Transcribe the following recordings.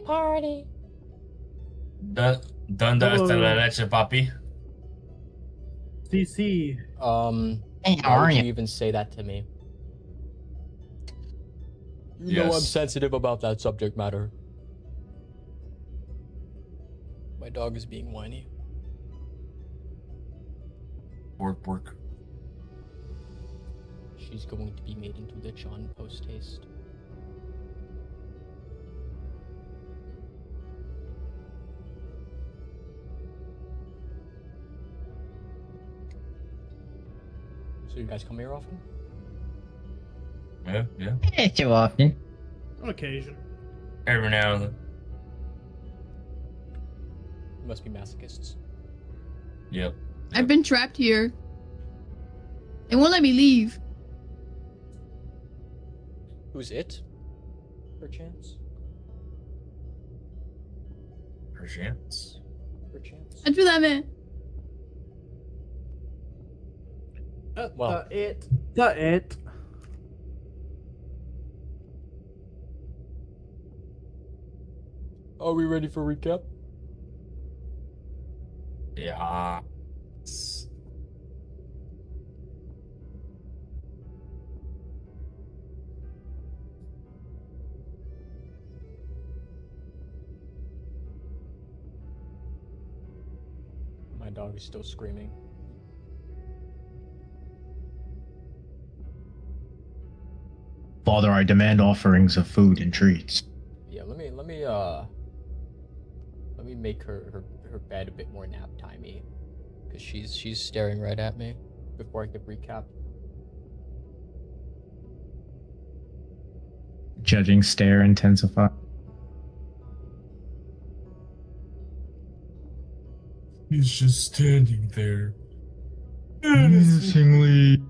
party. ¿Dónde está la leche, papi? CC. Hey, how Why are would you you? even say that to me? You know I'm Yes. sensitive about that subject matter. My dog is being whiny. Work. She's going to be made into lich on post haste. So you guys come here often? Yeah. Hey, too often. On occasion. Every now and then. You must be masochists. Yep. I've been trapped here. They won't let me leave. Who's it? Perchance? Perchance. Perchance? I do that, man. Well. The it. Are we ready for recap? Yeah. My dog is still screaming. Father, I demand offerings of food and treats. Yeah, let me make her bed a bit more nap timey, because she's staring right at me before I give recap. Judging stare intensify. He's just standing there. Menacingly.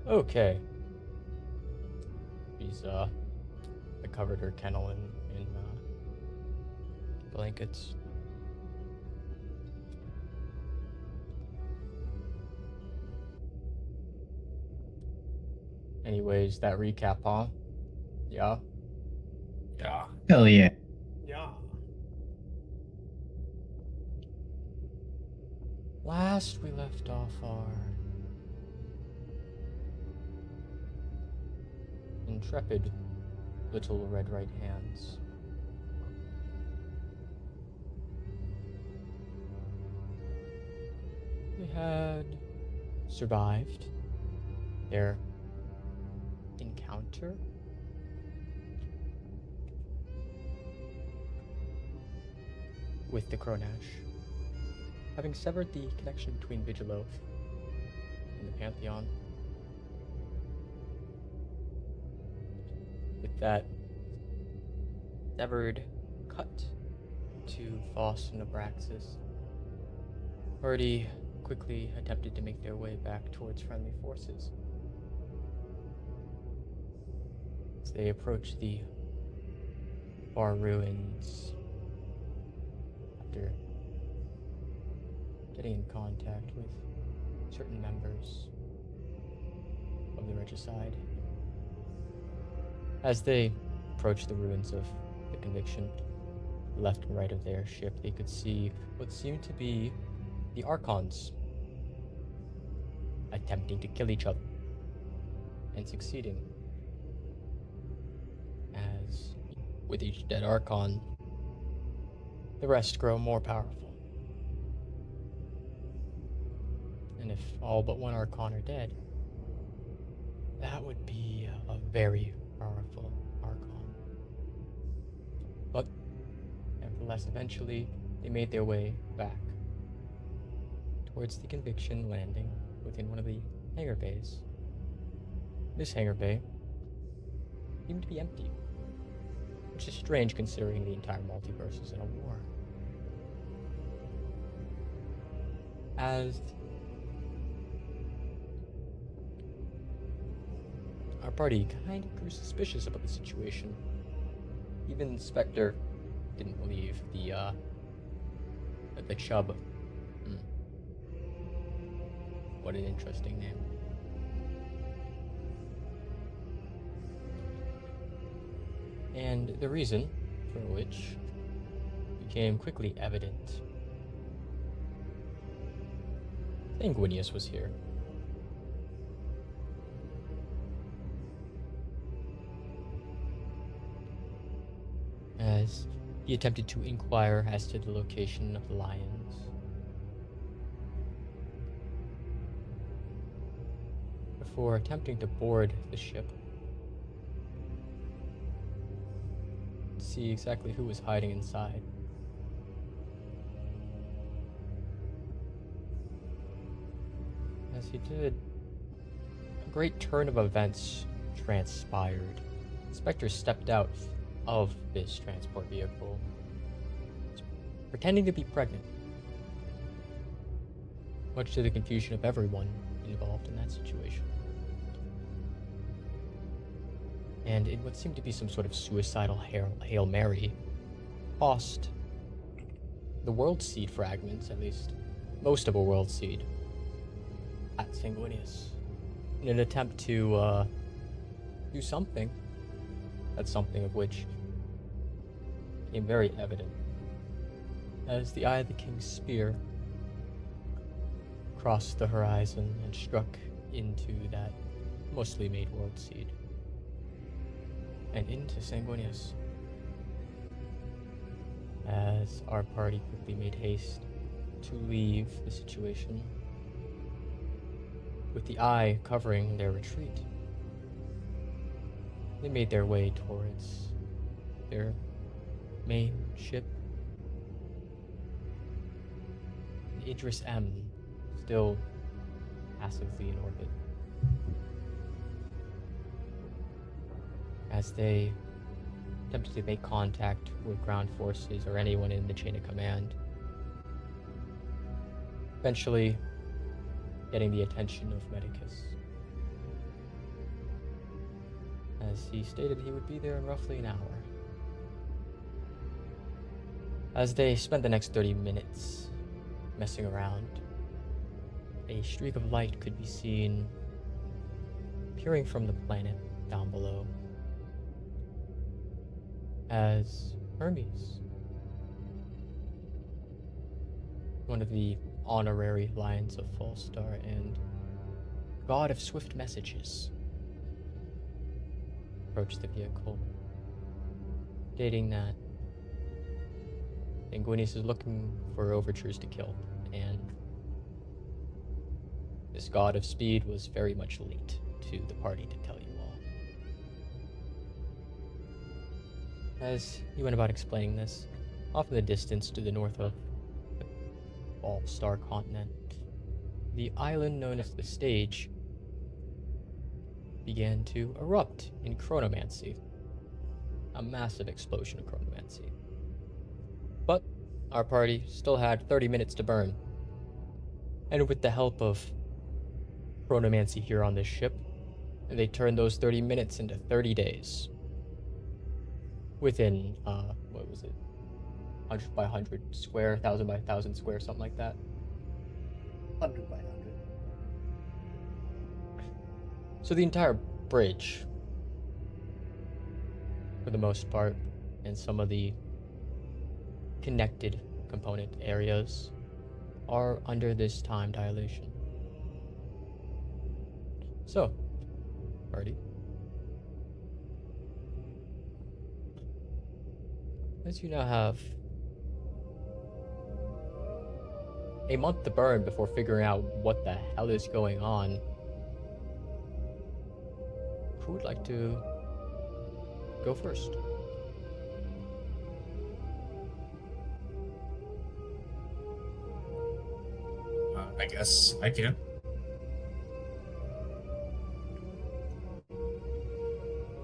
Okay. I covered her kennel in blankets. Anyways, that recap, huh? Yeah. Yeah. Hell yeah. Yeah. Last we left off our intrepid little red right hands. They had survived their encounter with the Kronash, having severed the connection between Vigilo and the Pantheon. With that severed cut to Faust and Abraxis, already quickly attempted to make their way back towards friendly forces. As they approach the bar ruins, after getting in contact with certain members of the Regicide. As they approached the ruins of the Conviction, left and right of their ship, they could see what seemed to be the Archons attempting to kill each other and succeeding. As with each dead Archon, the rest grow more powerful. And if all but one Archon are dead, that would be a very powerful Archon. But nevertheless, eventually, they made their way back towards the Conviction landing within one of the hangar bays. This hangar bay seemed to be empty, which is strange considering the entire multiverse is in a war. As our party kind of grew suspicious about the situation. Even Spectre didn't believe the Chub. What an interesting name. And the reason for which became quickly evident. Sanguinius was here. As he attempted to inquire as to the location of the lions. Before attempting to board the ship, to see exactly who was hiding inside. As he did, a great turn of events transpired. Spectre stepped out of this transport vehicle, pretending to be pregnant, much to the confusion of everyone involved in that situation. And in what seemed to be some sort of suicidal Hail Mary, tossed the World Seed fragments, at least most of a World Seed, at Sanguinius in an attempt to do something. That's something of which became very evident as the eye of the King's spear crossed the horizon and struck into that mostly made World Seed and into Sanguinius. As our party quickly made haste to leave the situation, with the eye covering their retreat, they made their way towards their main ship. Idris M, still passively in orbit. As they attempted to make contact with ground forces or anyone in the chain of command, eventually getting the attention of Medicus, as he stated he would be there in roughly an hour. As they spent the next 30 minutes messing around, a streak of light could be seen appearing from the planet down below, as Hermes, one of the honorary Lions of Fallstar and God of Swift Messages, approached the vehicle, stating that Sanguinius is looking for overtures to kill, and this God of Speed was very much late to the party to tell you all. As he went about explaining this, off in the distance to the north of the Fallstar continent, the island known as the Stage began to erupt in chronomancy. A massive explosion of chronomancy. But our party still had 30 minutes to burn. And with the help of chronomancy here on this ship, they turned those 30 minutes into 30 days. Within, what was it? 100 by 100 square, 1,000 by 1,000 square, something like that. 100 by 100. So the entire bridge, for the most part, and some of the connected component areas are under this time dilation. So, party. As you now have a month to burn before figuring out what the hell is going on, who would like to go first? I guess I can.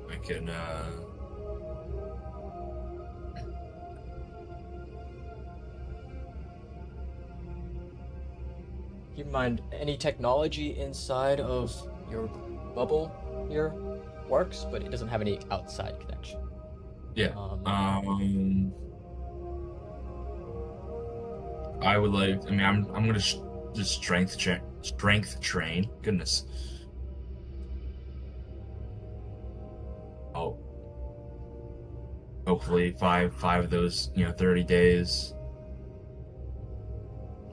I can, Keep in mind, any technology inside of your bubble here works, but it doesn't have any outside connection. Yeah. I would like. I mean, I'm gonna just strength train. Goodness. Oh. Hopefully, five of those. 30 days.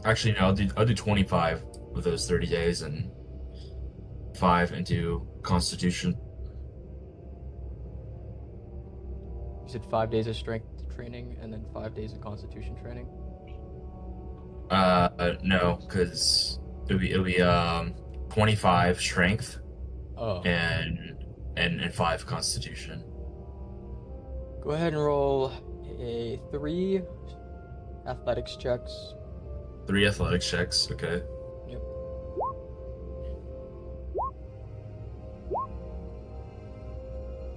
Actually, no. I'll do 25 with those 30 days and 5 into Constitution. You said 5 days of strength training and then 5 days of Constitution training. No, because it'll be 25 strength. Oh. And 5 Constitution. Go ahead and roll a 3 athletics checks. 3 athletics checks. Okay. Yep.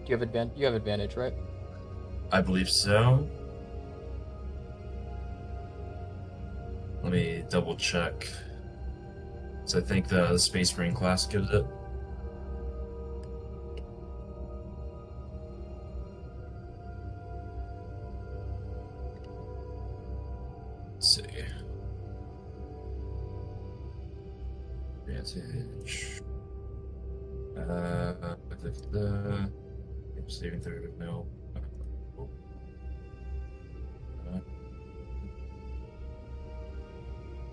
Do you have advantage, right? I believe so. Let me double check. So I think the Space Marine class gives it. Let's see. Advantage. The saving third. No.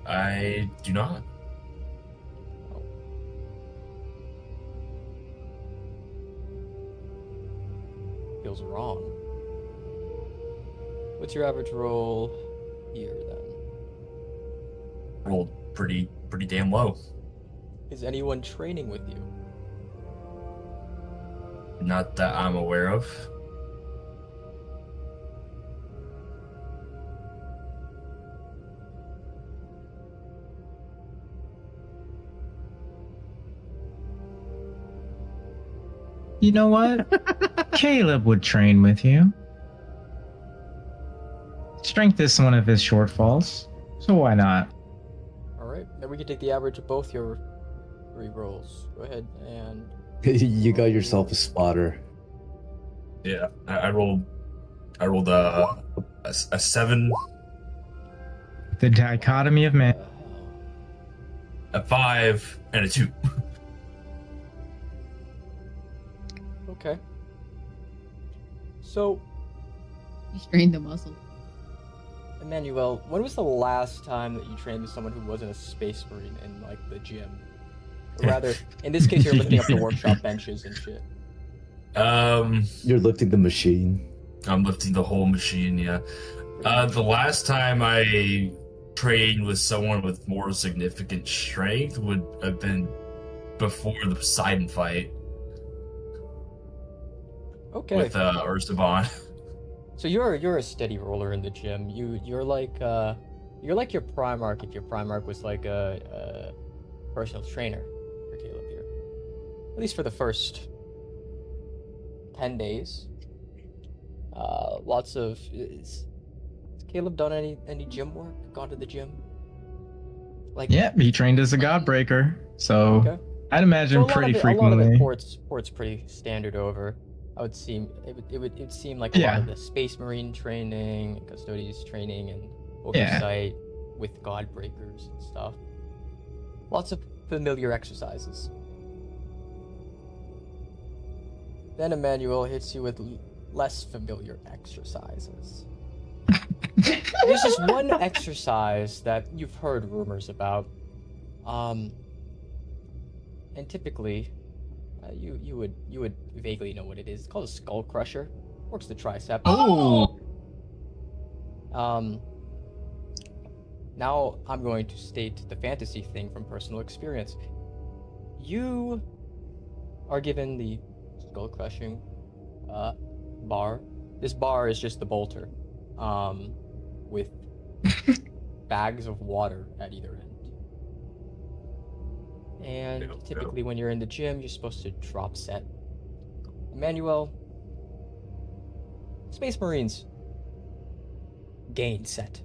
I do not. Feels wrong. What's your average roll here then? Rolled pretty damn low. Is anyone training with you? Not that I'm aware of. You know what? Caleb would train with you. Strength is one of his shortfalls, so why not? Alright, then we can take the average of both your 3 rolls. Go ahead and... You got yourself a spotter. Yeah, I rolled a 7, The dichotomy of man. a 5, and a 2. Okay. So, You strained the muscle. Emmanuel, when was the last time that you trained with someone who wasn't a space marine in, like, the gym? Or rather, in this case, you're lifting up the workshop benches and shit. You're lifting the machine. I'm lifting the whole machine, yeah. The last time I trained with someone with more significant strength would have been before the Poseidon fight Okay. with Ursaban. So you're a steady roller in the gym. You're like your Primarch if your Primarch was like a personal trainer for Caleb here. At least for the first 10 days. Lots of has Caleb done any gym work? Gone to the gym? Like Yeah, he trained as a godbreaker, so Okay. I'd imagine So pretty a lot of frequently. it ports pretty standard over. I would seem it would seem like a lot of the Space Marine training, and Custodes training, and oversight with Godbreakers and stuff. Lots of familiar exercises. Then Emmanuel hits you with less familiar exercises. There's this one exercise that you've heard rumors about. And typically, you would vaguely know what it is. It's called a skull crusher. Works the tricep. Oh. Now I'm going to state the fantasy thing from personal experience. You are given the skull crushing bar. This bar is just the bolter, with bags of water at either end. And typically when you're in the gym, you're supposed to drop set. Emmanuel, Space Marines gain set.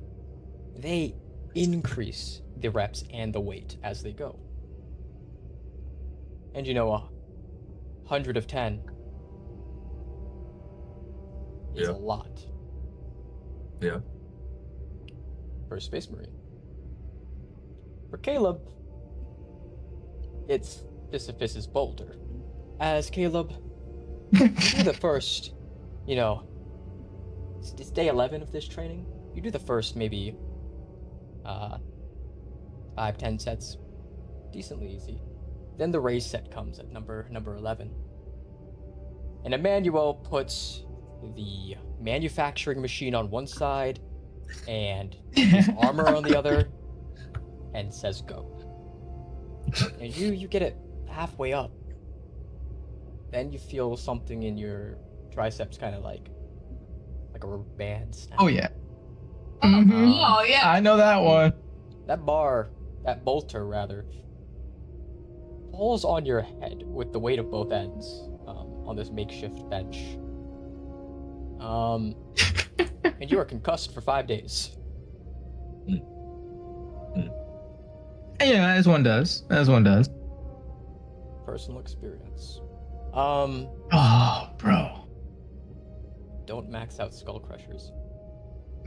They increase the reps and the weight as they go. And 100 of 10 is a lot. Yeah. For a Space Marine. For Caleb, it's Sisyphus's boulder. As Caleb, you do the first, it's day 11 of this training. You do the first maybe 5-10 sets, decently easy. Then the raise set comes at number 11. And Emmanuel puts the manufacturing machine on one side and his armor on the other and says go. And you get it halfway up. Then you feel something in your triceps kind of like a rubber band snap. Oh yeah. Mm-hmm. Oh yeah. I know that one. That bolter rather, falls on your head with the weight of both ends on this makeshift bench. And you are concussed for 5 days. Yeah, as one does. Personal experience. Oh, bro. Don't max out skull crushers.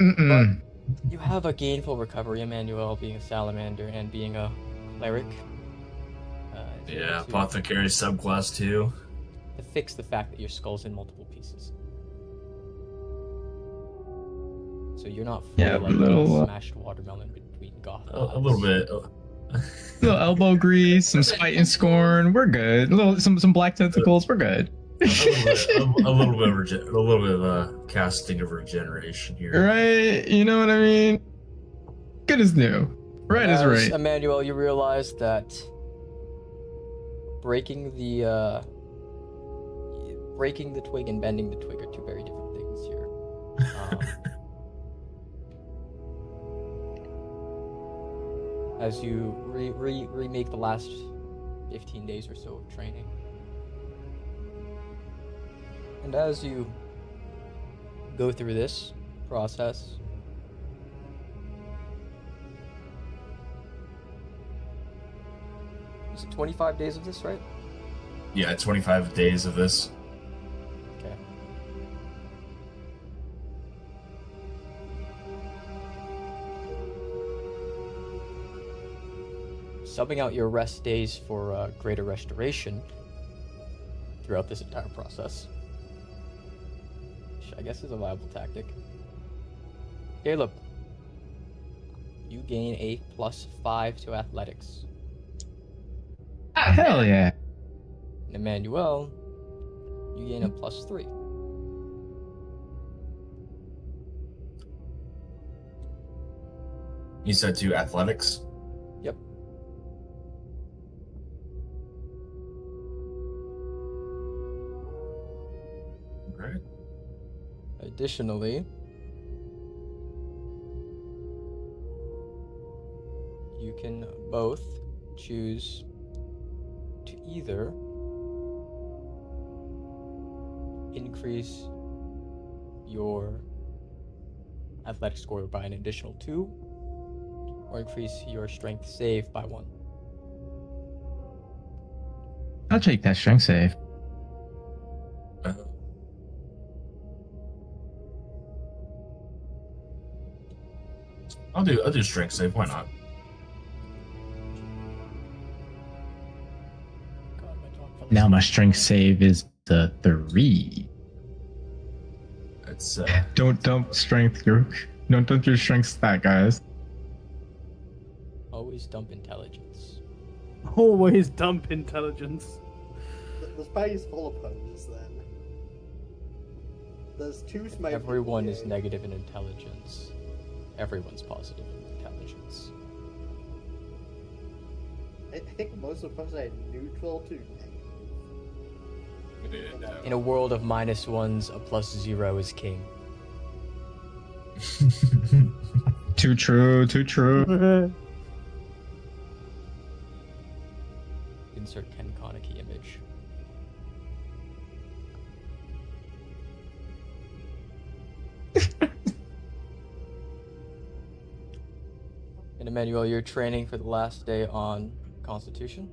Mm-mm. But you have a gainful recovery, Emmanuel, being a salamander and being a cleric. Yeah, apothecary subclass 2. To fix the fact that your skull's in multiple pieces. So you're not fully like a smashed watermelon between goth. A little bit. Little elbow grease, some spite and scorn. We're good. Some black tentacles. We're good. a little bit of a casting of regeneration here. Right? You know what I mean? Good as new. Right is right. Emmanuel, you realize that breaking the twig and bending the twig are two very different things here. As you remake the last 15 days or so of training. And as you go through this process, is it 25 days of this, right? Yeah, 25 days of this. Okay. Subbing out your rest days for greater restoration throughout this entire process, which I guess is a viable tactic. Caleb, you gain a +5 to athletics. Hell yeah. And Emmanuel, you gain a +3. You said to athletics? Yep. Right. Additionally, you can both choose to either increase your athletic score by an additional 2, or increase your strength save by 1. I'll take that strength save. I'll do strength save. Why not? Now my strength save is the 3. That's Don't dump strength your strength stat, guys. Always dump intelligence. Always dump intelligence. The space is full of ponies then. There's 2 smoke. Everyone is negative in intelligence. Everyone's positive in intelligence. I think most of us are neutral to negative. In a world of -1s, a +0 is king. Too true, too true. Insert Ken Kaneki image. And Emmanuel, you're training for the last day on Constitution?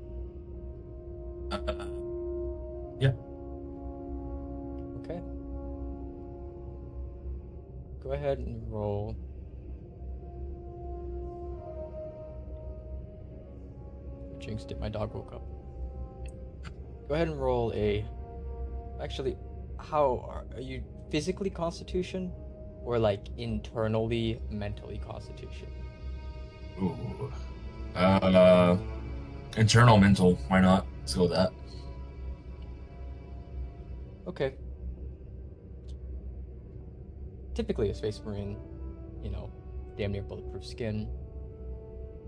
Yeah. Okay. Go ahead and roll. Jinxed it, my dog woke up. Go ahead and roll a... Actually, how are you physically Constitution? Or like internally, mentally Constitution? Ooh. Internal mental. Why not? Let's go with that. Okay. Typically a Space Marine, damn near bulletproof skin.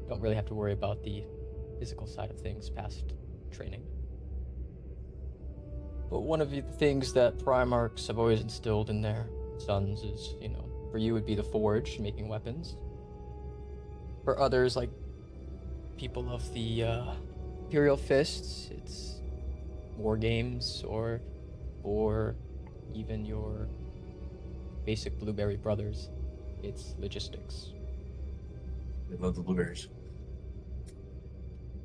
Don't really have to worry about the physical side of things past training. But one of the things that Primarchs have always instilled in their sons is, for you would be the forge, making weapons. For others, like people of the Imperial Fists, it's war games, or even your basic Blueberry brothers, it's logistics. I love the blueberries.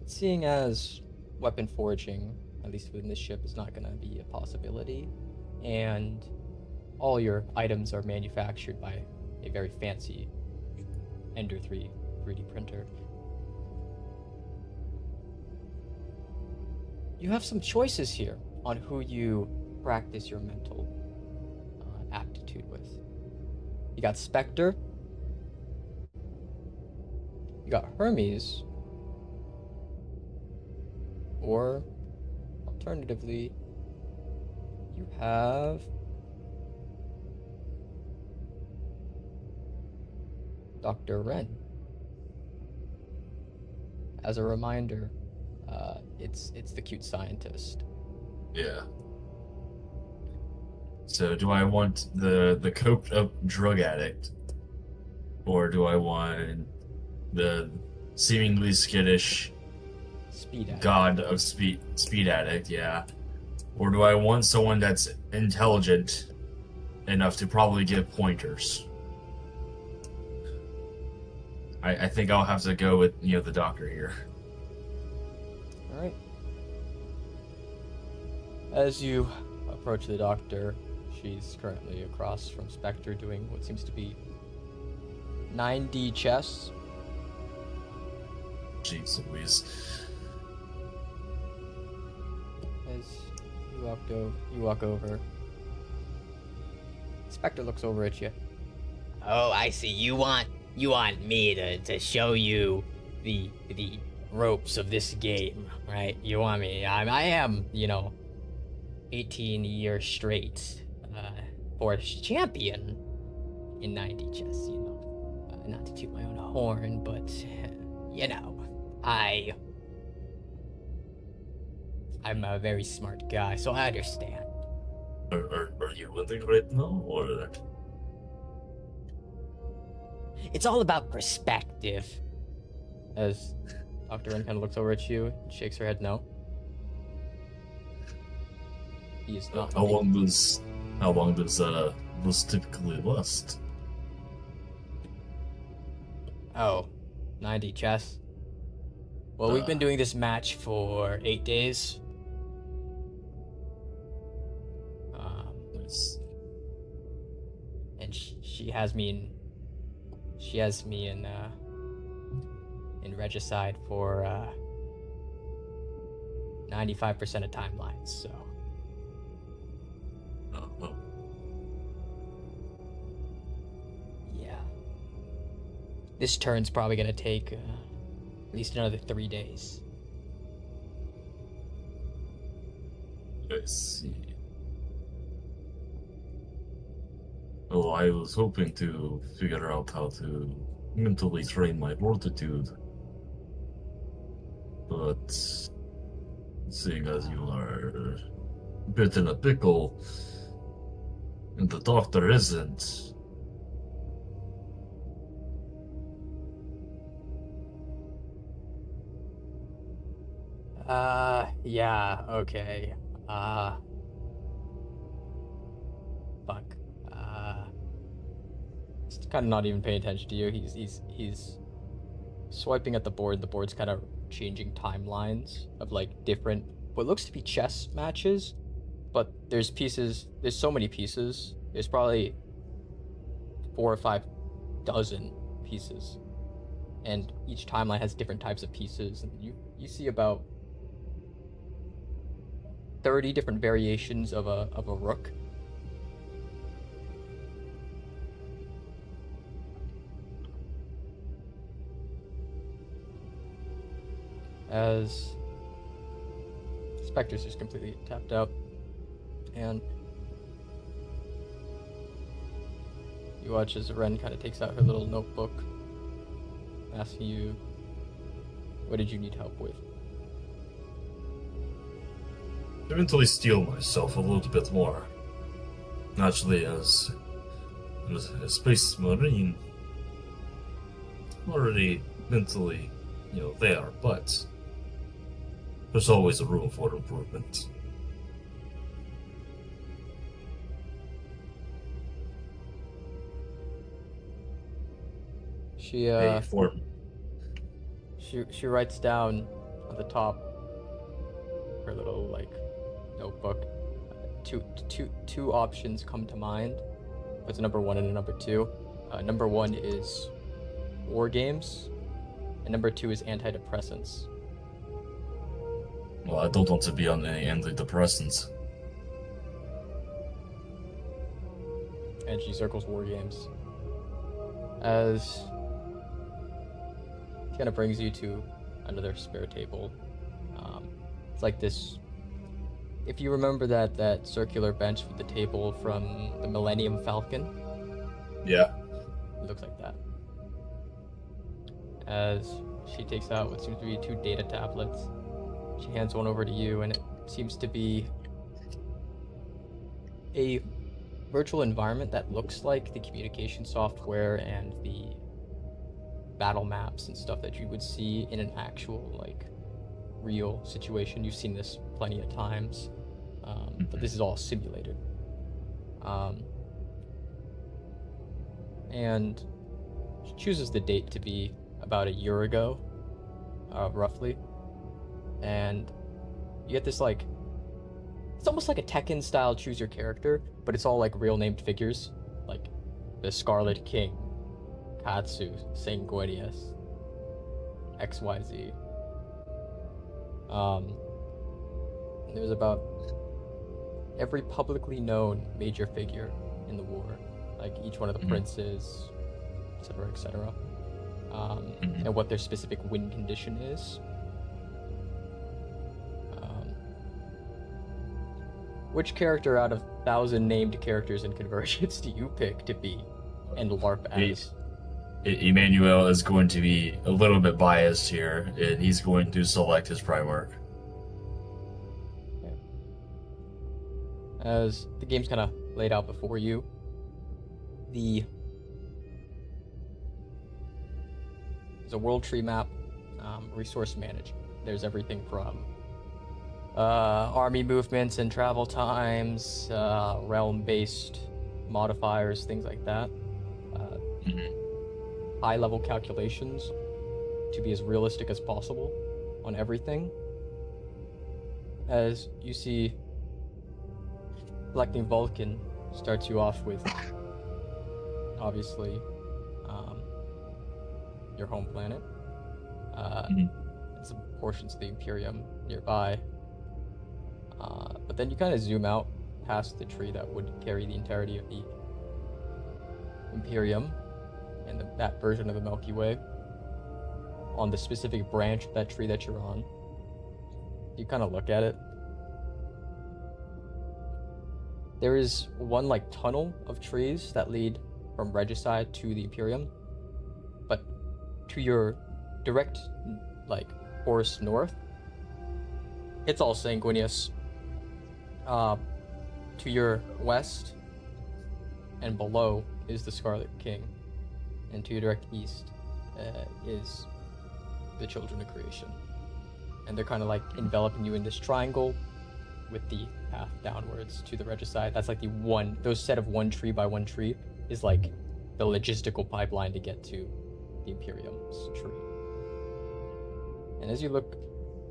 Seeing as weapon forging, at least within this ship, is not going to be a possibility, and all your items are manufactured by a very fancy Ender 3 3D printer, you have some choices here on who you practice your mental aptitude with. You got Spectre, you got Hermes, or alternatively, you have Dr. Ren. As a reminder, it's the cute scientist. Yeah. So do I want the coked up drug addict, or do I want the seemingly skittish Speed addict. god of speed addict? Yeah. Or do I want someone that's intelligent enough to probably give pointers? I think I'll have to go with the doctor here. All right. As you approach the doctor, she's currently across from Spectre doing what seems to be 9D chess. Jeez Louise. As you walk over, Spectre looks over at you. Oh, I see. You want me to show you the ropes of this game, right? You want me? I am, 18 years straight Forest champion in 9D chess, not to toot my own horn, but I'm a very smart guy, so I understand. Are you winning right now, or? It's all about perspective. As Dr. Ren kind of looks over at you and shakes her head no. He is not. How long does this typically last? Oh, 90 chess. Well, we've been doing this match for 8 days. Nice. And she has me in Regicide for 95% of timelines, so. Oh. Yeah. This turn's probably gonna take at least another 3 days. I see. Well, I was hoping to figure out how to mentally train my fortitude. But seeing as you are a bit in a pickle, and the doctor isn't, Yeah, okay. Fuck. He's kind of not even paying attention to you. He's swiping at the board. The board's kind of changing timelines of like different, what looks to be chess matches, but there's so many pieces. There's probably 4 or 5 dozen pieces. And each timeline has different types of pieces. And you see about 30 different variations of a rook. As Spectre's just completely tapped out, and you watch as Ren kind of takes out her little notebook, asking you, what did you need help with? I mentally steel myself a little bit more. Naturally, as a space marine, I'm already mentally, there, but there's always a room for improvement. She writes down at the top her little notebook. Two options come to mind. It's a number 1 and a number 2. Number 1 is war games, and number 2 is antidepressants. Well, I don't want to be on any antidepressants. And she circles war games. As she kind of brings you to another spare table. It's like this. If you remember that circular bench with the table from the Millennium Falcon. Yeah. It looks like that. As she takes out what seems to be 2 data tablets. She hands one over to you, and it seems to be a virtual environment that looks like the communication software and the battle maps and stuff that you would see in an actual, real situation. You've seen this plenty of times, but this is all simulated. And she chooses the date to be about a year ago, roughly. And you get this it's almost like a Tekken style choose your character, but it's all real named figures, like the Scarlet King, Katsu, Sanguinius, XYZ. There's about every publicly known major figure in the war, each one of the princes, etc., etc., and what their specific win condition is. Which character out of 1,000 named characters in Convergence do you pick to be and LARP as? Emmanuel is going to be a little bit biased here, and he's going to select his Primarch. Okay. As the game's kind of laid out before you, there's a world tree map, resource management. There's everything from army movements and travel times, realm-based modifiers, things like that. High-level calculations to be as realistic as possible on everything. As you see, selecting Vulcan starts you off with, obviously, your home planet. Some portions of the Imperium nearby. But then you kind of zoom out past the tree that would carry the entirety of the Imperium and that version of the Milky Way. On the specific branch of that tree that you're on, you kind of look at it. There is one like tunnel of trees that lead from Regicide to the Imperium, but to your direct like forest north, it's all sanguineous. To your west and below is the Scarlet King, and to your direct east is the Children of Creation. And they're kind of like enveloping you in this triangle with the path downwards to the Regicide. That's like those set of one tree by one tree is like the logistical pipeline to get to the Imperium's tree. And as you look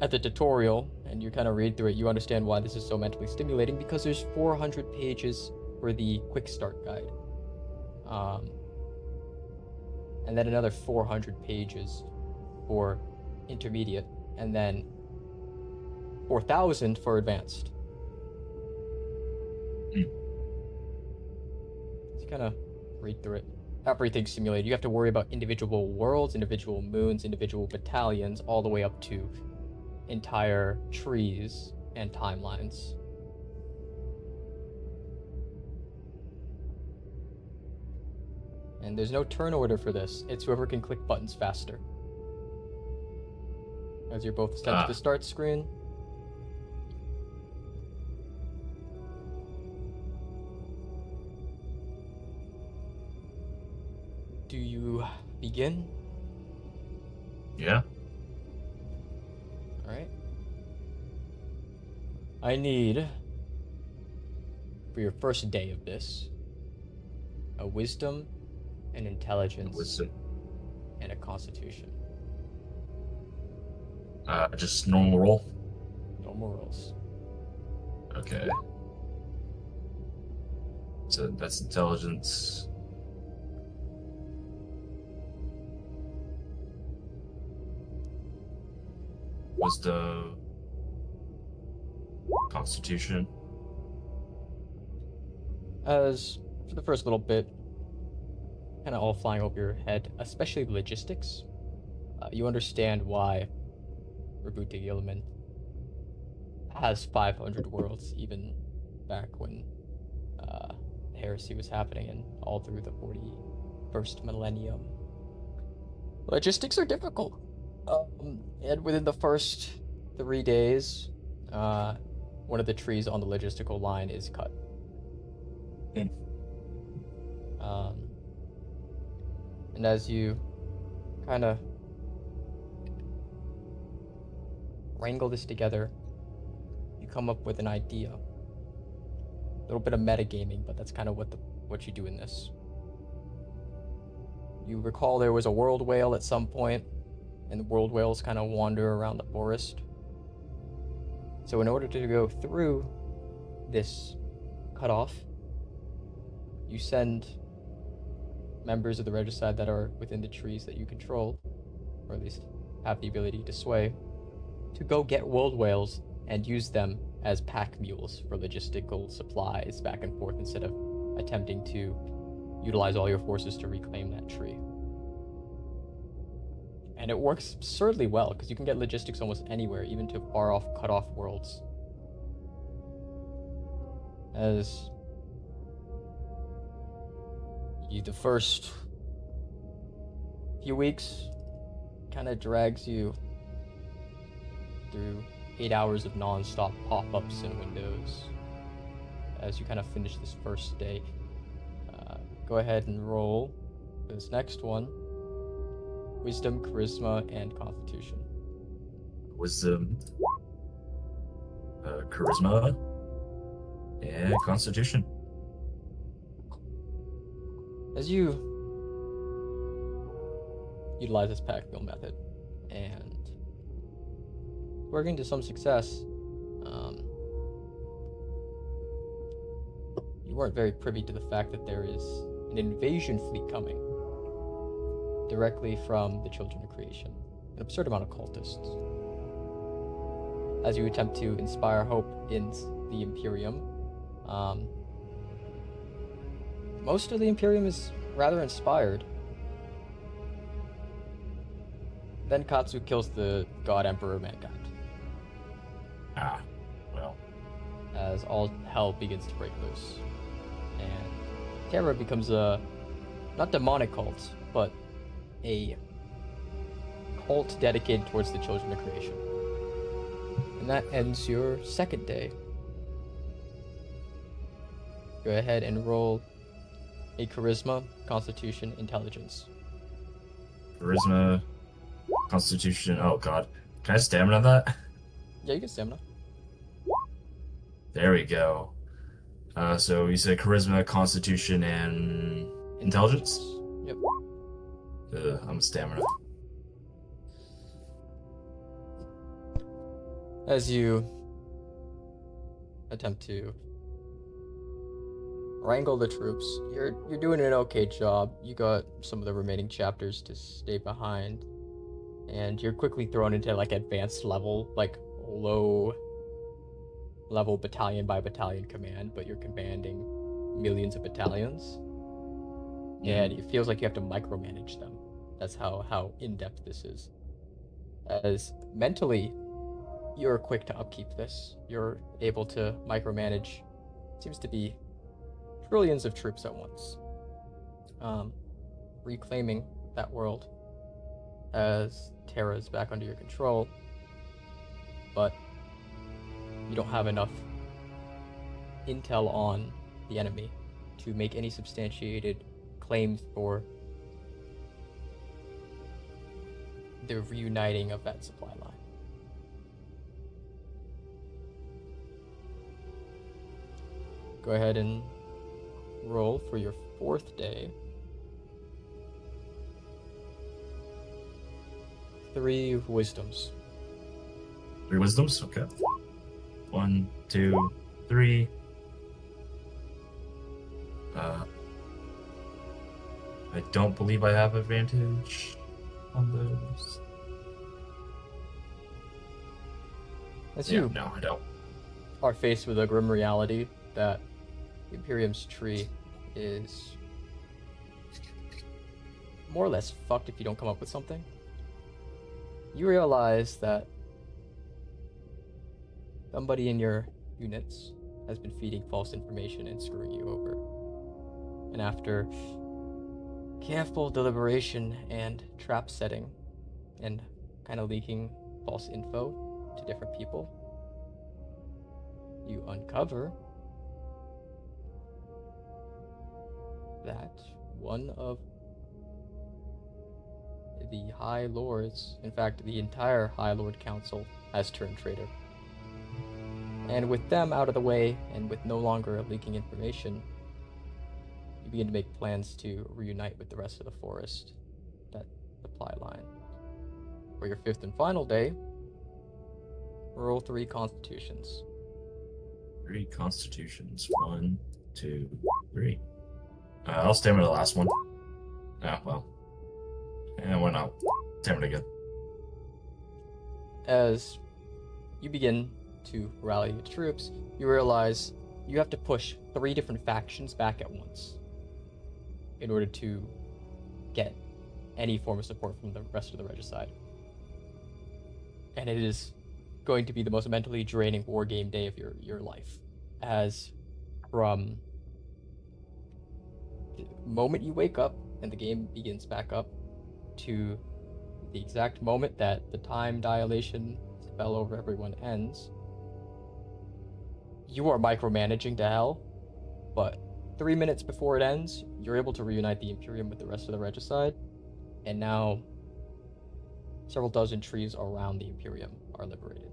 at the tutorial and you kind of read through it, you understand why this is so mentally stimulating, because there's 400 pages for the quick start guide. And then another 400 pages for intermediate, and then 4,000 for advanced. So you kind of read through it. Everything's simulated. You have to worry about individual worlds, individual moons, individual battalions, all the way up to entire trees and timelines. And there's no turn order for this. It's whoever can click buttons faster. As you're both sent to the start screen. Do you begin? Yeah. Alright. I need, for your first day of this, a wisdom, an intelligence, Wisdom. and a constitution. Just normal roll. Normal rolls. Okay. So that's intelligence. Wisdom. Constitution. As for the first little bit, kind of all flying over your head, especially logistics, you understand why Rebooting Element has 500 worlds, even back when heresy was happening and all through the 41st millennium. Logistics are difficult. And within the first 3 days, one of the trees on the logistical line is cut. And as you kind of wrangle this together, you come up with an idea. A little bit of metagaming, but that's kind of what you do in this. You recall there was a world whale at some point, and the world whales kind of wander around the forest. So in order to go through this cutoff, you send members of the Regicide that are within the trees that you control, or at least have the ability to sway, to go get world whales and use them as pack mules for logistical supplies back and forth, instead of attempting to utilize all your forces to reclaim that tree. And it works absurdly well, because you can get logistics almost anywhere, even to far-off, cut-off worlds. As the first few weeks kind of drags you through 8 hours of non-stop pop-ups and windows as you kind of finish this first day. Go ahead and roll for this next one. Wisdom, Charisma, and Constitution. Wisdom, Charisma, and Constitution. As you utilize this pack mule method and working to some success, you weren't very privy to the fact that there is an invasion fleet coming directly from the Children of Creation. An absurd amount of cultists. as you attempt to inspire hope in the Imperium. Most of the Imperium is rather inspired. Then Katsu kills the God Emperor Mankind, Ah, well. as all hell begins to break loose. And Terra becomes a, not demonic cult, but a cult dedicated towards the children of creation. And that ends your second day. Go ahead and roll a charisma, constitution, intelligence. Charisma, constitution. Oh god. Can I stamina that? Yeah, you get stamina. There we go. So you said charisma, constitution, and intelligence? Yep. I'm stamina. As you attempt to wrangle the troops, you're doing an okay job. You got some of the remaining chapters to stay behind, and you're quickly thrown into like advanced level, like low level battalion by battalion command, but you're commanding millions of battalions, and it feels like you have to micromanage them. That's how in-depth this is. As mentally, you're quick to upkeep this. You're able to micromanage. Seems to be trillions of troops at once. Reclaiming that world as Terra is back under your control, but you don't have enough intel on the enemy to make any substantiated claims for the reuniting of that supply line. Go ahead and roll for your fourth day. 3 wisdoms. 3 wisdoms? Okay. 1, 2, 3. I don't believe I have advantage on those. As Yeah, you no, I don't. are faced with a grim reality that the Imperium's tree is more or less fucked if you don't come up with something. You realize that somebody in your units has been feeding false information and screwing you over. And after careful deliberation and trap setting and kind of leaking false info to different people, you uncover that one of the High Lords, in fact, the entire High Lord Council, has turned traitor. And with them out of the way, and with no longer leaking information, you begin to make plans to reunite with the rest of the forest, that supply line. For your 5th and final day, roll 3 constitutions. 3 constitutions. 1, 2, 3. I'll stamina the last one. Ah, well. And why not? Stamina again. As you begin to rally the troops, you realize you have to push 3 different factions back at once in order to get any form of support from the rest of the Regicide. And it is going to be the most mentally draining war game day of your life. As from the moment you wake up and the game begins back up to the exact moment that the time dilation spell over everyone ends, you are micromanaging to hell, but 3 minutes before it ends, you're able to reunite the Imperium with the rest of the Regicide, and now several dozen trees around the Imperium are liberated.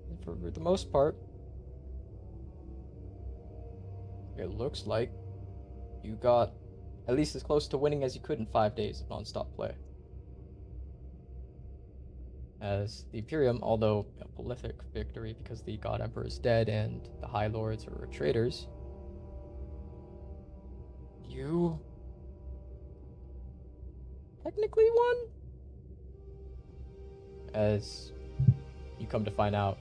And for the most part, it looks like you got at least as close to winning as you could in 5 days of non-stop play. As the Imperium, although a prolific victory because the God Emperor is dead and the High Lords are traitors, you technically won? as you come to find out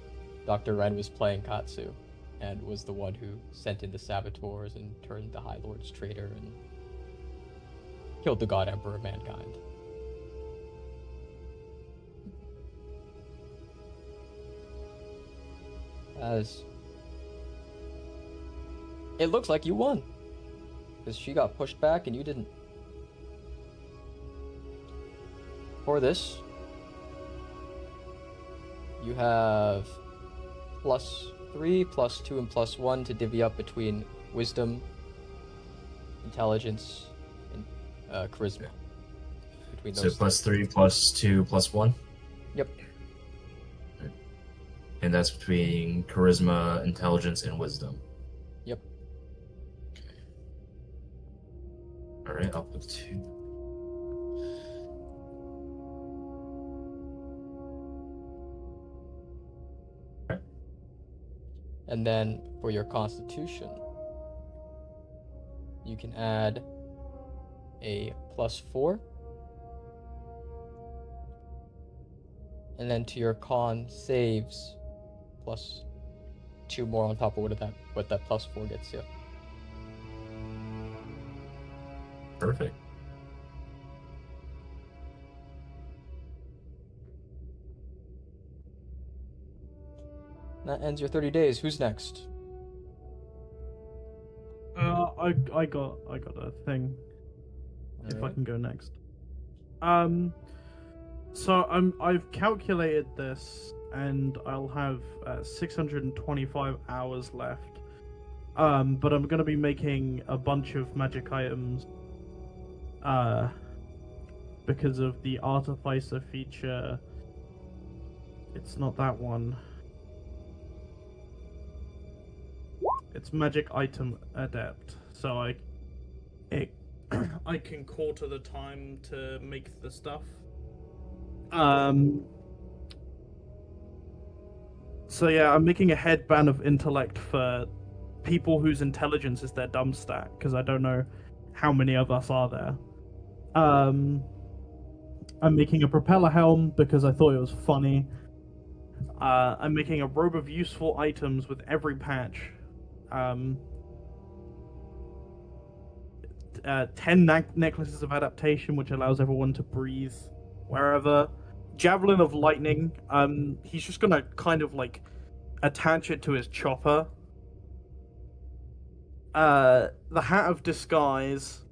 Dr. Ren was playing Katsu and was the one who sent in the saboteurs and turned the High Lord's traitor and killed the God Emperor of Mankind. As it looks like you won, because she got pushed back and you didn't. For this, you have +3, +2, and +1 to divvy up between wisdom, intelligence, and charisma. Between So those +3, +2, +1? Yep. And that's between charisma, intelligence, and wisdom. Yep. Alright, I'll put 2. And then for your constitution, you can add a +4. And then to your con saves, +2 more on top of what that +4 gets you. Perfect. That ends your 30 days. Who's next? I got a thing. If I Alright. can go next. So I've calculated this, and I'll have 625 hours left. But I'm gonna be making a bunch of magic items. Because of the Artificer feature. It's not that one. It's Magic Item Adept, so I can quarter the time to make the stuff. So yeah, I'm making a headband of intellect for people whose intelligence is their dumb stat, because I don't know how many of us are there. I'm making a propeller helm because I thought it was funny. I'm making a robe of useful items with every patch. 10 necklaces of adaptation, which allows everyone to breathe wherever. Javelin of lightning. He's just gonna kind of like attach it to his chopper. The hat of disguise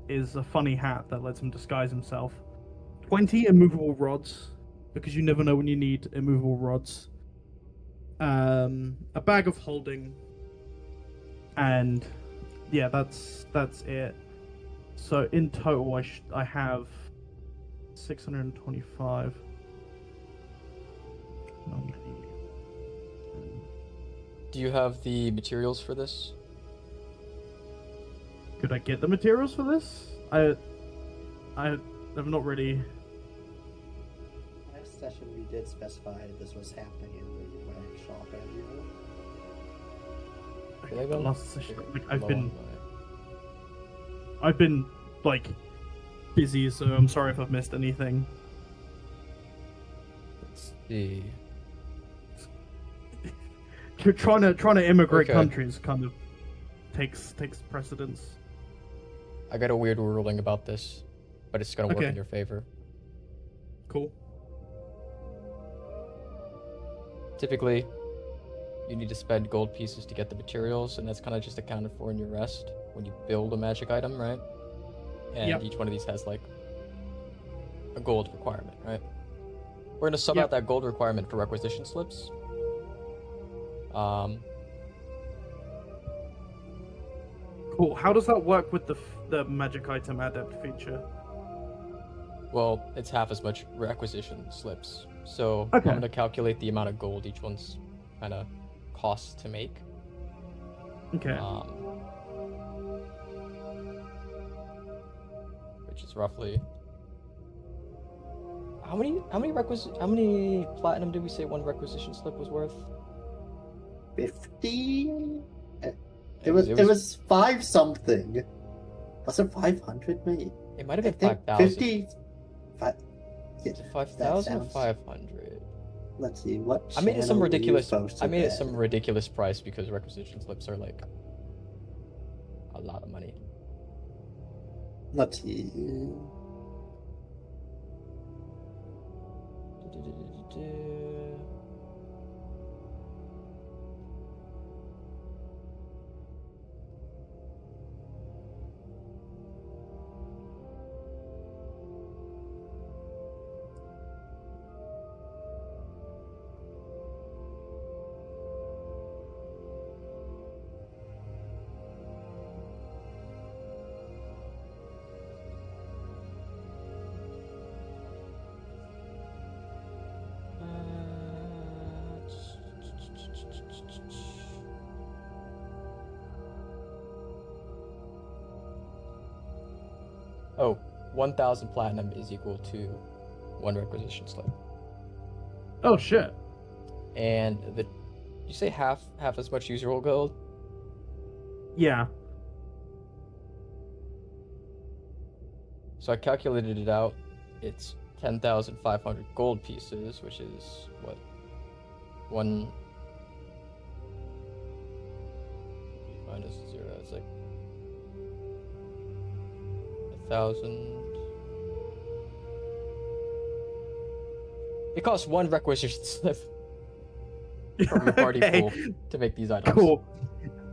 is a funny hat that lets him disguise himself. 20 immovable rods, because you never know when you need immovable rods. A bag of holding, and yeah, that's it. So in total, I have 625. Do you have the materials for this? Could I get the materials for this? I have not really. Last session we did specify this was happening in the workshop, as you know. Did I go? Last session, like, Low on I've been like busy, so I'm sorry if I've missed anything. Let's see. Trying to immigrate Okay. countries kind of takes precedence. I got a weird ruling about this, but it's gonna work Okay. in your favor. Cool. Typically, you need to spend gold pieces to get the materials, and that's kind of just accounted for in your rest when you build a magic item, right? And Yep. each one of these has like a gold requirement, right? We're gonna sub Yep. out that gold requirement for requisition slips. Cool. How does that work with the magic item adept feature? Well, it's half as much requisition slips. So Okay. I'm gonna calculate the amount of gold each one's kind of costs to make. Okay. Which is roughly how many platinum did we say one requisition slip was worth? 50? It It was 5 something. Was it 500 maybe? It might have I been think 5,000. 50. Is it 5,000 or sounds- 500? Let's see what. I made it some channel you ridiculous. posted I made it that. some ridiculous price because requisition slips are like a lot of money. Let's see. Oh, 1,000 platinum is equal to 1 requisition slip. Oh shit. And you say half as much usual gold? Yeah. So I calculated it out. It's 10,500 gold pieces, which is what? 1 minus 0. It's like 1,000. It costs 1 requisition slip from your party Okay. pool to make these items. Cool.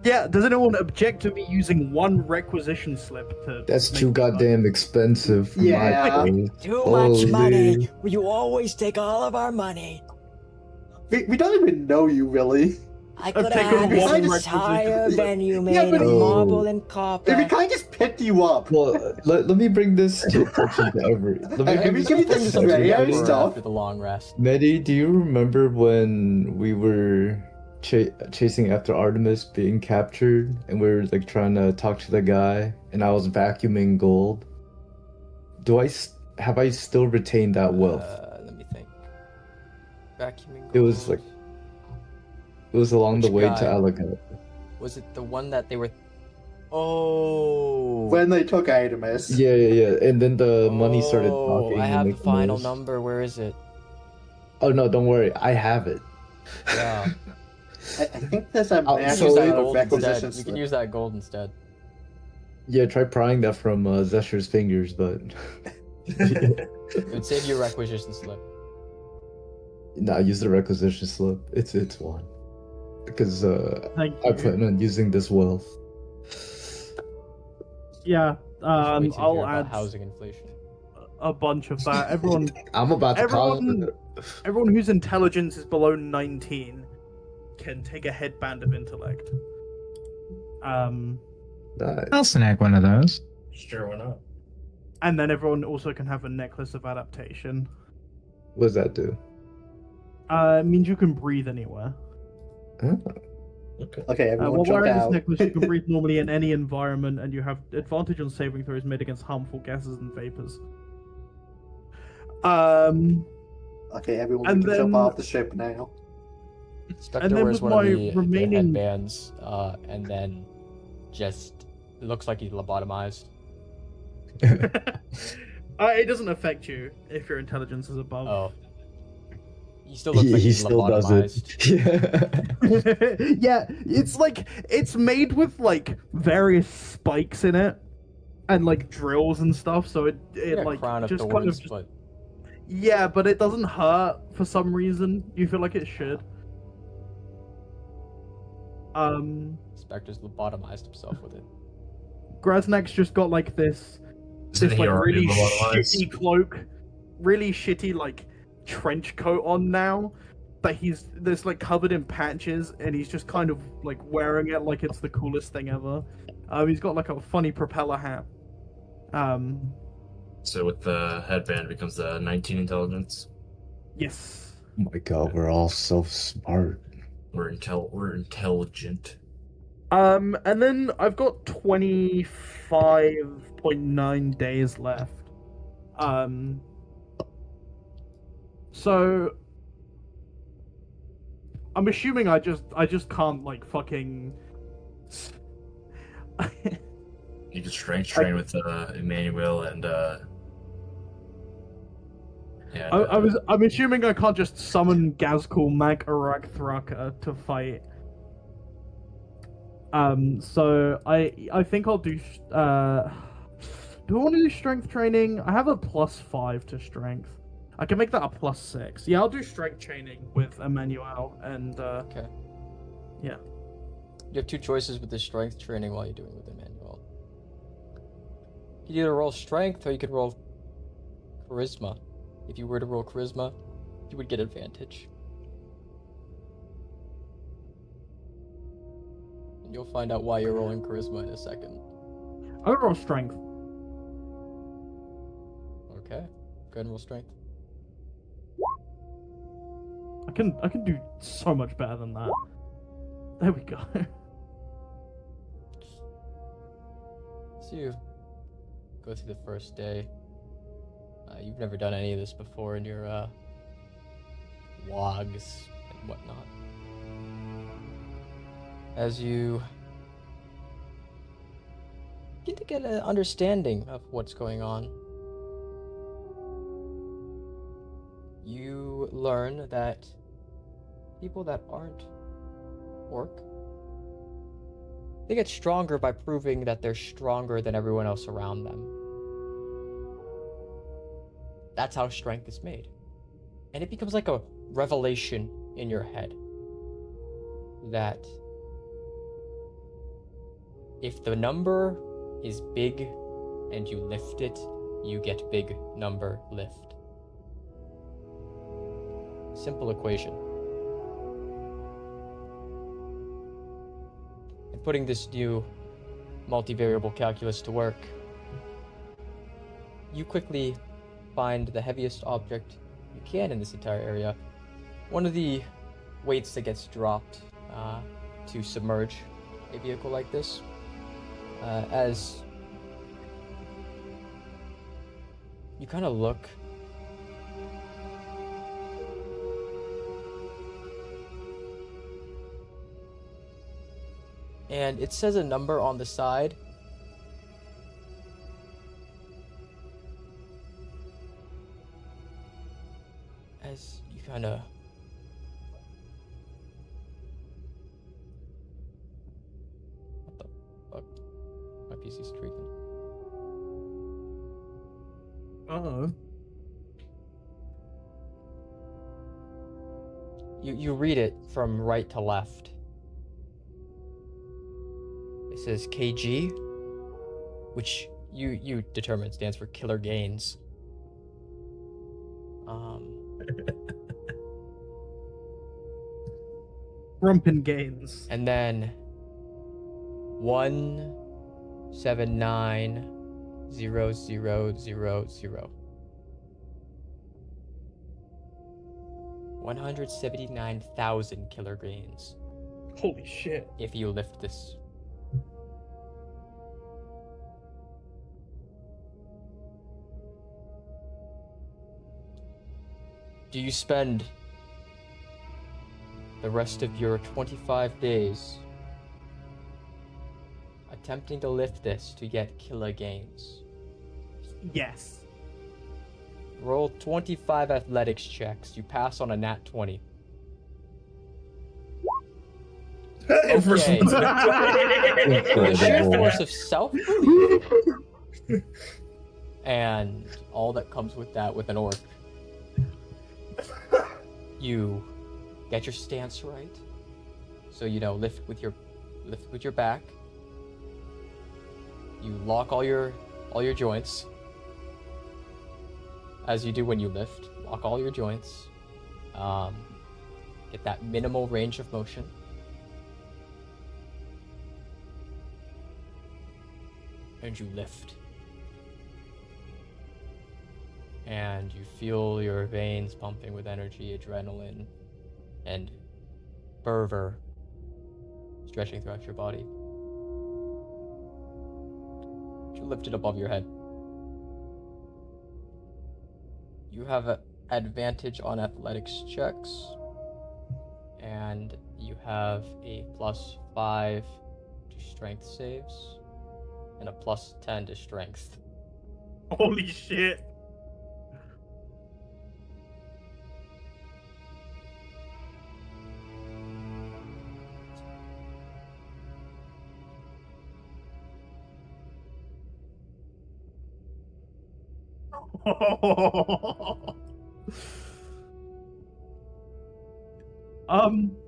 Yeah, does anyone object to me using 1 requisition slip to That's make too these goddamn expensive for Yeah. my gold. Too Holy. much money. You always take all of our money. We don't even know you really. I could taken have one had this requisition entire slip. venue made Yeah, of but- marble and We copper. kind of just picked you up. Well, let me bring this to attention to every. Let me Have bring you this given to this attention to away? everyone. stuff. After the long rest. Medi, do you remember when we were chasing after Artemis being captured, and we were like trying to talk to the guy, and I was vacuuming gold? Have I still retained that wealth? Let me think. Vacuuming. It was gold. like it was along the Which way guy? to Alagat. Was it the one that they were? Oh. When they took Artemis. Yeah, and then the money started talking. I and have the making final noise. number. Where is it? Oh no, don't worry, I have it. Yeah. I think there's a Oh, You can magic so use that it- gold requisition instead. You slip. can use that gold instead. Yeah, try prying that from Zesher's fingers, but It would save you a requisition slip. nah, use the requisition slip. It's one because Thank I you. plan on using this wealth. Yeah, Just wait till you hear I'll about add housing inflation. a bunch of that. Everyone, I'm about to call Everyone- it. everyone whose intelligence is below 19 can take a headband of intellect. Nice. I'll snag one of those. Sure, why not? And then everyone also can have a necklace of adaptation. What does that do? It means you can breathe anywhere. Oh, Okay. Okay, everyone While jump wearing this out. necklace, you can breathe normally in any environment, and you have advantage on saving throws made against harmful gases and vapors. Okay, everyone And can jump then- off the ship now. Spectre then wears with one of my the remaining- headbands, and then just looks like he's lobotomized. It doesn't affect you if your intelligence is above. Oh. He still looks like he he's still does lobotomized. it. Yeah. Yeah, it's like it's made with like various spikes in it, and like drills and stuff. So it Yeah, like crown of just thorns, kind of just, but yeah, but it doesn't hurt for some reason. You feel like it should. Spectre's lobotomized himself with it. Graznak's just got like this Isn't he like already really lobotomized? shitty cloak, really shitty like trench coat on now. That there's like covered in patches, and he's just kind of like wearing it like it's the coolest thing ever. He's got like a funny propeller hat. So with the headband becomes the 19 intelligence. Yes. Oh my god, we're all so smart. We're intelligent. And then I've got 25.9 days left. So I'm assuming I just can't like fucking. You can strength train with Emmanuel and Yeah. I'm assuming I can't just summon Gazkul Mag Arak Thraka to fight. So I think I'll do. Do I want to do strength training? I have a +5 to strength. I can make that a +6. Yeah, I'll do strength training with Emmanuel and. Okay. Yeah. You have two choices with the strength training while you're doing with Emmanuel. You could either roll strength or you could roll charisma. If you were to roll charisma, you would get advantage. And you'll find out why you're rolling charisma in a second. I'll roll strength. Okay. Go ahead and roll strength. I can do so much better than that. There we go. So you go through the first day. You've never done any of this before in your logs and whatnot. As you get to get an understanding of what's going on, you learn that people that aren't orc, they get stronger by proving that they're stronger than everyone else around them. That's how strength is made. And it becomes like a revelation in your head that if the number is big and you lift it, you get big number lift. Simple equation. And putting this new multivariable calculus to work, you quickly find the heaviest object you can in this entire area. One of the weights that gets dropped to submerge a vehicle like this, as you kind of look, and it says a number on the side. As you kind of what the fuck? My PC's tweaking. Uh-oh. You read it from right to left. It says KG, which you determine stands for killer gains. Rumpin gains. And then 1790000. 179,000 killer gains Holy shit. if you lift this. Do you spend the rest of your 25 days attempting to lift this to get killer gains? Yes. Roll 25 athletics checks. You pass on a nat 20. Okay. The sheer force of self-belief and all that comes with that with an orc. You get your stance right. So lift with your back. You lock all your joints. As you do when you lift. Lock all your joints. Get that minimal range of motion. And you lift. And you feel your veins pumping with energy, adrenaline, and fervor stretching throughout your body. You lift it above your head. You have an advantage on athletics checks, and you have a +5 to strength saves, and a +10 to strength. Holy shit.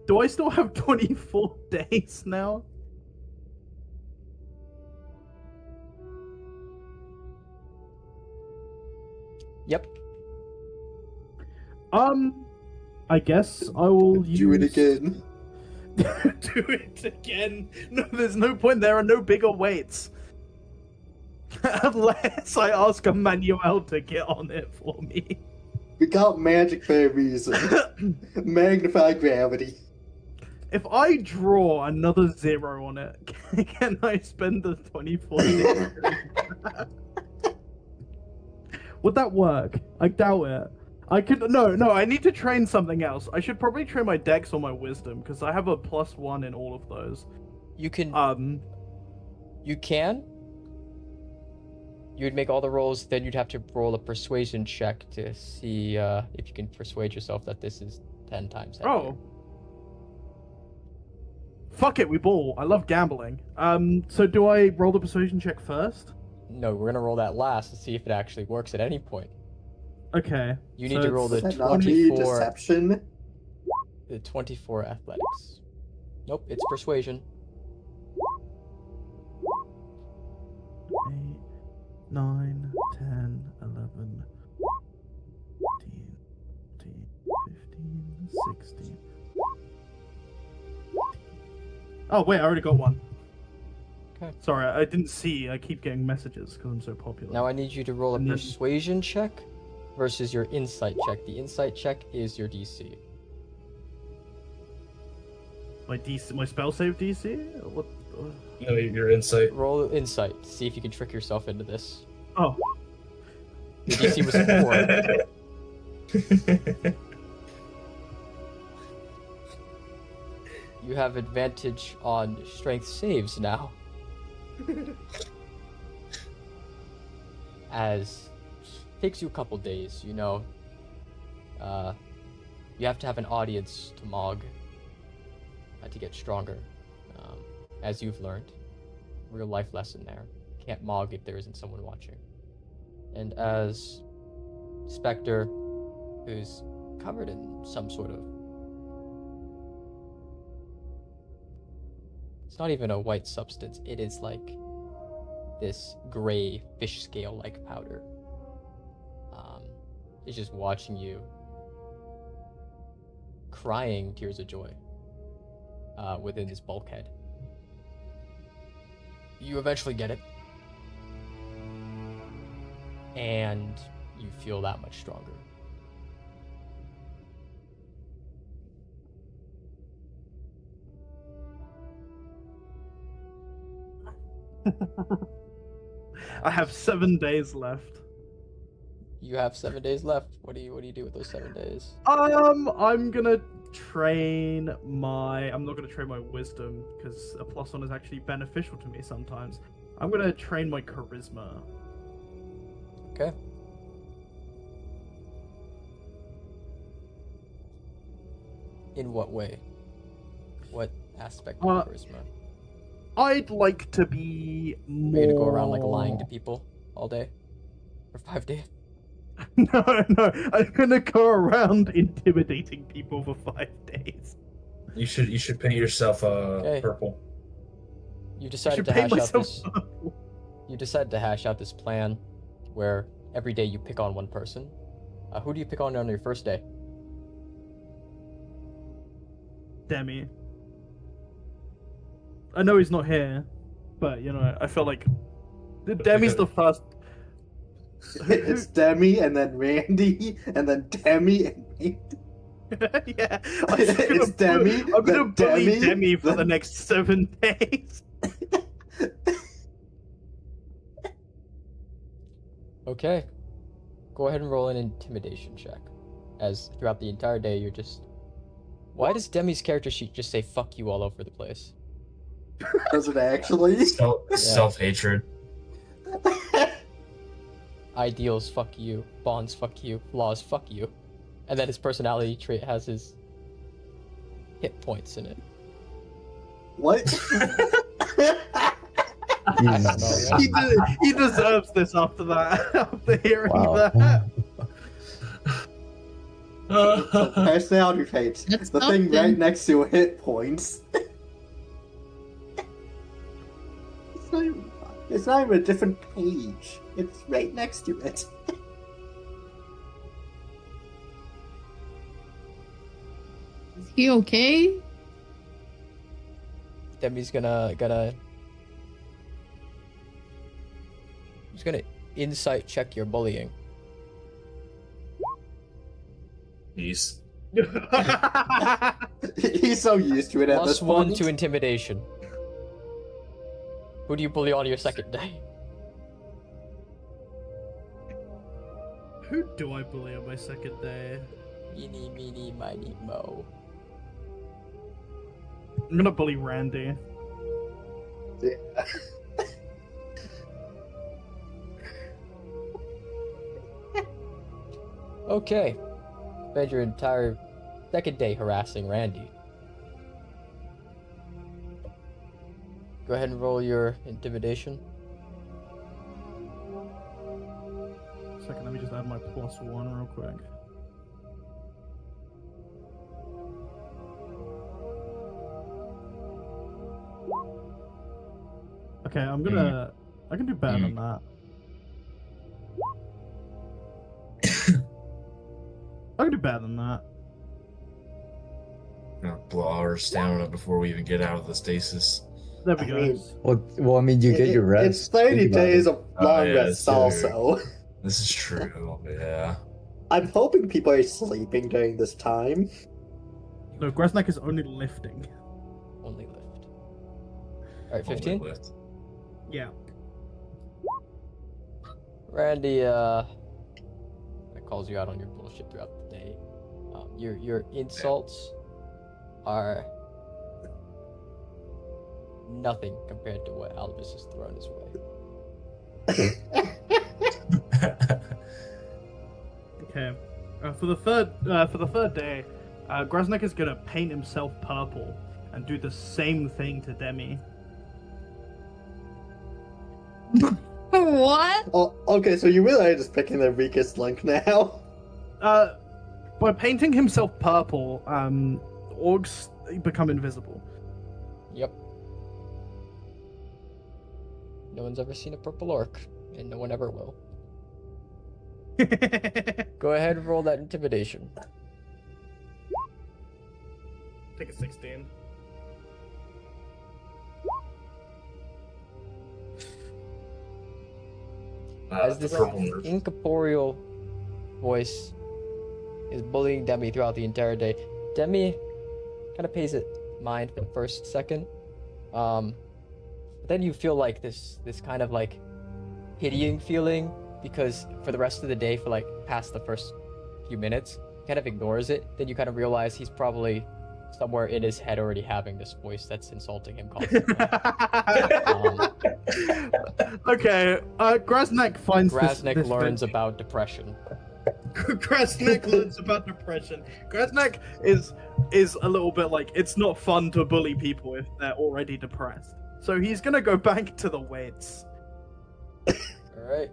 Do I still have 24 days now? Yep. I guess I will Do it use... again. Do it again? No, there's no point. There are no bigger weights. Unless I ask Emmanuel to get on it for me. We got magic for a reason. Magnify gravity. If I draw another 0 on it, can I spend the 24 days? Would that work? I doubt it. I could no. I need to train something else. I should probably train my dex or my wisdom because I have a +1 in all of those. You can. You can. You'd make all the rolls, then you'd have to roll a persuasion check to see if you can persuade yourself that this is 10 times heavier. Oh. Fuck it, we ball. I love gambling. So do I roll the persuasion check first? No, we're gonna roll that last to see if it actually works at any point. Okay. You need to roll the Is that not be 24. deception? The 24 athletics. Nope, it's persuasion. 8, 9, 10, 11, 14, 15, 16. Oh, wait, I already got one. Okay. Sorry, I didn't see. I keep getting messages because I'm so popular. Now I need you to roll a And then- persuasion check versus your insight check. The insight check is your DC. My DC, my spell save DC? What? No, your insight. Roll insight. See if you can trick yourself into this. Oh, Your DC was 4. You have advantage on strength saves now. As takes you a couple days, you know. You have to have an audience to Mog to get stronger. As you've learned. Real life lesson there. Can't Mog if there isn't someone watching. And as Spectre, who's covered in some sort of... It's not even a white substance, it is like this gray fish scale-like powder. It's just watching you crying tears of joy within this bulkhead. You eventually get it, and you feel that much stronger. I have 7 days left. You have 7 days left. What do you do with those 7 days? I'm gonna train my... I'm not gonna train my wisdom, because a +1 is actually beneficial to me sometimes. I'm gonna train my charisma. Okay. In what way? What aspect of charisma? I'd like to be more... Are you gonna go around like lying to people all day? For 5 days? No, I'm gonna go around intimidating people for 5 days. You should paint yourself purple. You I decided should to paint hash out myself this. purple. You decided to hash out this plan, where every day you pick on one person. Who do you pick on your first day? Demi. I know he's not here, but you know, I felt like Demi's the first. It's Demi, and then Randy, and then Demi, and me. Yeah, It's Demi, I'm gonna then bully Demi, Demi for the then- next 7 days. Okay. Go ahead and roll an intimidation check. As throughout the entire day, you're just... Why does Demi's character sheet just say fuck you all over the place? Does it actually? Self-hatred. Ideals, fuck you. Bonds, fuck you. Laws, fuck you. And then his personality trait has his hit points in it. What? He deserves this after that. After hearing Wow. that. Personality traits. That's The thing something. right next to hit points. It's not even a different page. It's right next to it. Is he okay? Demi's gonna he's gonna insight check your bullying. He's He's so used to it at this Plus one point. to intimidation. Who do you bully on your second day? Who do I bully on my second day? Meeny, meeny, miny, mo. I'm gonna bully Randy. Yeah. Okay. Spend your entire second day harassing Randy. Go ahead and roll your intimidation. Second, let me just add my +1 real quick. Okay, I can do better than that. I can do better than that. gonna blow our stamina before we even get out of the stasis. There we I go. mean, Well, I mean, you get your rest. It's 30 Think about days it. of long yeah, rests sure. also. This is true, yeah. I'm hoping people are sleeping during this time. No, Grasnak is only lifting. Only lift. Alright, Only 15? lift. Yeah. Randy, that calls you out on your bullshit throughout the day. Your insults are nothing compared to what Albus has thrown his way. Okay. For the third day, Grasnak is gonna paint himself purple and do the same thing to Demi. What? Oh, okay, so you really are just picking the weakest link now. By painting himself purple, orcs become invisible. Yep. No one's ever seen a purple orc, and no one ever will. Go ahead and roll that intimidation. Take a 16. As this purple nerf. incorporeal voice is bullying Demi throughout the entire day, Demi kind of pays it mind for the first second. But then you feel like this kind of like pitying feeling, because for the rest of the day, for like past the first few minutes, kind of ignores it. Then you kind of realize he's probably somewhere in his head already having this voice that's insulting him constantly. Okay, Grasnak finds Grasnik this learns about depression. Grasnak learns about depression. Grasnak is a little bit like, it's not fun to bully people if they're already depressed. So he's gonna go back to the weights. Alright.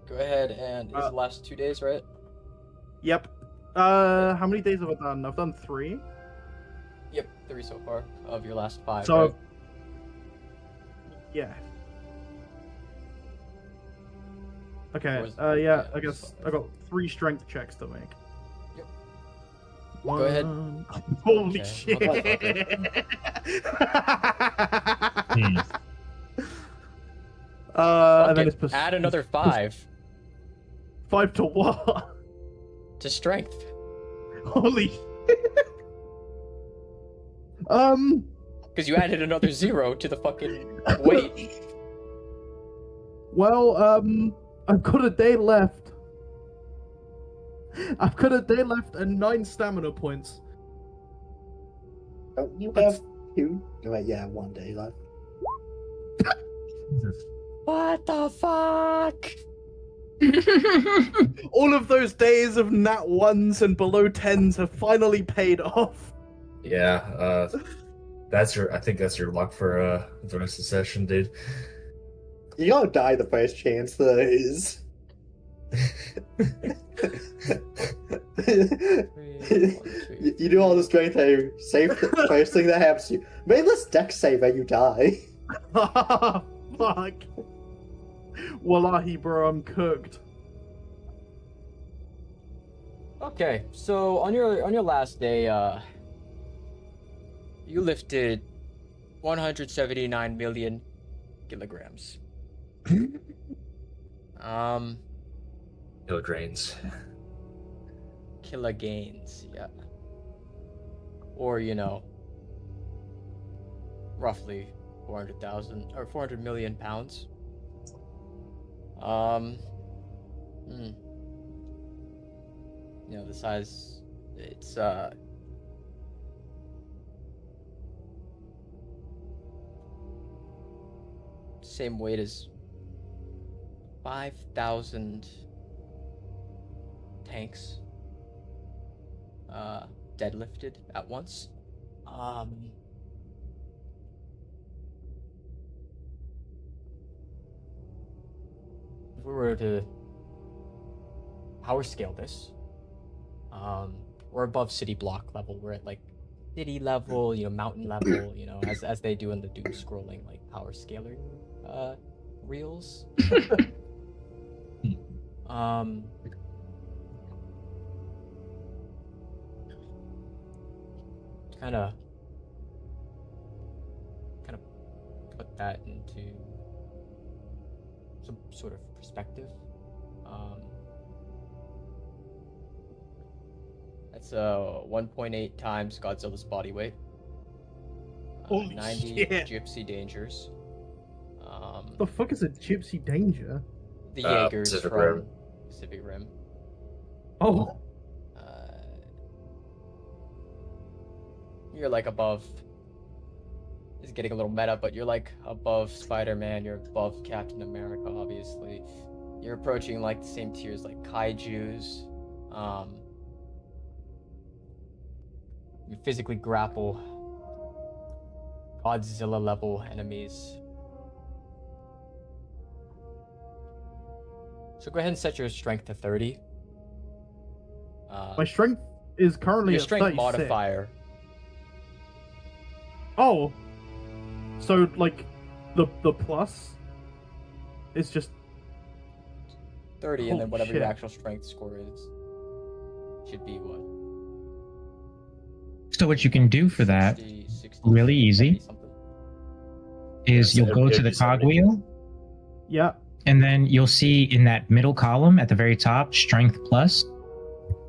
Go ahead and it's the last 2 days, right? Yep. How many days have I done? I've done 3. Yep, 3 so far of your last 5. So, right? yeah. Okay, Was- yeah, yeah, I guess so- I got 3 strength checks to make. Yep. One... Go ahead. Holy Okay, shit! Hmm. And then Okay, it's add another 5 5 to what? to strength. Holy shit. Because you added another 0 to the fucking weight. Well, I've got a day left. I've got a day left and 9 stamina points. Don't you have 2? Wait, yeah, 1 day left. What the fuck? All of those days of nat 1s and below 10s have finally paid off. Yeah, I think that's your luck for the rest of the session, dude. You're gonna die the first chance there is. You do all the strength save, save the first thing that happens to you. Make this deck save and you die. Fuck. Wallahi, bro, I'm cooked. Okay, so on your last day, you lifted 179 million kilograms. Kilograms. Kilograms, yeah. Or, roughly 400,000 or 400 million pounds. The size, it's same weight as 5,000 tanks deadlifted at once. If we were to power scale this, we're above city block level. We're at like city level, mountain level, as they do in the doom scrolling like power scaler reels. Kind of put that into some sort of perspective. That's 1.8 times Godzilla's body weight. Holy 90 shit. gypsy dangers. The fuck is a gypsy danger? The Jaegers Pacific from Rim. Pacific Rim. Oh, You're like above. It's getting a little meta, but you're like above Spider-Man. You're above Captain America, obviously. You're approaching like the same tiers like Kaiju's. You physically grapple Godzilla level enemies. So go ahead and set your strength to 30. my strength is currently Your at strength 36. modifier. Oh, so like the plus is just 30, and then Holy whatever shit. your actual strength score is should be what? So what you can do for that 60, really easy. 70 something. is Yeah, you'll go to the 70. cogwheel, yeah. and then you'll see in that middle column at the very top, strength plus,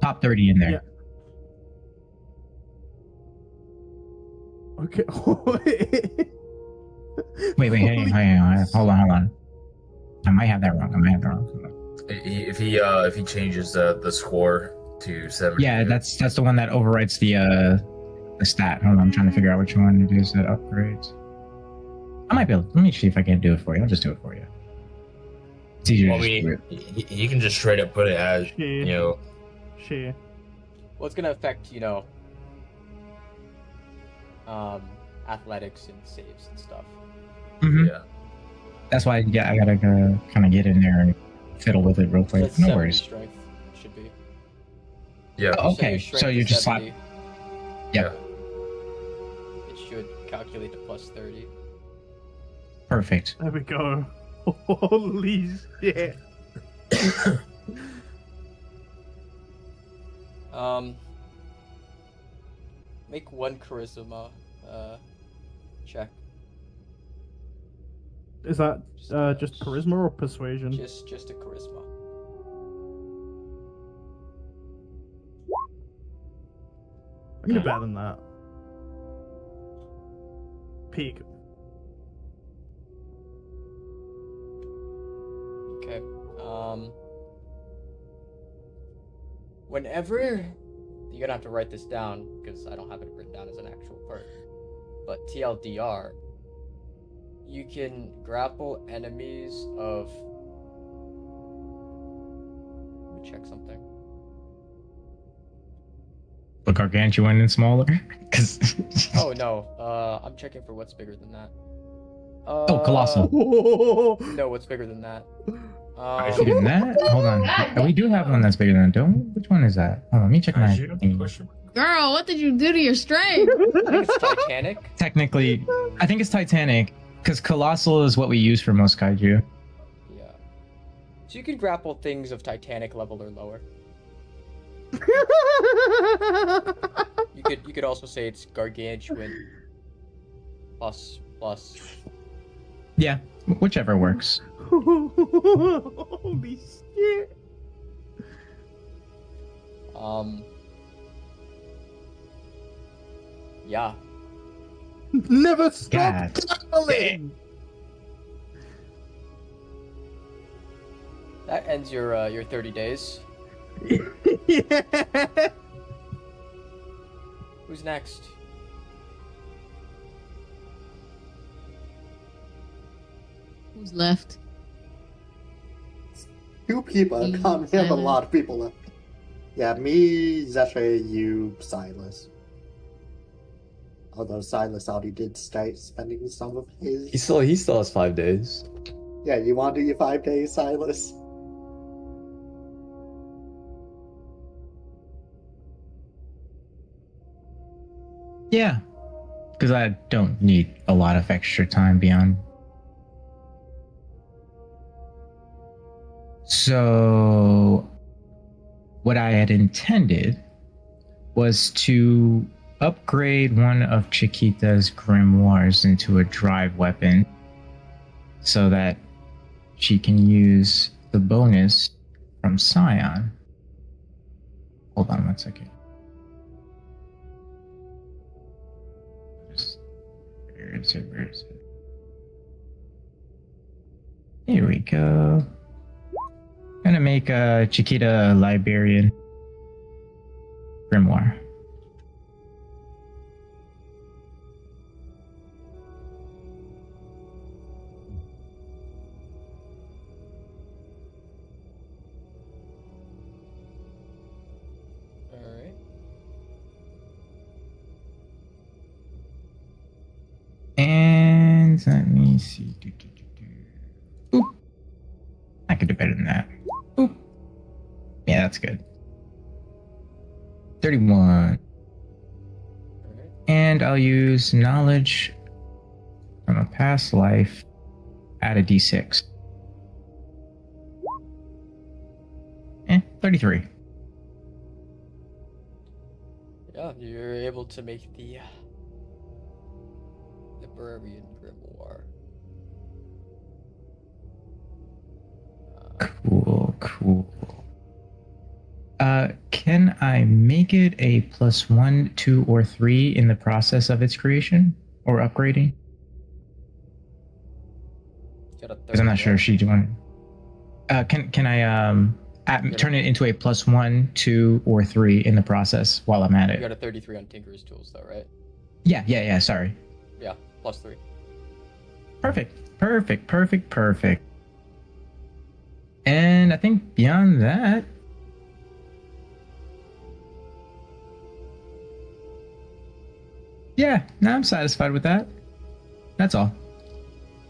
top 30 in there. Yeah. Okay. Wait, hang on. Hold on. I might have that wrong. If he changes the score to 70. Yeah, that's the one that overwrites the stat. Hold on, I'm trying to figure out which one it is that upgrades. I might be able. Let me see if I can do it for you. I'll just do it for you. It's easier Well, to I just do mean, it. you can just straight up put it as Sure. Well, it's gonna affect, athletics and saves and stuff. Mhm. Yeah. That's why, yeah, I gotta kind of get in there and fiddle with it real quick. That's No 70 worries. strength should be. Yeah. Oh, Set your okay, strength so to you just slap. 70. Yeah, It should calculate to plus 30. perfect. There we go. Holy shit. Make one charisma check. Is that just charisma or persuasion? Just a charisma. I'm gonna do better than that. Peak. Okay. Whenever you're gonna have to write this down because I don't have it written down as an actual part. But TLDR, you can grapple enemies of. Let me check something. A gargantuan and smaller? Because Oh no, I'm checking for what's bigger than that. Oh, colossal. No, what's bigger than that? bigger than that? Hold on. We do have one that's bigger than that, don't we? Which one is that? Hold on, let me check my thing. Girl, what did you do to your strength? I think it's Titanic. Technically, I think it's Titanic, because colossal is what we use for most kaiju. Yeah. So you can grapple things of Titanic level or lower. You could also say it's gargantuan plus. Yeah, whichever works. Holy shit. Yeah. Never stop God. traveling. That ends your 30 days. Yeah. Who's next? Who's left? 2 people. Me, We have a Silas. lot of people left. Yeah, me, Zesha, you, Silas. Although Silas already did start spending some of his. He still has 5 days. Yeah, you want to do your 5 days, Silas? Yeah, because I don't need a lot of extra time beyond. So, what I had intended was to upgrade one of Chiquita's grimoires into a drive weapon so that she can use the bonus from Scion. Hold on 1 second. Where is it? Here we go. Gonna make a Chiquita Liberian grimoire. Alright. And let me see. Oop. I could do better than that. Oop. Yeah, that's good. 31. Alright. And I'll use knowledge from a past life. Add a d6. 33. Yeah, you're able to make the Librarian Grimoire. Cool. Can I make it a +1, 2, or 3 in the process of its creation or upgrading? Got a Because I'm not sure if she's doing. Can I turn it into a +1, 2, or 3 in the process while I'm at You it? got a 33 on Tinker's Tools, though, right? Yeah. Sorry. Yeah, +3. Perfect. And I think beyond that, yeah, I'm satisfied with that. That's all.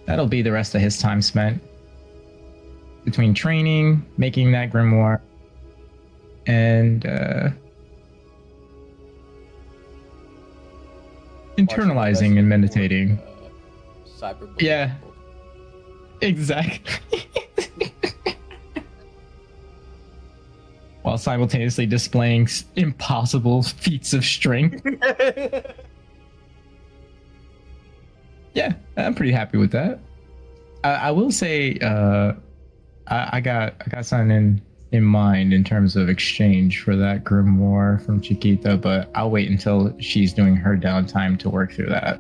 That'll be the rest of his time spent between training, making that grimoire, and internalizing and meditating. Cyberbullying. Yeah. Exactly. While simultaneously displaying impossible feats of strength. Yeah, I'm pretty happy with that. I will say, I got something in mind in terms of exchange for that grimoire from Chiquita, but I'll wait until she's doing her downtime to work through that.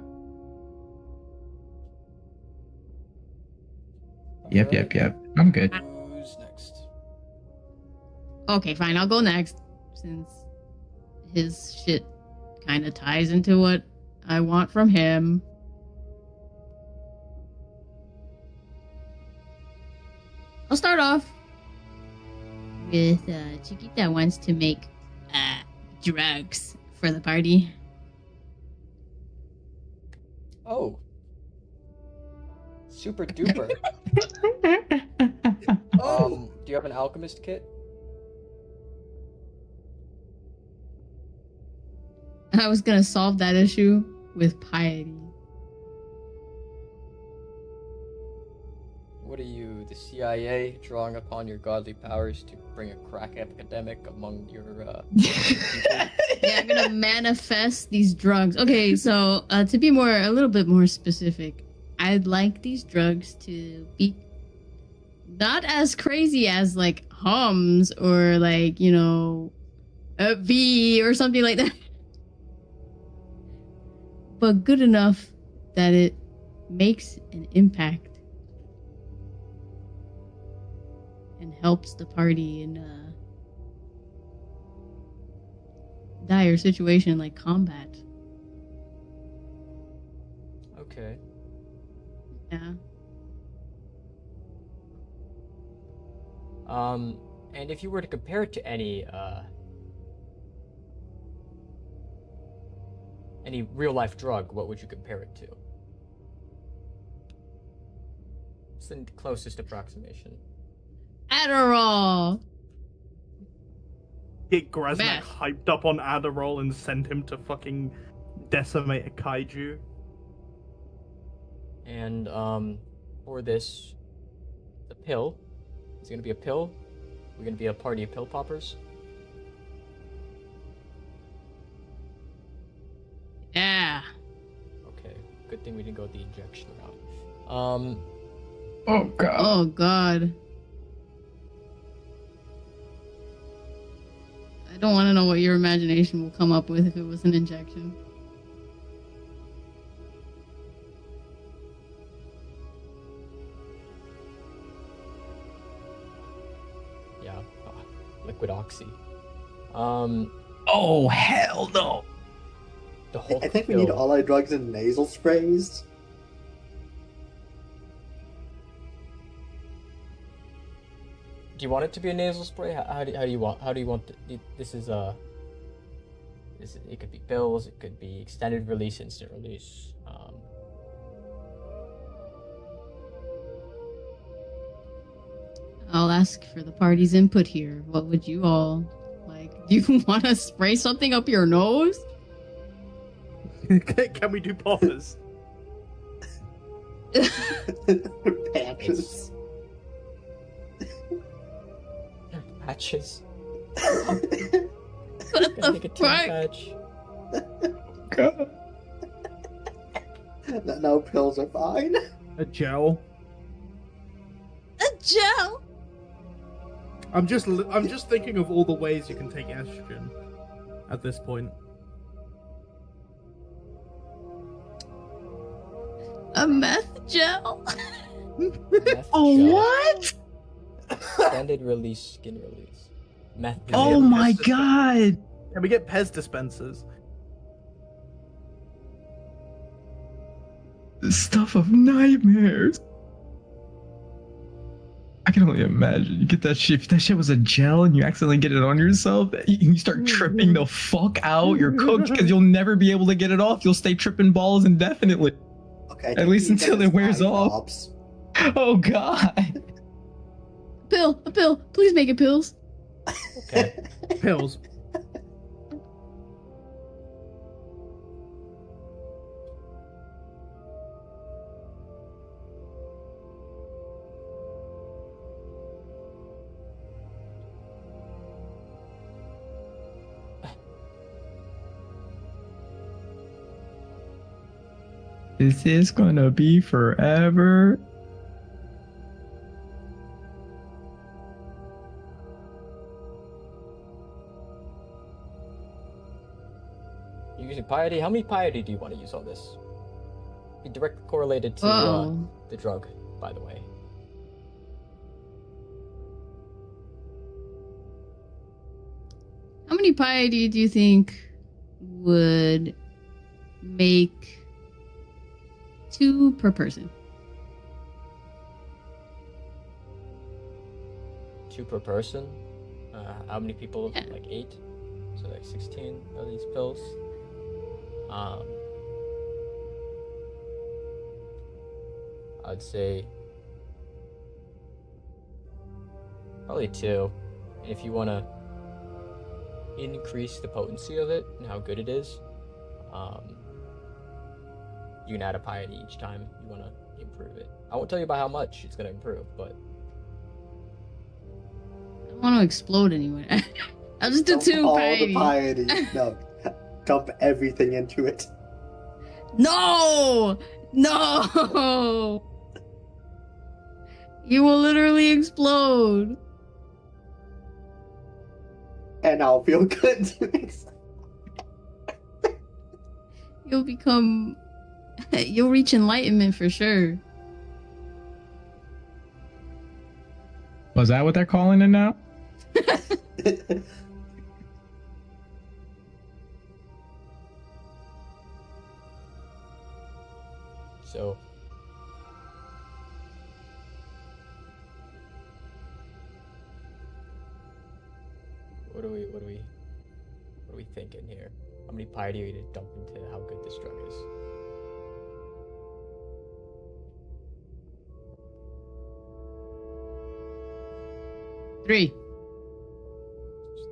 Yep. I'm good. Who's next? Okay, fine. I'll go next since his shit kind of ties into what I want from him. I'll start off with Chiquita wants to make drugs for the party. Oh. Super duper. Do you have an alchemist kit? I was gonna solve that issue with piety. What are you, the CIA, drawing upon your godly powers to bring a crack epidemic among your people? Yeah, I'm gonna manifest these drugs. Okay, so to be a little bit more specific, I'd like these drugs to be not as crazy as like Hums or like, you know, a V or something like that, but good enough that it makes an impact and helps the party in a dire situation like combat. Okay. Yeah. And if you were to compare it to any real life drug, what would you compare it to? What's the closest approximation? Adderall. Get Grasnak Meth. hyped up on Adderall and send him to fucking decimate a kaiju. And for this, the pill. Is it gonna be a pill? We're gonna be a party of pill poppers. Yeah. Okay. Good thing we didn't go the injection route. Oh god. Oh god. I don't want to know what your imagination will come up with if it was an injection. Yeah. Liquid oxy. Oh hell no. The whole I think we need pill. all our drugs in nasal sprays. Do you want it to be a nasal spray? How do you want? How do you want? This is it could be pills. It could be extended release, instant release. I'll ask for the party's input here. What would you all like? Do you want to spray something up your nose? Can we do poppers? Patches. Patches. What Gotta make the a tin fuck? patch. God. No, pills are fine. A gel. A gel. I'm just thinking of all the ways you can take estrogen at this point. A meth gel. Meth Oh gel. what? Extended release, skin release. Meth. Oh Yeah, my Pez dispenser. god. Can we get Pez dispensers? The stuff of nightmares. I can only imagine. You get that shit. If that shit was a gel and you accidentally get it on yourself, you start tripping the fuck out. You're cooked because you'll never be able to get it off. You'll stay tripping balls indefinitely. Okay. At least you get until his it wears eye off. drops. Oh god. A pill. Please make it pills. Okay. Pills. Is this gonna be forever? You're using piety. How many piety do you want to use on this? Be directly correlated to Uh-oh. the drug, by the way. How many piety do you think would make 2 per person? 2 per person. How many people? Yeah. Like 8. So like 16 of these pills. I'd say probably 2. And if you want to increase the potency of it and how good it is, you can add a piety each time you want to improve it. I won't tell you about how much it's going to improve, but I don't want to explode anyway. I'll just do Dump 2 all piety. the piety. No, dump everything into it. No! No! You will literally explode. And I'll feel good. You'll become... You'll reach enlightenment for sure. Was that what they're calling it now? so what are we thinking here? How many piety are you to dump into how good this drug is? Three.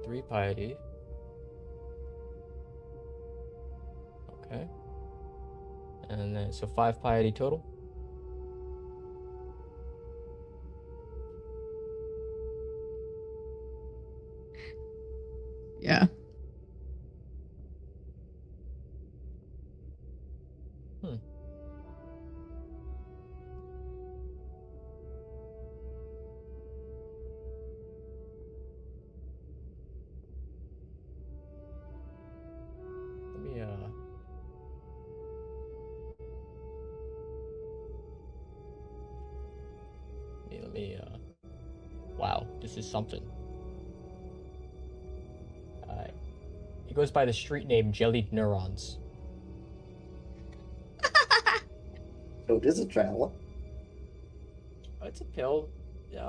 3 piety. Okay. And then, so 5 piety total? Yeah. Wow, this is something. He goes by the street name Jellied Neurons. So it is a traveler. It's a pill. This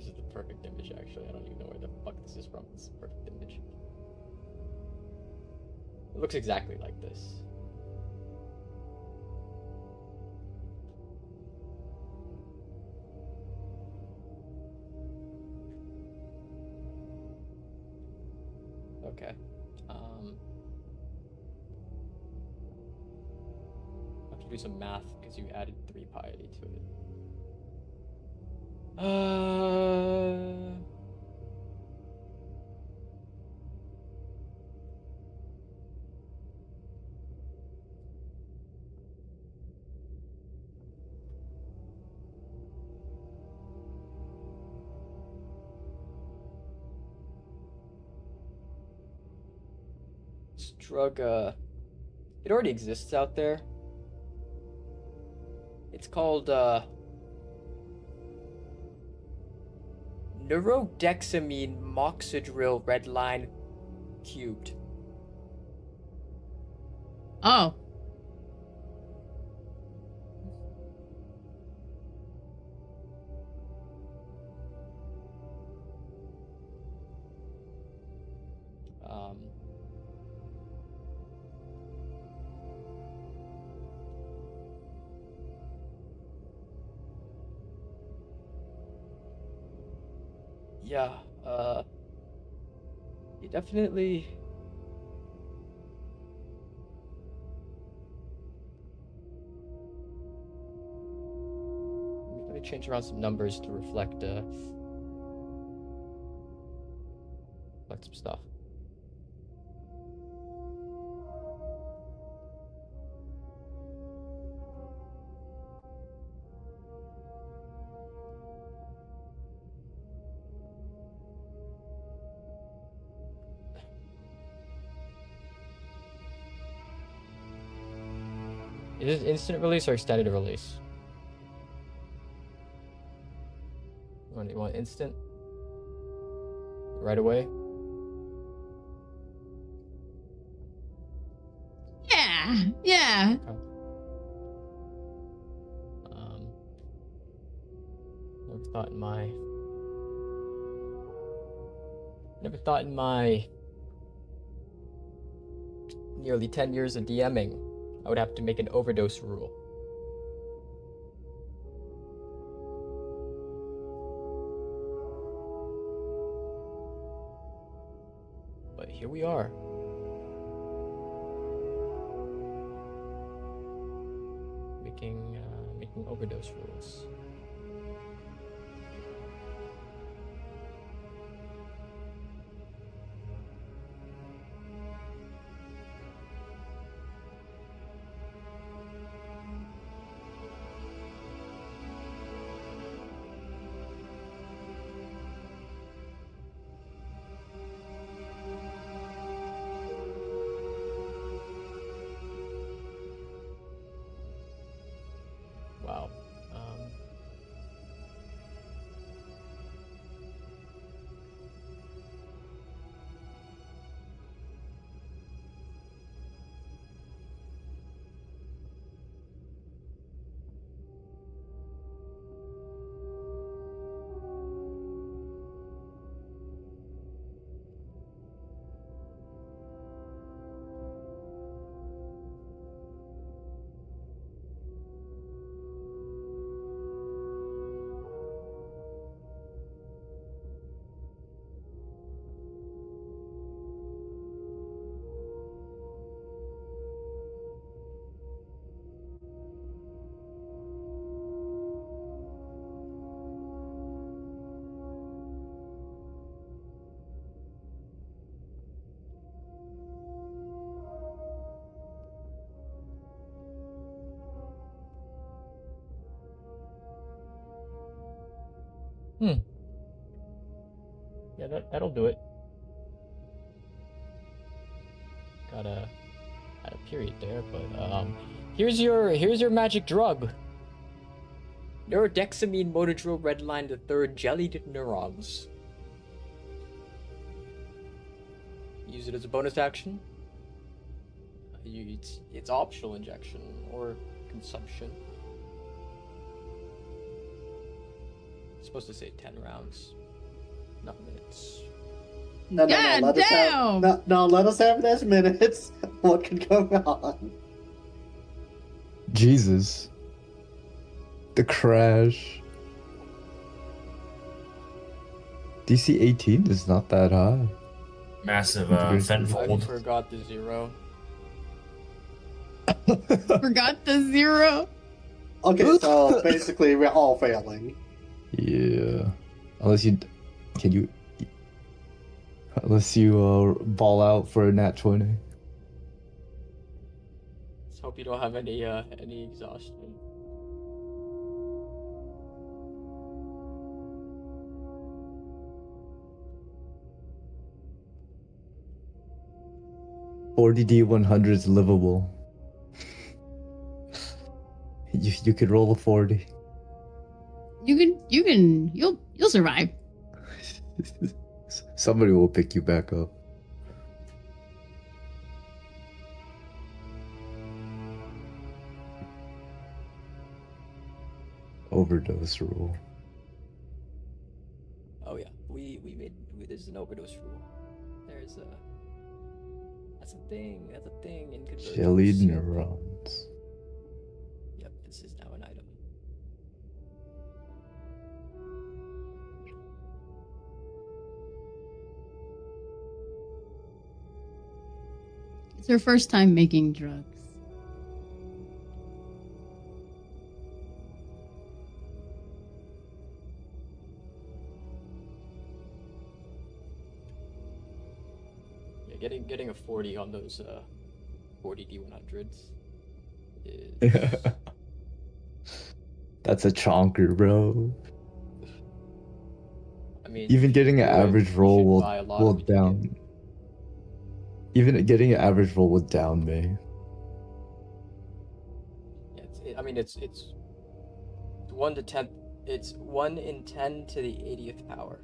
is the perfect image, actually. I don't even know where the fuck this is from. This is the perfect image. It looks exactly like this. Okay. I have to do some math because you added 3 piety to it. This drug, it already exists out there. It's called, neurodexamine moxidril red line cubed. Oh. Yeah, you definitely... Let me change around some numbers to reflect some stuff. Is this instant release or extended release? You want instant? Right away? Yeah. Yeah. Okay. never thought in my nearly 10 years of DMing, I would have to make an overdose rule. But here we are. Making overdose rules. Wow. Yeah, that'll do it. Got a period there, but here's your magic drug. Neurodexamine Monodril Redline the Third Jellied Neurons. Use it as a bonus action. It's optional injection or consumption. It's supposed to say 10 rounds, not minutes. No, God let damn! let us have it as minutes. What could go wrong? Jesus. The crash. DC 18 is not that high. Massive I tenfold. forgot the 0. Forgot the 0. Okay, so basically we're all failing. Yeah. Unless you ball out for a nat 20. Let's hope you don't have any exhaustion. $40D100 is livable. You could roll a 40. You'll survive. Somebody will pick you back up. Overdose rule. Oh yeah, we made there's an overdose rule. There's a that's a thing in convergence. Jellied neurons. Yep, this is now an item. It's her first time making drugs. Yeah, getting a 40 on those 40 D100s is That's a chonker, bro. I mean, Even getting an average roll will of down. Even getting an average roll would down me. Yeah, it's 1 to 10. It's 1 in 10 to the 80th power.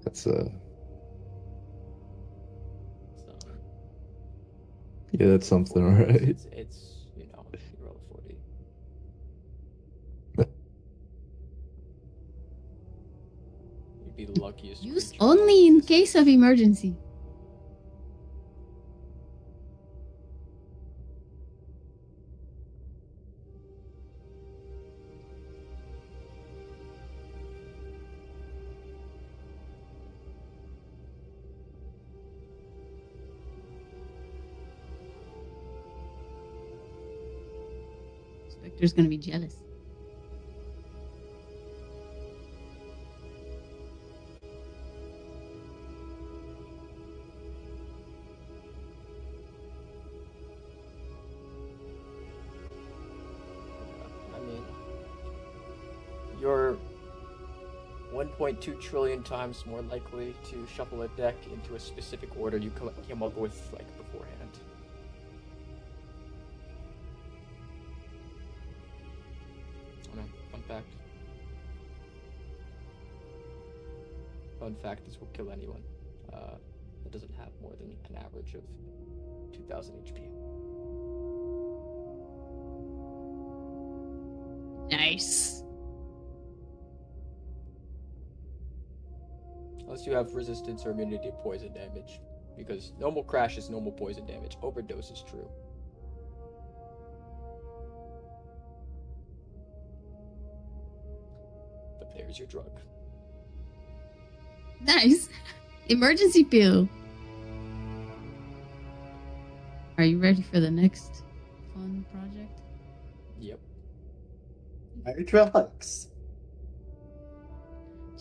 That's a Yeah, that's something, alright. It's you know, you roll a 40. You'd be the luckiest. Use creature only in exists. case of emergency. Spectre's gonna be jealous. I mean, you're 1.2 trillion times more likely to shuffle a deck into a specific order you came up with like beforehand. I know, fun fact. Fun fact, this will kill anyone that doesn't have more than an average of 2,000 HP. Nice. Unless you have resistance or immunity to poison damage. Because normal crash is normal poison damage. Overdose is true. But there's your drug. Nice. Emergency pill. Are you ready for the next fun project? Yep. My drugs.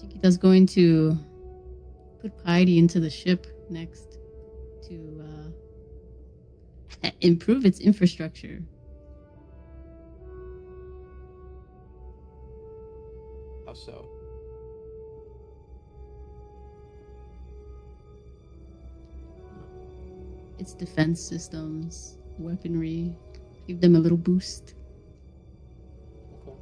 Chiquita's going to put Piety into the ship next to improve its infrastructure. How so? Its defense systems, weaponry, give them a little boost. Okay.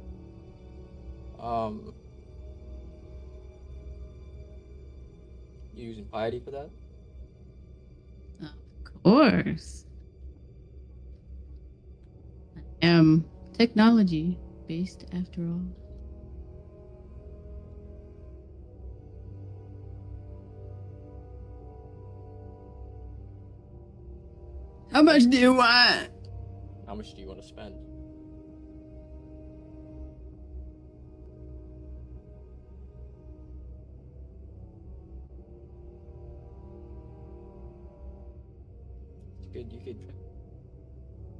You using piety for that? Of course. I am technology based after all. How much do you want? How much do you want to spend? You could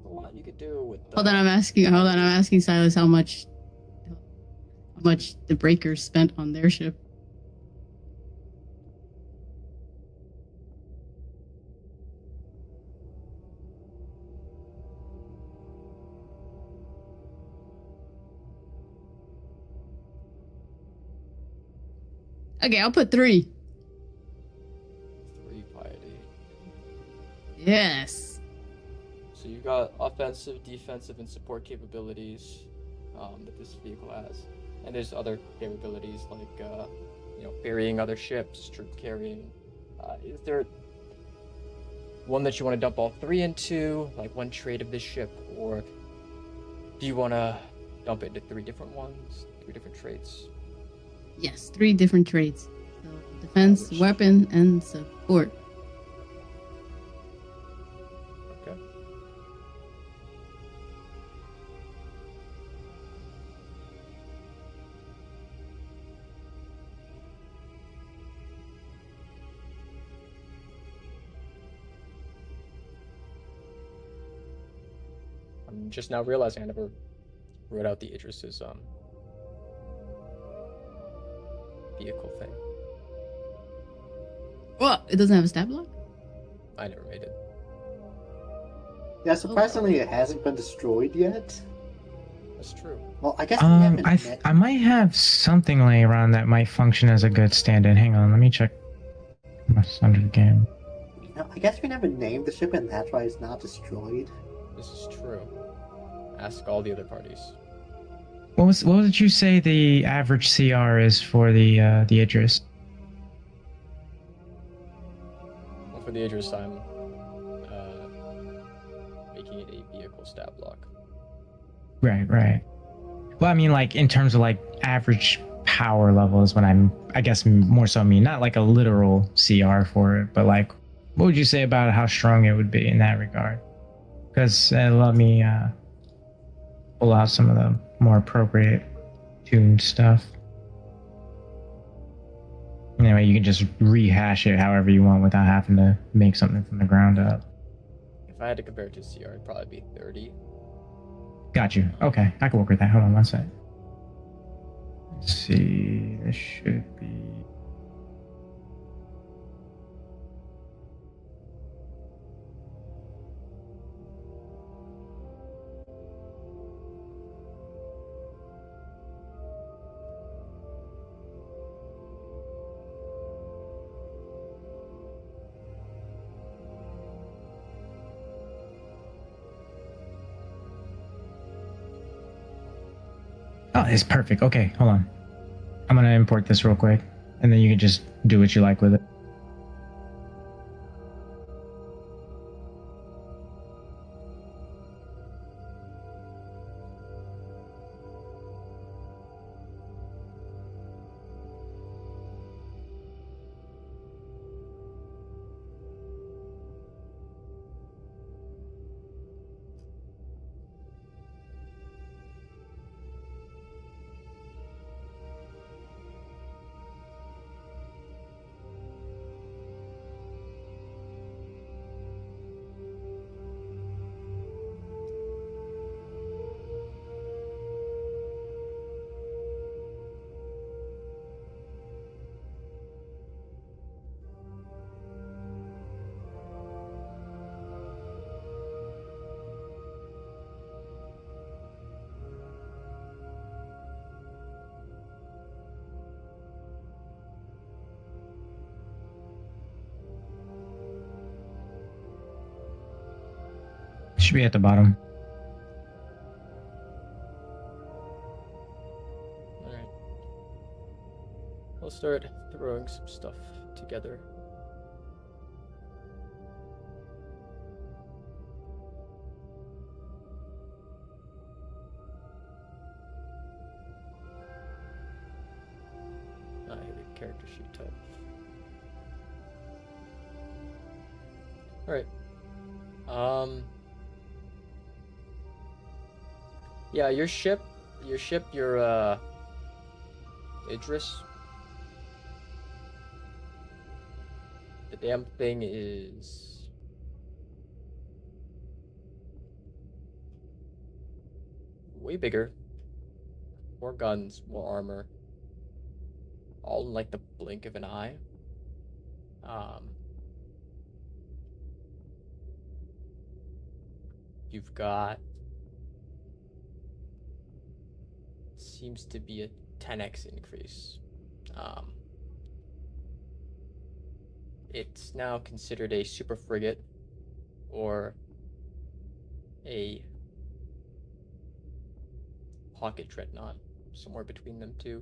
a lot you could do with Hold on, I'm asking Silas how much the breakers spent on their ship. Okay, I'll put 3. 3 piety. Yes. So you got offensive, defensive, and support capabilities that this vehicle has, and there's other capabilities like ferrying other ships, troop carrying. Is there one that you want to dump all 3 into, like one trait of this ship, or do you want to dump it into 3 different ones, 3 different traits? Yes, 3 different traits. So defense, weapon, and support. Okay. I'm just now realizing I never wrote out the Idris's vehicle thing. What? It doesn't have a stat block? I never made it. Yeah, surprisingly, it hasn't been destroyed yet. That's true. Well, I guess we haven't I might have something laying around that might function as a good stand-in. Hang on, let me check what's under the game. I guess we never named the ship, and that's why it's not destroyed. This is true. Ask all the other parties. What did you say the average CR is for the Idris? Well, for the Idris, I'm stat block. Right. Well, I mean, like in terms of like average power level is what I guess more so mean, not like a literal CR for it, but like, what would you say about how strong it would be in that regard? Because let me pull out some of the more appropriate tuned stuff. Anyway, you can just rehash it however you want without having to make something from the ground up. If I had to compare it to CR, it'd probably be 30. Got you. Okay, I can work with that. Hold on one sec. Let's see. This should be. Oh, it's perfect. Okay, hold on. I'm gonna import this real quick, and then you can just do what you like with it. Should be at the bottom. Alright. I'll start throwing some stuff together. Here the character sheet type. Alright. Yeah, your ship, Idris. The damn thing is way bigger. More guns, more armor. All in like the blink of an eye. You've got seems to be a 10x increase. It's now considered a super frigate or a pocket dreadnought, somewhere between them two.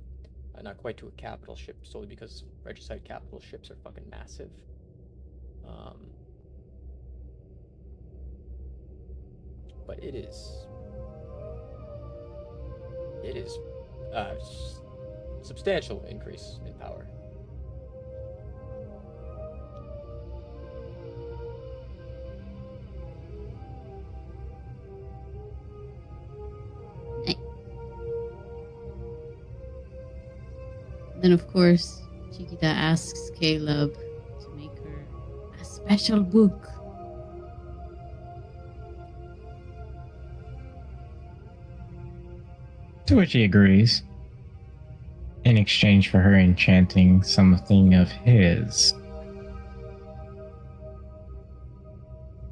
Not quite to a capital ship, solely because Regicide capital ships are fucking massive. But it is substantial increase in power. Then, of course, Chiquita asks Caleb to make her a special book. To which he agrees, in exchange for her enchanting something of his.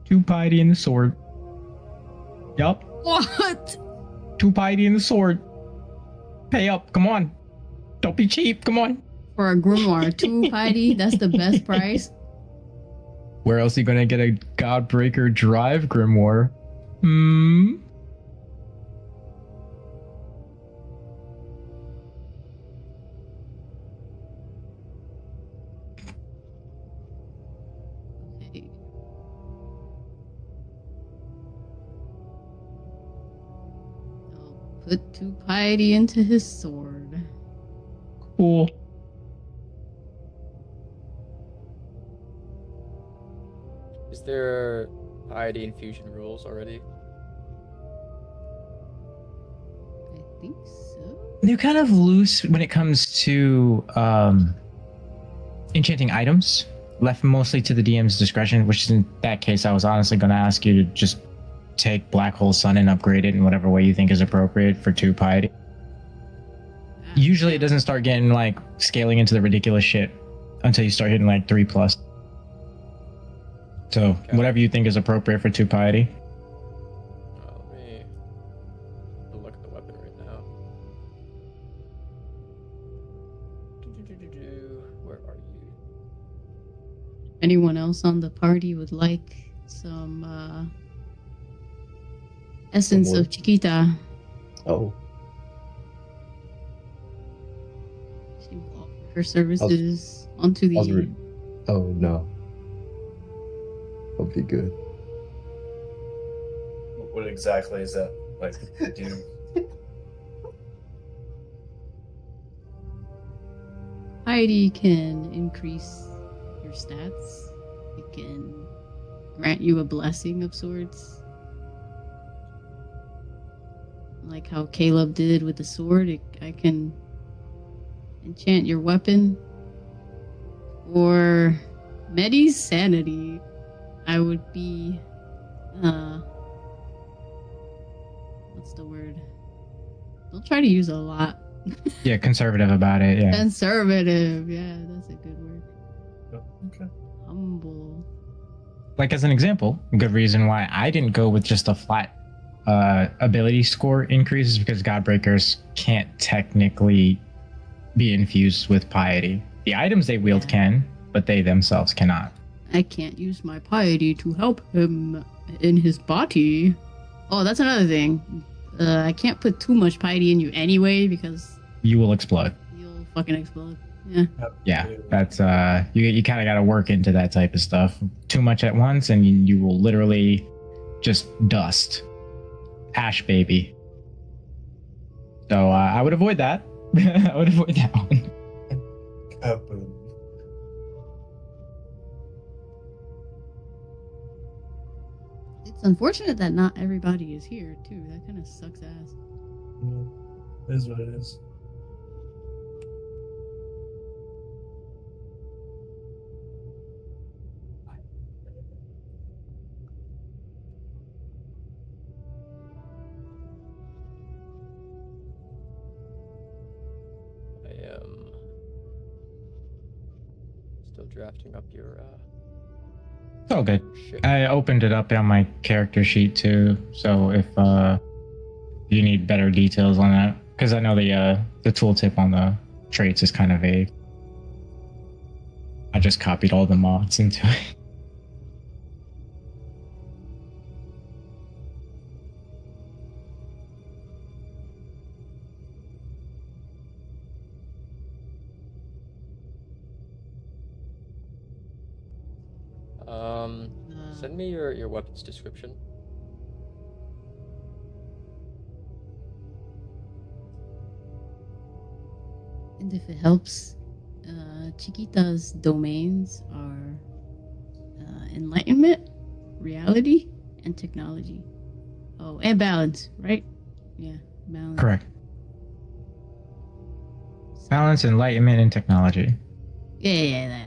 Two piety and the sword. Yup. What? Two piety and the sword. Pay up, come on. Don't be cheap, come on. For a grimoire, 2 piety, that's the best price. Where else are you gonna get a Godbreaker Drive grimoire? Okay. put 2 piety into his sword. Cool. Is there piety infusion rules already? I think so. They're kind of loose when it comes to enchanting items, left mostly to the DM's discretion, which in that case, I was honestly going to ask you to just take Black Hole Sun and upgrade it in whatever way you think is appropriate for 2 piety. Usually it doesn't start getting like scaling into the ridiculous shit until you start hitting like 3+. So whatever you think is appropriate for 2 piety. Let me look at the weapon right now. Where are you? Anyone else on the party would like some essence more? of Chiquita? Oh, She will offer her services onto the. oh no. That'll be good. What exactly is that like to do? Piety can increase your stats. It can grant you a blessing of sorts. Like how Caleb did with the sword, I can enchant your weapon. Or Medi's sanity. I would be, what's the word? Don't try to use a lot. Yeah, conservative about it. Yeah. Conservative, yeah, that's a good word. Okay. Humble. Like as an example, a good reason why I didn't go with just a flat ability score increase is because Godbreakers can't technically be infused with piety. The items they wield can, but they themselves cannot. I can't use my piety to help him in his body. Oh, that's another thing. I can't put too much piety in you anyway because You will explode. you'll fucking explode. Yeah. Yeah, that's you kind of got to work into that type of stuff. Too much at once, and you will literally just dust, ash baby. So I would avoid that. I would avoid that one. Kaboom. It's unfortunate that not everybody is here too. That kind of sucks ass. It is what it is. I am still drafting up your It's all good. shit. I opened it up on my character sheet too, so if you need better details on that, because I know the tooltip on the traits is kind of vague. I just copied all the mods into it. Send me your weapons description. And if it helps, Chiquita's domains are enlightenment, reality, and technology. Oh, and balance, right? Yeah, balance. Correct. Balance, enlightenment, and technology. Yeah.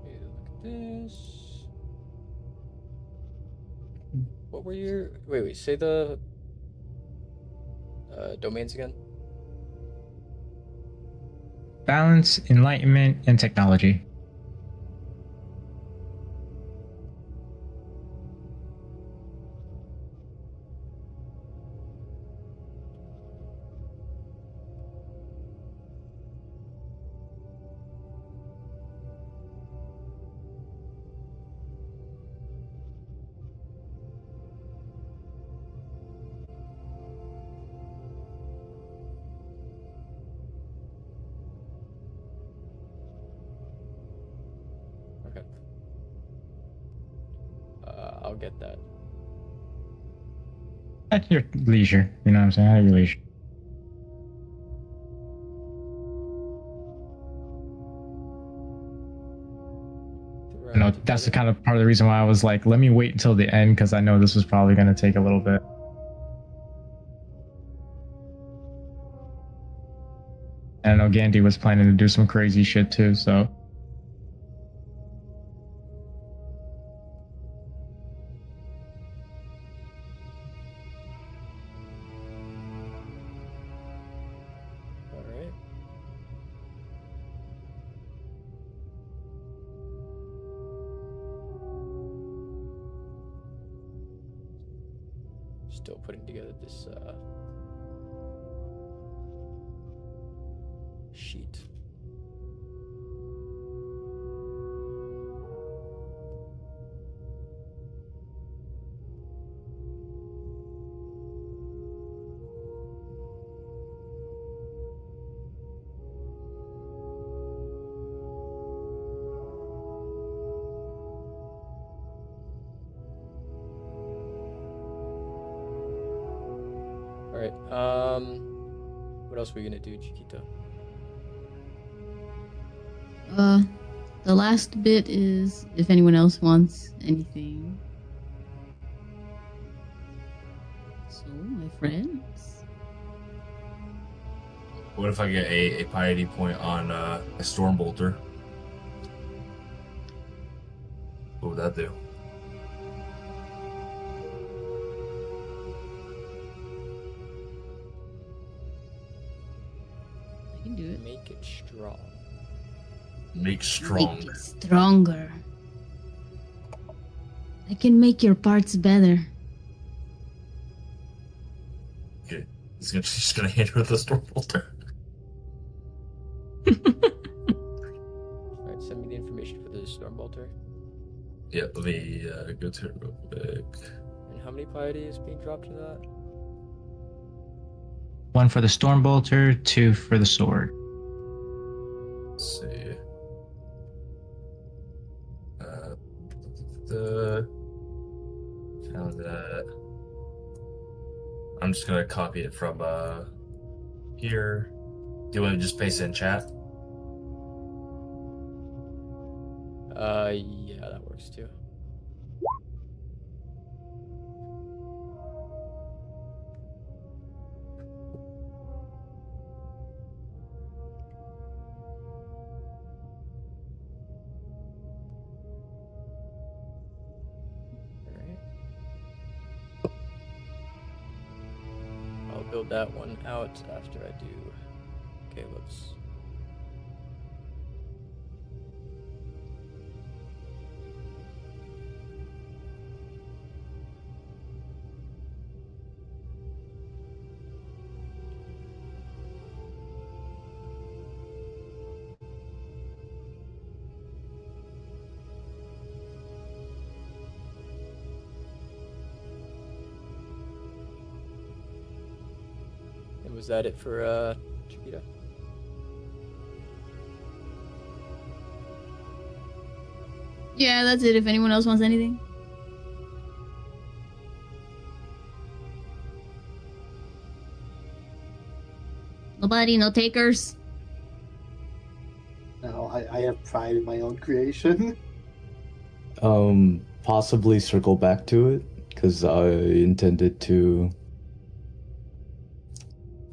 Okay, look at this. What were your... Wait, say the domains again? Balance, enlightenment, and technology. get that. At your leisure, you know what I'm saying? At your leisure. You know, that's the kind of part of the reason why I was like, let me wait until the end, because I know this was probably going to take a little bit. And I know Gandhi was planning to do some crazy shit too, so. Alright. Still putting together this sheet. Alright, what else were you gonna do, Chiquita? The last bit is if anyone else wants anything. So, my friends. What if I get a piety point on a Stormbolter? What would that do? I can do it. Make it strong. Make strong. Make it stronger. I can make your parts better. Okay. She's gonna hand her the Stormbolter. Alright, send me the information for the Stormbolter. Yeah, let me go to it real quick. And how many piety is being dropped into that? 1 for the Stormbolter, 2 for the sword. Let's see. Found that. I'm just gonna copy it from here. Do you want to just paste it in chat? Yeah, that works too. Build that one out after I do Caleb's. Was that it for Chiquita? Yeah, that's it. If anyone else wants anything. Nobody, no takers. No, I have pride in my own creation. Possibly circle back to it, because I intended to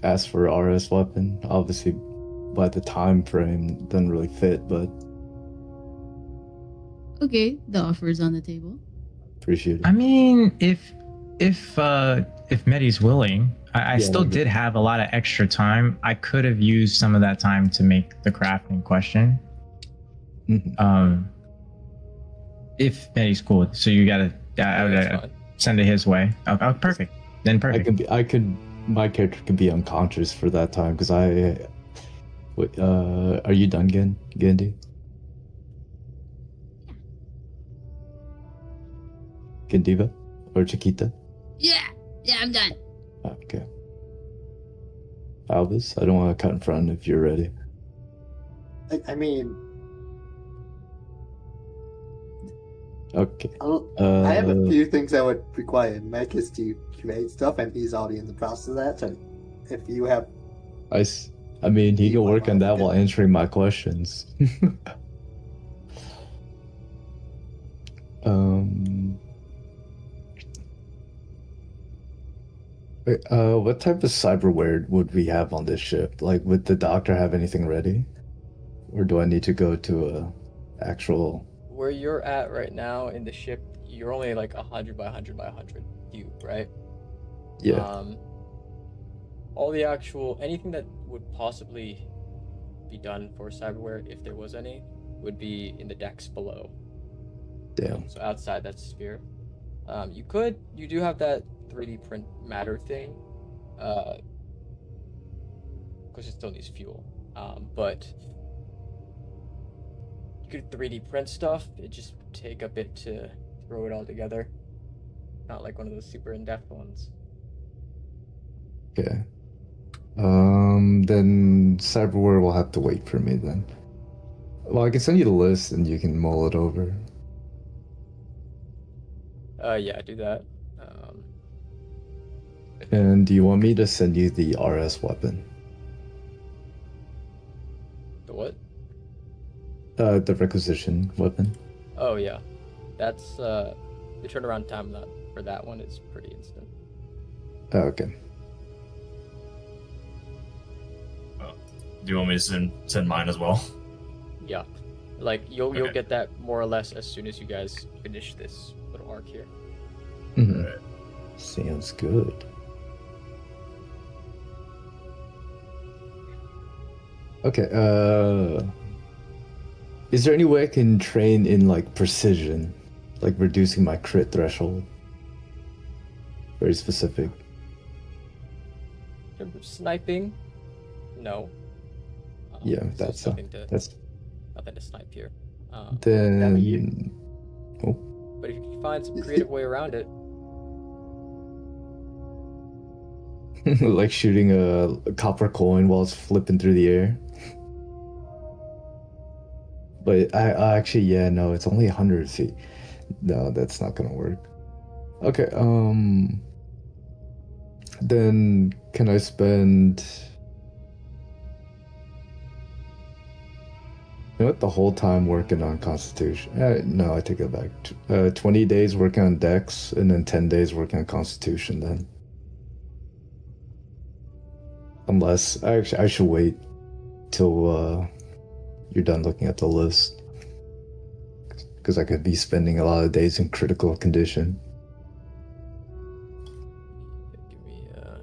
ask for RS weapon. Obviously, by the time frame, doesn't really fit, but Okay, the offer is on the table. appreciate it. I mean, if Medi's willing, I still maybe. did have a lot of extra time. I could have used some of that time to make the craft in question. If Medi's cool, so you gotta, I would send it his way. Oh, perfect. Then perfect. My character could be unconscious for that time because wait, are you done, Gandhi? Gandiva or Chiquita? Yeah, I'm done. Okay. Albus, I don't want to cut in front if you're ready. I mean, Okay. I have a few things I would require Mech is to create stuff, and he's already in the process of that. So if you have, I mean, he can work on that while answering my questions. What type of cyberware would we have on this ship? Like, would the doctor have anything ready? Or do I need to go to a actual... Where you're at right now in the ship, you're only like 100 by 100 by 100 cube, right? Yeah. All the actual, anything that would possibly be done for cyberware, if there was any, would be in the decks below. Damn. So outside that sphere. You do have that 3D print matter thing, because it still needs fuel. But you could 3D print stuff. It just would take a bit to throw it all together. Not like one of those super in-depth ones. Okay. Then cyberware will have to wait for me then. Well, I can send you the list and you can mull it over. Yeah, do that. And do you want me to send you the RS weapon? The what? The requisition weapon. Oh yeah, that's the turnaround time for that one is pretty instant. Oh, okay. Do you want me to send mine as well? Yeah, like you'll get that more or less as soon as you guys finish this little arc here. Mm-hmm. Right. Sounds good. Okay, is there any way I can train in, like, precision? Like, reducing my crit threshold? Very specific. In terms of sniping, no. Yeah, that's nothing to snipe here. Then... Oh. But if you can find some creative way around it, like shooting a copper coin while it's flipping through the air. But I actually, yeah, no, it's only 100 feet. No, that's not gonna work. Okay, then can I spend... You know what, the whole time working on Constitution? No, I take it back. 20 days working on Dex, and then 10 days working on Constitution then. Unless, actually, I should wait till you're done looking at the list. Because I could be spending a lot of days in critical condition. give me a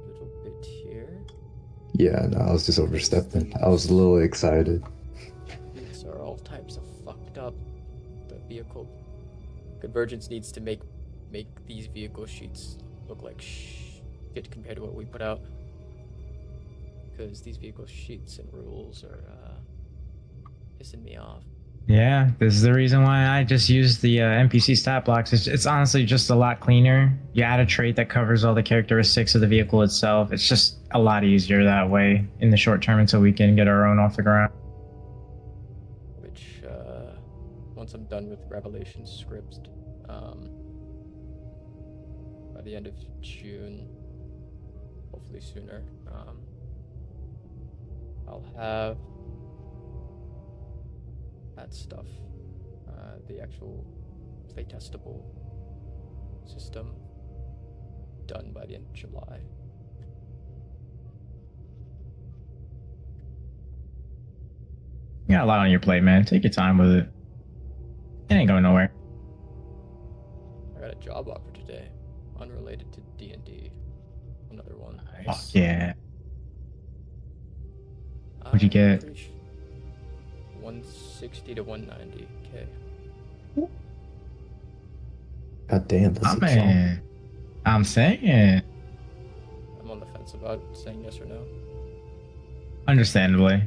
little bit here. Yeah, no, I was just overstepping. I was a little excited. These are all types of fucked up. The vehicle convergence needs to make these vehicle sheets look like shit compared to what we put out. Because these vehicle sheets and rules are pissing me off. Yeah, this is the reason why I just use the NPC stat blocks. It's honestly just a lot cleaner. You add a trait that covers all the characteristics of the vehicle itself. It's just a lot easier that way in the short term until we can get our own off the ground. Which, once I'm done with Revelation scripts, by the end of June, hopefully sooner, I'll have that stuff, the actual playtestable system done by the end of July. You got a lot on your plate, man. Take your time with it. It ain't going nowhere. I got a job offer today, unrelated to D&D. Another one. Fuck yeah. What'd you get? 160 to 190k. God damn, that's Oh, a jump. man. I'm saying. I'm on the fence about saying yes or no. Understandably.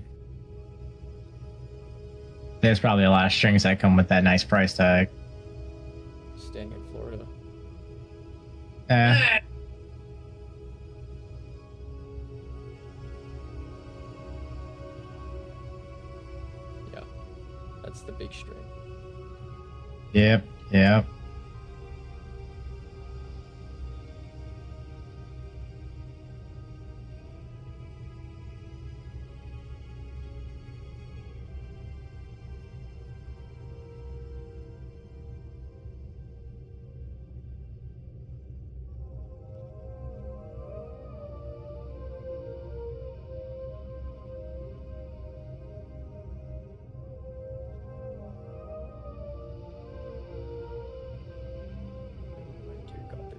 There's probably a lot of strings that come with that nice price tag. Staying in Florida. Eh. Yeah, that's the big string. Yep. Yep. Dear God,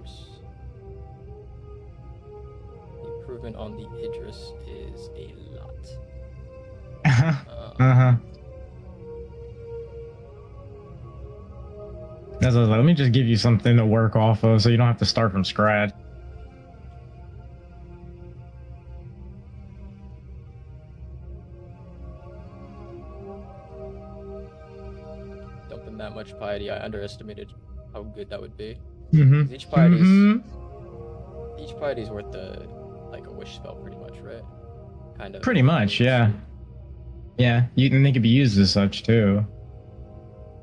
the improvement on the Idris is a lot. Uh-huh. That's what I was like, let me just give you something to work off of so you don't have to start from scratch. Dumping that much piety, I underestimated how good that would be. Mm-hmm. 'Cause each piety is Mm-hmm. each piety is worth like a wish spell, pretty much, right? Kind of. Pretty much, yeah. Yeah, and they could be used as such too.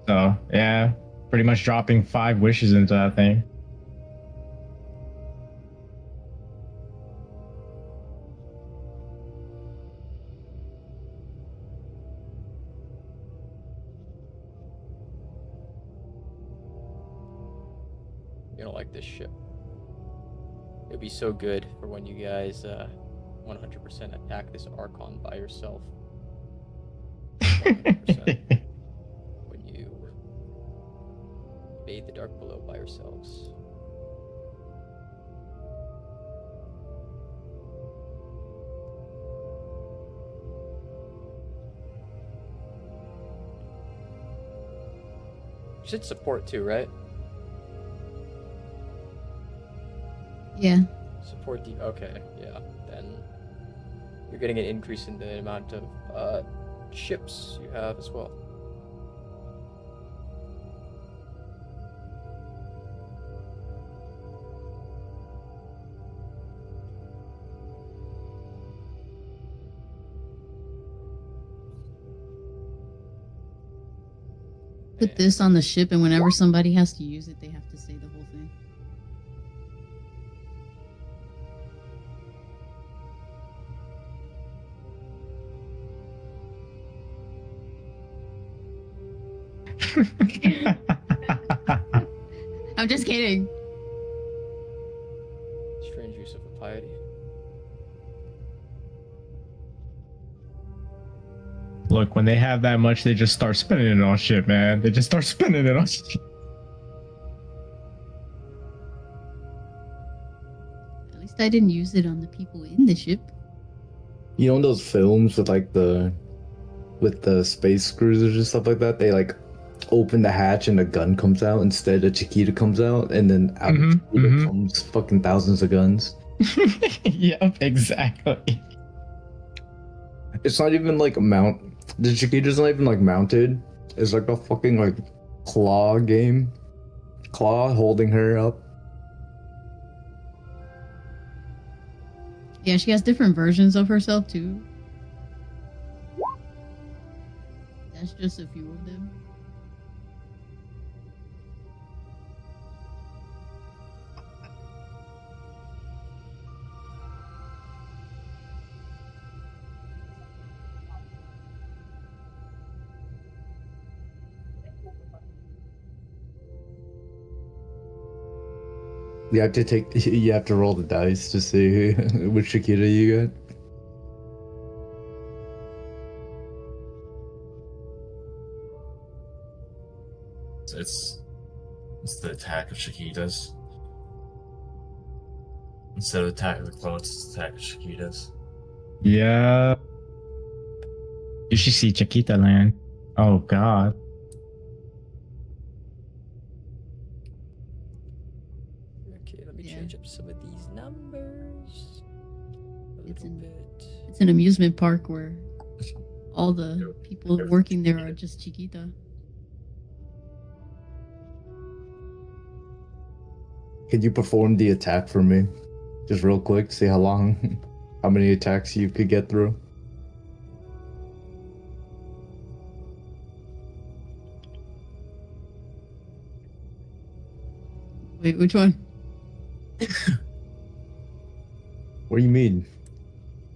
So, yeah, pretty much dropping 5 wishes into that thing. You don't like this ship. It'd be so good for when you guys 100% attack this Archon by yourself. 100%. When you bathe the dark below by yourselves. You should support too, right? Yeah. Support the okay, yeah. Then you're getting an increase in the amount of ships you have as well. Put this on the ship, and whenever somebody has to use it, they have to say the whole thing. I'm just kidding. Strange use of a piety. Look, when they have that much, they just start spending it on shit, man. They just start spending it on shit. At least I didn't use it on the people in the ship. You know, in those films with like the space cruisers and stuff like that, they like open the hatch and a gun comes out instead a Chiquita comes out, and then out of Chiquita comes fucking thousands of guns. Yep, exactly. It's not even like the Chiquita's not even like mounted. It's like a fucking like claw game. Claw holding her up. Yeah, she has different versions of herself too. That's just a few of them. You have to roll the dice to see which Chiquita you get. It's the attack of Chiquitas. Instead of attack of the clones, it's attack of Chiquitas. Yeah. You should see Chiquita land. Oh god. Okay, let me change up some of these numbers. It's an amusement park where all the people working there are just Chiquita. Could you perform the attack for me? Just real quick, see how many attacks you could get through. Wait, which one? What do you mean?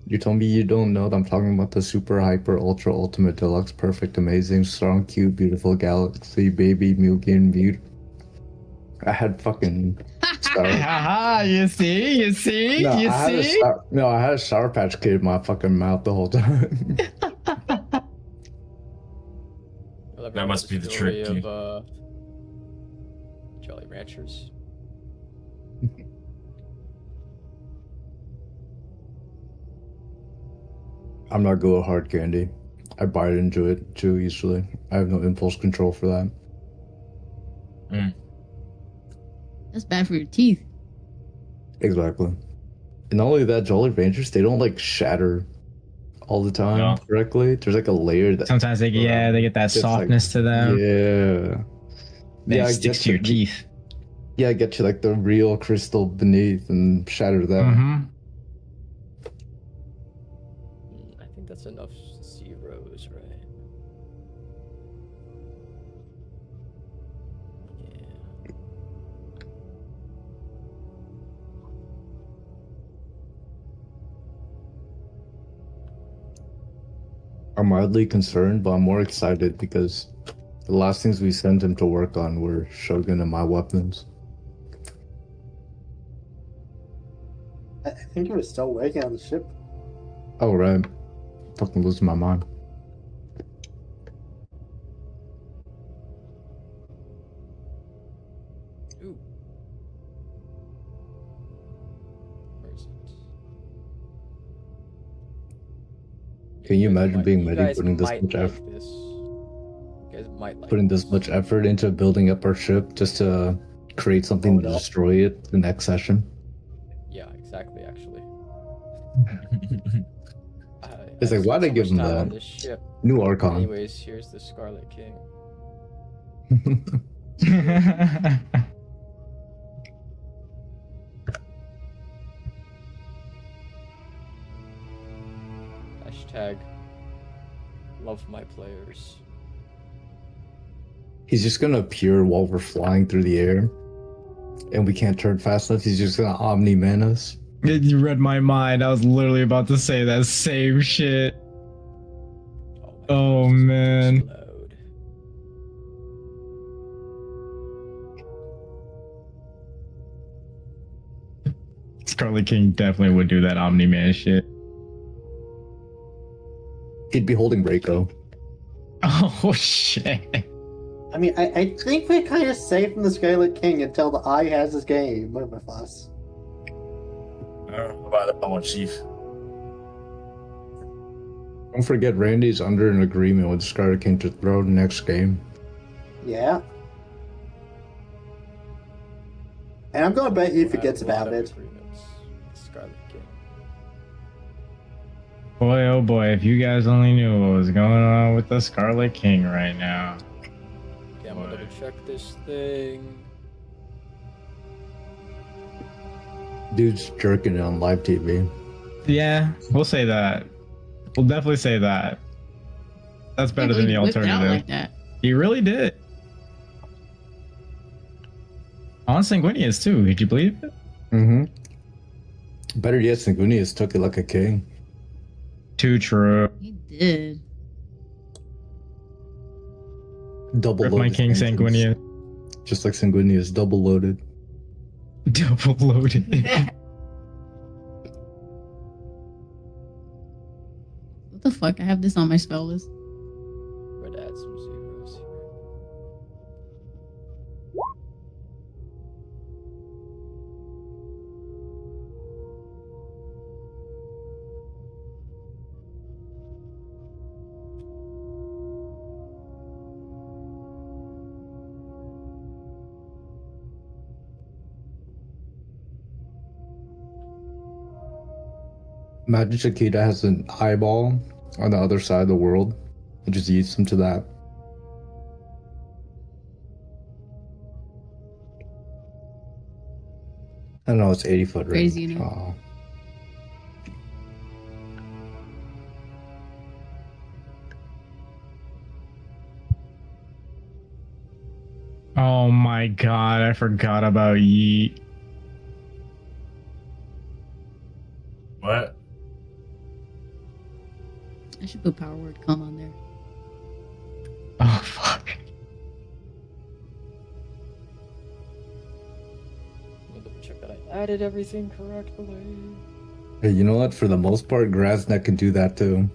You told me you don't know that I'm talking about the super hyper ultra ultimate deluxe perfect amazing strong cute beautiful galaxy baby Mugen Mute. I had fucking Star. Haha, you see? No, You I had see? I had a Sour Patch Kid in my fucking mouth the whole time. That must be the trick, dude. of Jolly Ranchers. I'm not good with hard candy. I bite into it too easily. I have no impulse control for that. That's bad for your teeth. Exactly. And not only that, Jolly Ranchers, they don't like shatter all the time No. correctly. There's like a layer that Sometimes they get that it's softness to them. Yeah. Then Yeah, it I sticks get to your to- teeth. Yeah, get to like the real crystal beneath and shatter that. Mm-hmm. I think that's enough zeros, right? Yeah. I'm mildly concerned, but I'm more excited because the last things we sent him to work on were Shogun and my weapons. I think he was still working on the ship. Oh, right. Fucking losing my mind. Ooh. Where is it? Can you imagine being You ready guys putting this might much like effort? this. You guys might like Putting this much effort into building up our ship just to create something to no. destroy it the next session. Yeah, exactly. Actually, It's like, why'd they give him on that? this ship? New Archon. Anyways, here's the Scarlet King. Hashtag love my players. He's just gonna appear while we're flying through the air, and we can't turn fast enough. He's just gonna omni-man us. You read my mind. I was literally about to say that same shit. Oh, my gosh, this man. will explode. Scarlet King definitely would do that Omni-Man shit. He'd be holding Reiko. Oh, shit. I mean, I think we're kind of safe from the Scarlet King until the Eye has his game with us. I don't know about that one, Chief. Don't forget, Randy's under an agreement with Scarlet King to throw the next game. Yeah. And I'm gonna bet he forgets I have a lot about of it. agreements with Scarlet King. Boy, oh boy, if you guys only knew what was going on with the Scarlet King right now. Okay, I'm gonna double check this thing. Dude's jerking it on live TV. Yeah, we'll say that. We'll definitely say that. That's better than the Whipped it out alternative. like that. He really did. On Sanguinius too, could you believe it? Mm-hmm. Better yet, Sanguinius took it like a king. Too true. He did. Double Rip my loaded. King engines. Sanguinius. Just like Sanguinius, double loaded. Double loaded. What the fuck? I have this on my spell list. Red add some zeros here. Imagine Chiquita has an eyeball on the other side of the world and just eats them to that. I don't know, it's 80-foot range. Crazy, you know. Oh. Oh my god, I forgot about Yeet. What? I should put power word come on there. Oh fuck. Let me double check that I added everything correctly. Hey, you know what? For the most part, Grasnet can do that too.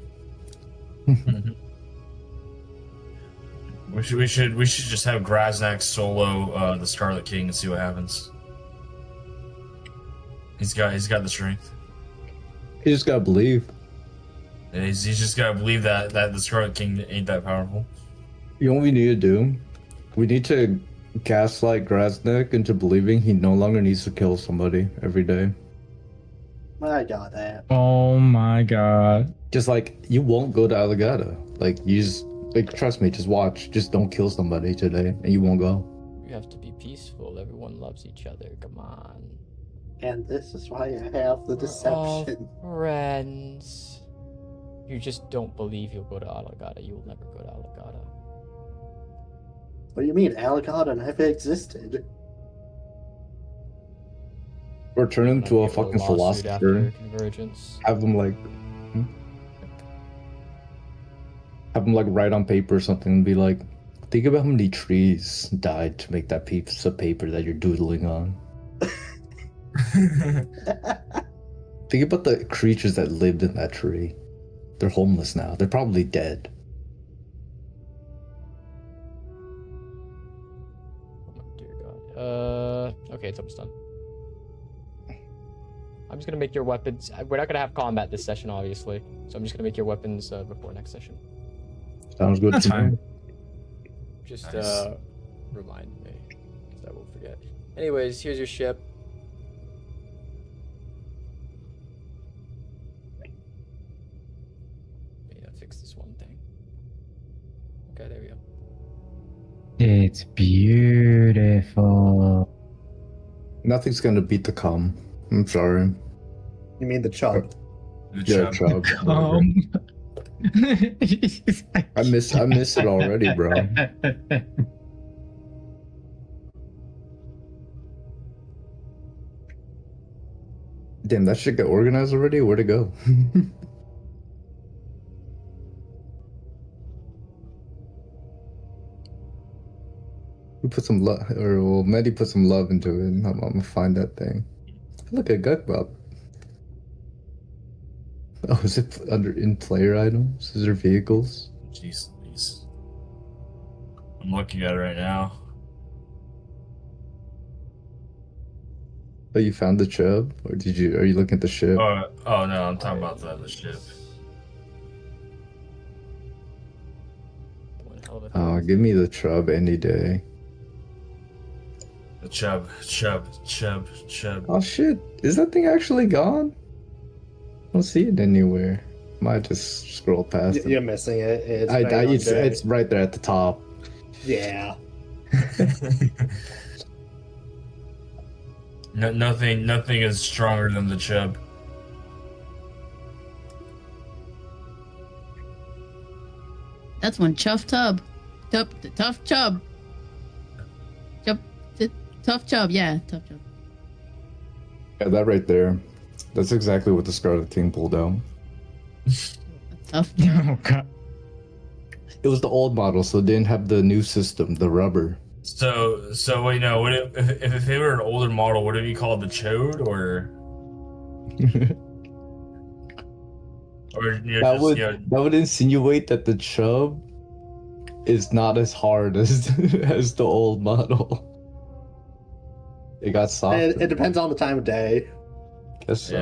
We should just have Grasnak solo the Scarlet King and see what happens. He's got the strength. You just gotta believe. Yeah, he's just gotta believe that the Scarlet King ain't that powerful. You know what we need to do? We need to gaslight Grasnek into believing he no longer needs to kill somebody every day. I got that. Oh my god. Just like, you won't go to Allegata. Like, you just, like, trust me, just watch. Just don't kill somebody today, and you won't go. You have to be peaceful. Everyone loves each other. Come on. And this is why I have the We're all deception. friends. You just don't believe you'll go to Allegata. You'll never go to Allegata. What do you mean? Allegata never existed. Or turn him to a Get fucking lawsuit after philosopher. Convergence. Have him, like... Have him, like, write on paper or something and be like, think about how many trees died to make that piece of paper that you're doodling on. Think about the creatures that lived in that tree. They're homeless now. They're probably dead. Oh my dear god. Okay, it's almost done. I'm just gonna make your weapons. We're not gonna have combat this session, obviously. So I'm just gonna make your weapons before next session. Sounds good That's to me. fine. Just Nice. remind me, because I will forget. Anyways, here's your ship. Maybe I'll fix this one thing. Okay, there we go. It's beautiful. Nothing's gonna beat the calm. I'm sorry. You mean the chug? The Yeah, chub. Chubb. I miss it already, bro. Damn, that shit get organized already? Where'd it go? We put some love, or well, Medi put some love into it. And I'm gonna find that thing. Look at Gugbob. Oh, is it under in player items? Is there vehicles? Jeez, please. I'm looking at it right now. Oh, you found the Chubb, or did you? Are you looking at the ship? Oh no, I'm talking about the ship. One hell of a Oh, thing. give me the Chubb any day. The chub. Oh shit, is that thing actually gone? I don't see it anywhere. Might just scroll past it. You're missing it. It's right under- It's right there at the top. Yeah. Nothing is stronger than the chub. That's one chuff tub. Tough chub. Tough chub, yeah, tough chub. Yeah, that right there. That's exactly what the Scarlet King pulled out. Tough chub. Oh god. It was the old model, so it didn't have the new system, the rubber. So wait, no. Would it, if it were an older model, would it be called the chode or you know, That just, would you know, that would insinuate that the Chubb is not as hard as as the old model. It got softer. It depends on the time of day. Guess so.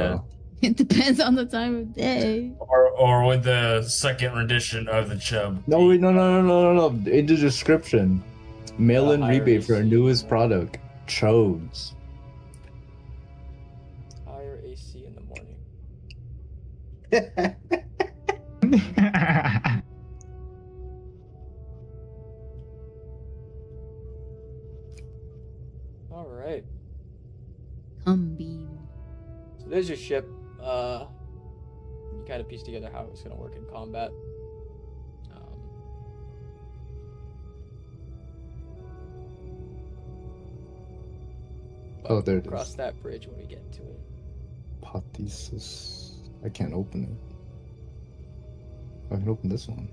Yeah. It depends on the time of day. or with the second rendition of the chub? No, wait, no. In the description, mail-in Higher rebate for our AC. newest product, Chodes. Higher AC in the morning. All right. Come beam. So there's your ship. You kind of piece together how it's gonna work in combat. But Oh, there it cross is. that bridge when we get to it. Hypothesis. I can't open it. I can open this one.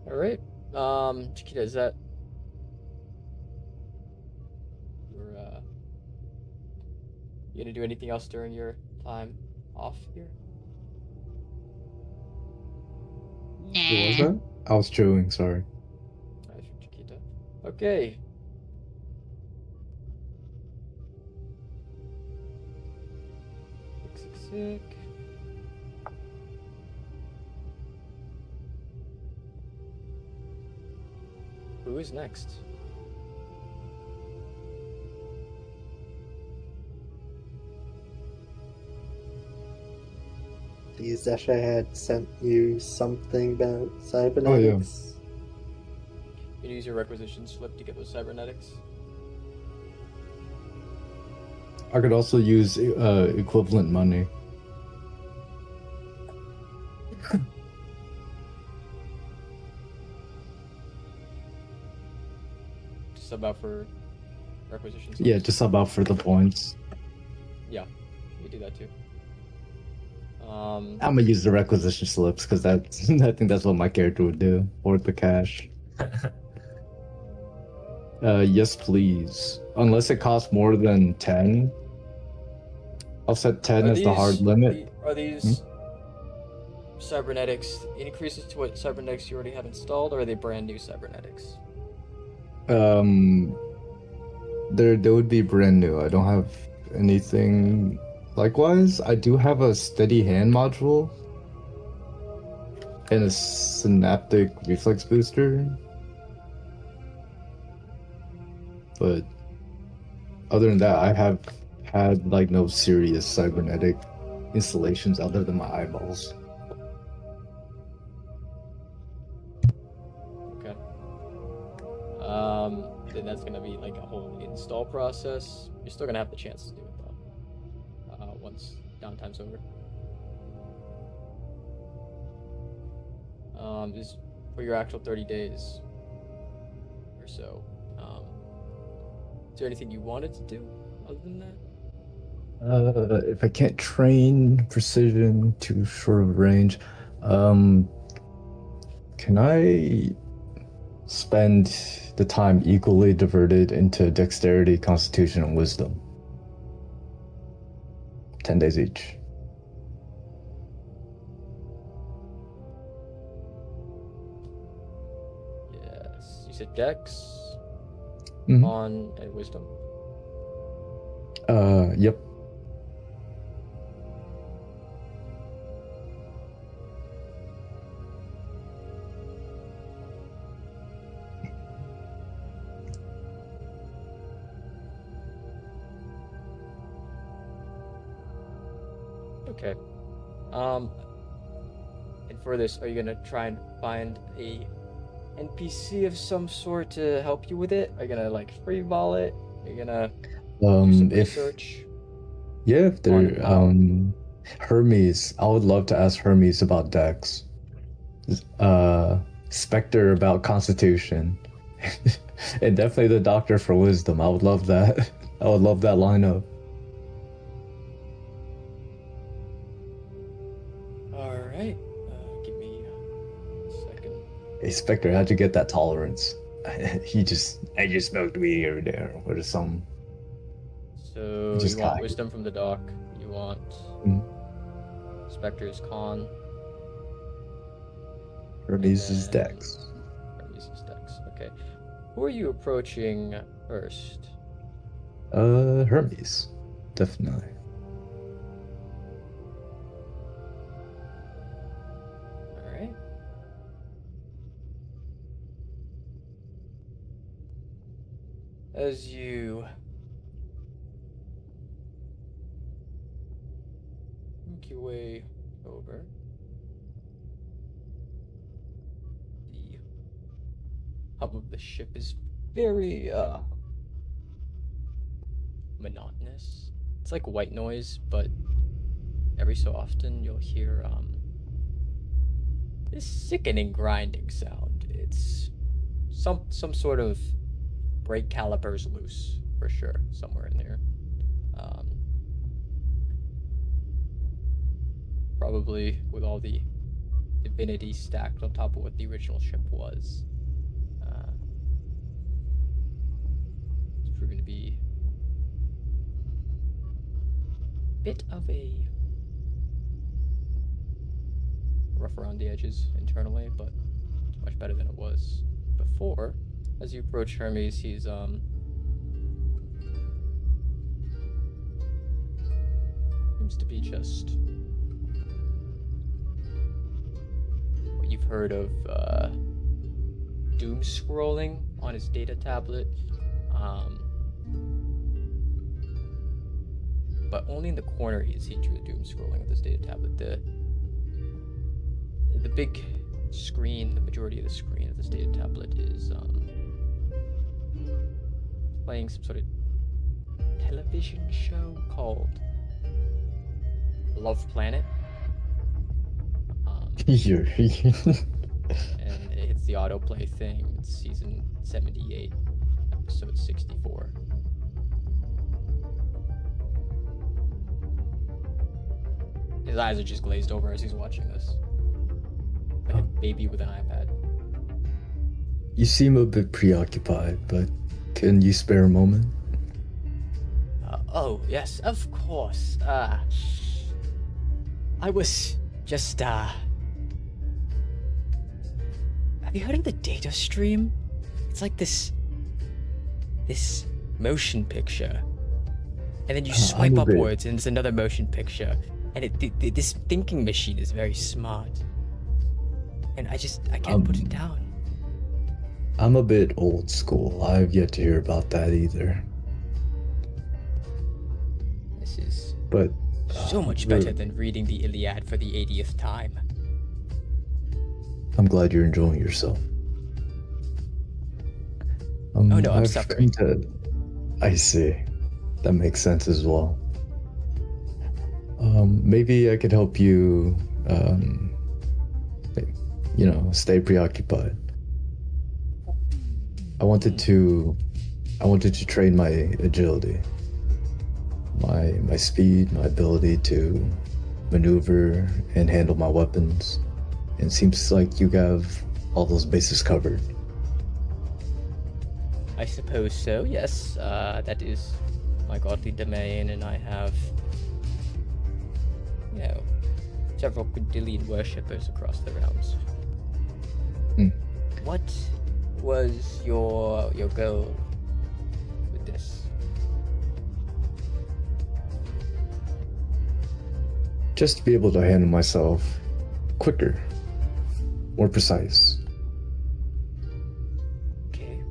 All right. Chiquita, is that your you gonna do anything else during your time off here? What was that? I was chewing, sorry. Nice, Chiquita. Okay. Sick. Who is next? Zesha had sent you something about cybernetics. You can use your requisition slip to get those cybernetics. I could also use equivalent money. Sub out for requisition slips. Yeah, just sub out for the points. Yeah, you can do that too. I'm gonna use the requisition slips because that's I think that's what my character would do, or the cash. Yes, please. Unless it costs more than 10. I'll set 10 as the hard limit. Are these cybernetics increases to what cybernetics you already have installed, or are they brand new cybernetics? They would be brand new. I don't have anything. Likewise, I do have a steady hand module and a synaptic reflex booster. But other than that, I have had like no serious cybernetic installations other than my eyeballs. Okay. Then that's gonna be like a whole install process. You're still gonna have the chance to do it though. Once downtime's over. Just for your actual 30 days or so. Is there anything you wanted to do other than that? If I can't train precision to short of range, can I spend the time equally diverted into dexterity, constitution, and wisdom? 10 days each. Yes. You said dex, Mhm. on, and wisdom. Yep. Okay. And for this, are you gonna try and find a NPC of some sort to help you with it? Are you gonna like freeball it? Are you gonna do some If research? yeah, if they're Hermes, I would love to ask Hermes about Dex. Spectre about Constitution, and definitely the Doctor for Wisdom. I would love that. I would love that lineup. All right. Give me a second. Hey Spectre, how'd you get that tolerance? I just smoked weed every day, or some. So Just you want cocky. wisdom from the doc. You want Spectre's con. Hermes is And- Dex. Hermes is dex. Okay. Who are you approaching first? Hermes, definitely. as you make your way over, the hub of the ship is very monotonous. It's like white noise, but every so often you'll hear this sickening grinding sound. It's some sort of brake calipers loose for sure, somewhere in there. Probably with all the divinity stacked on top of what the original ship was. It's proven to be a bit of a rough around the edges internally, but it's much better than it was before. As you approach Hermes, he's seems to be just what you've heard of doom scrolling on his data tablet, but only in the corner he drew the doom scrolling of this data tablet. The big screen, the majority of the screen of this data tablet is playing some sort of television show called Love Planet. And it hits the autoplay thing. It's season 78, episode 64. His eyes are just glazed over as he's watching this. Like a baby with an iPad. You seem a bit preoccupied, but can you spare a moment? Oh, yes, of course. I was just, Have you heard of the data stream? It's like this motion picture. And then you swipe upwards and there's another motion picture. And this thinking machine is very smart. And I can't put it down. I'm a bit old school. I've yet to hear about that either. This is but so much better than reading the Iliad for the 80th time. I'm glad you're enjoying yourself. Oh no, I'm I've suffering. I see. That makes sense as well. Maybe I could help you, stay preoccupied. I wanted to train my agility, my speed, my ability to maneuver and handle my weapons. And it seems like you have all those bases covered. I suppose so, yes. That is my godly domain, and I have, several quadrillion worshippers across the realms. What was your goal with this? Just to be able to handle myself quicker, more precise. Okay.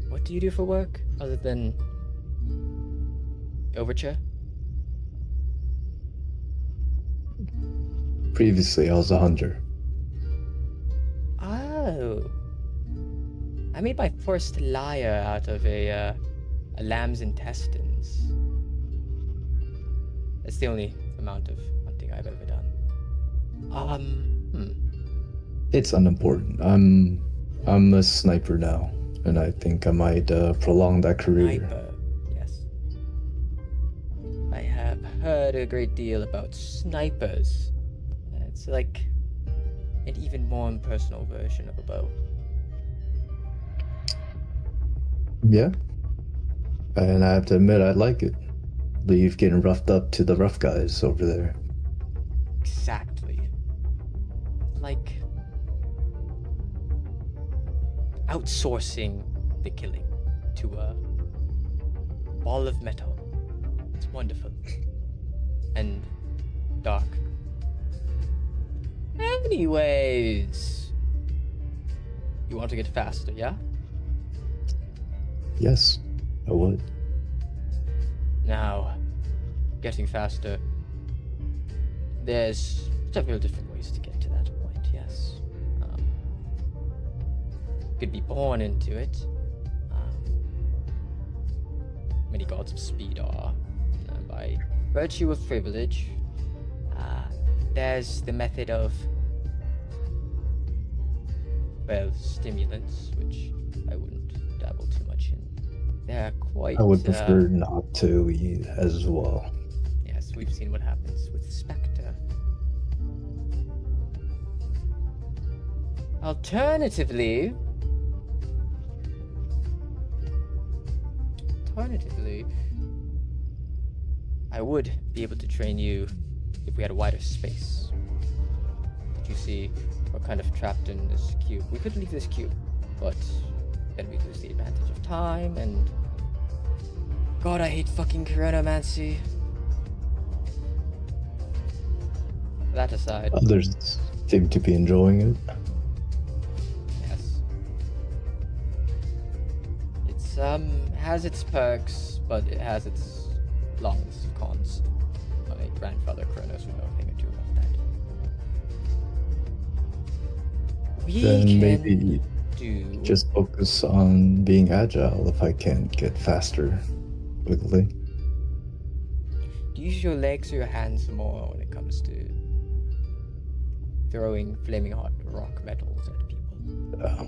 What do you do for work other than Overture? Previously, I was a hunter. Oh. I made my first lyre out of a lamb's intestines. That's the only amount of hunting I've ever done. It's unimportant. I'm a sniper now, and I think I might prolong that career. Sniper, yes. I have heard a great deal about snipers. It's like an even more impersonal version of a bow. Yeah. And I have to admit, I like it. Leave getting roughed up to the rough guys over there. Exactly. Like outsourcing the killing to a ball of metal. It's wonderful. And dark. Anyways, You want to get faster, yeah? Yes, I would. Now, getting faster. There's several different ways to get to that point, yes. Could be born into it. Many gods of speed are. By virtue of privilege, there's the method of, well, stimulants, which I wouldn't dabble too much in. They're quite... I would prefer not to as well. Yes, we've seen what happens with Spectre. Alternatively, I would be able to train you if we had a wider space. But you see, we're kind of trapped in this cube. We could leave this cube, but then we lose the advantage of time, and... God, I hate fucking chronomancy. That aside... Others seem to be enjoying it. Yes. It's, has its perks, but it has its long list of cons. My grandfather Kronash would know a thing or two about that. We Then can maybe do... just focus on being agile if I can't get faster quickly. Do you use your legs or your hands more when it comes to throwing flaming hot rock metals at people?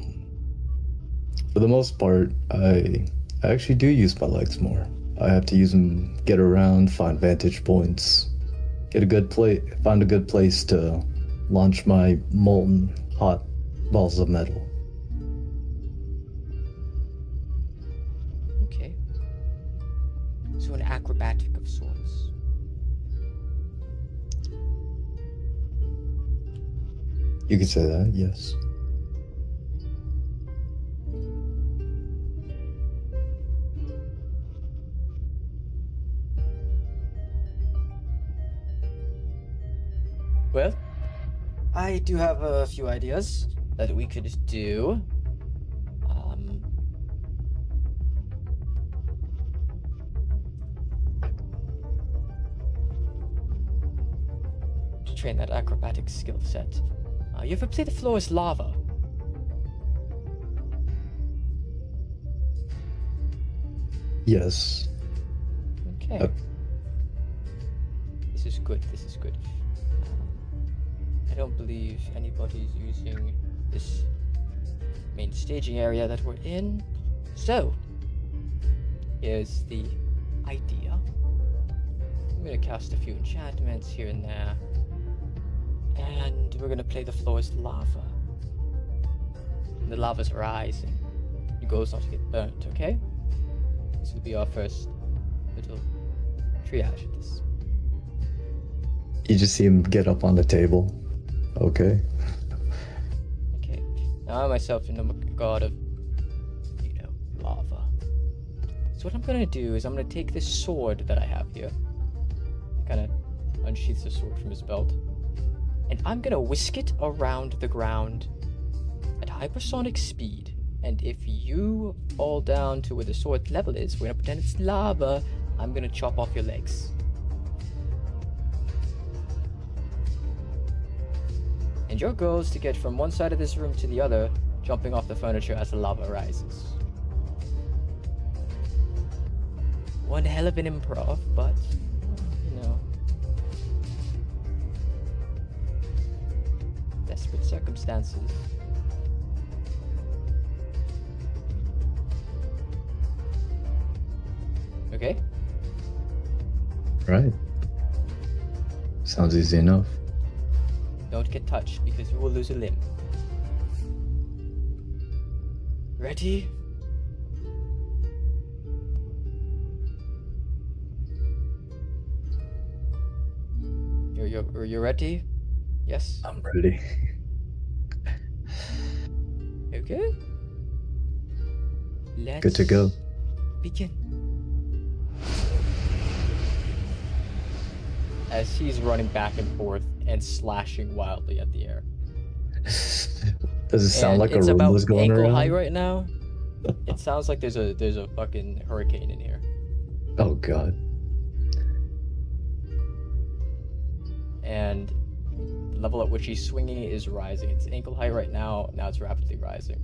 For the most part, I actually do use my legs more. I have to use them, get around, find vantage points, find a good place to launch my molten hot balls of metal. Okay. So an acrobatic of sorts. You could say that, yes. Well, I do have a few ideas that we could do. To train that acrobatic skill set. You ever play The Floor is Lava? Yes. Okay. This is good. I don't believe anybody's using this main staging area that we're in. So, here's the idea. I'm gonna cast a few enchantments here and there. And we're gonna play The Floor is Lava. And the lava's rising. Your goal is not to get burnt, okay? This will be our first little triage of this. You just see him get up on the table. Okay. Okay. Now I myself am a god of, lava. So what I'm gonna do is I'm gonna take this sword that I have here. Kind of unsheaths the sword from his belt. And I'm gonna whisk it around the ground at hypersonic speed. And if you fall down to where the sword level is, we're gonna pretend it's lava. I'm gonna chop off your legs. And your goal is to get from one side of this room to the other, jumping off the furniture as the lava rises. One hell of an improv, but, desperate circumstances. Okay? Right. Sounds easy enough. Don't get touched because you will lose a limb. Ready? You're ready? Yes? I'm ready. Okay. Let's Good to go. begin. As he's running back and forth and slashing wildly at the air. Does it sound And like a it's room about was going ankle around? high right now. It sounds like there's a fucking hurricane in here. Oh god. And the level at which he's swinging it is rising. It's ankle high right now. Now it's rapidly rising.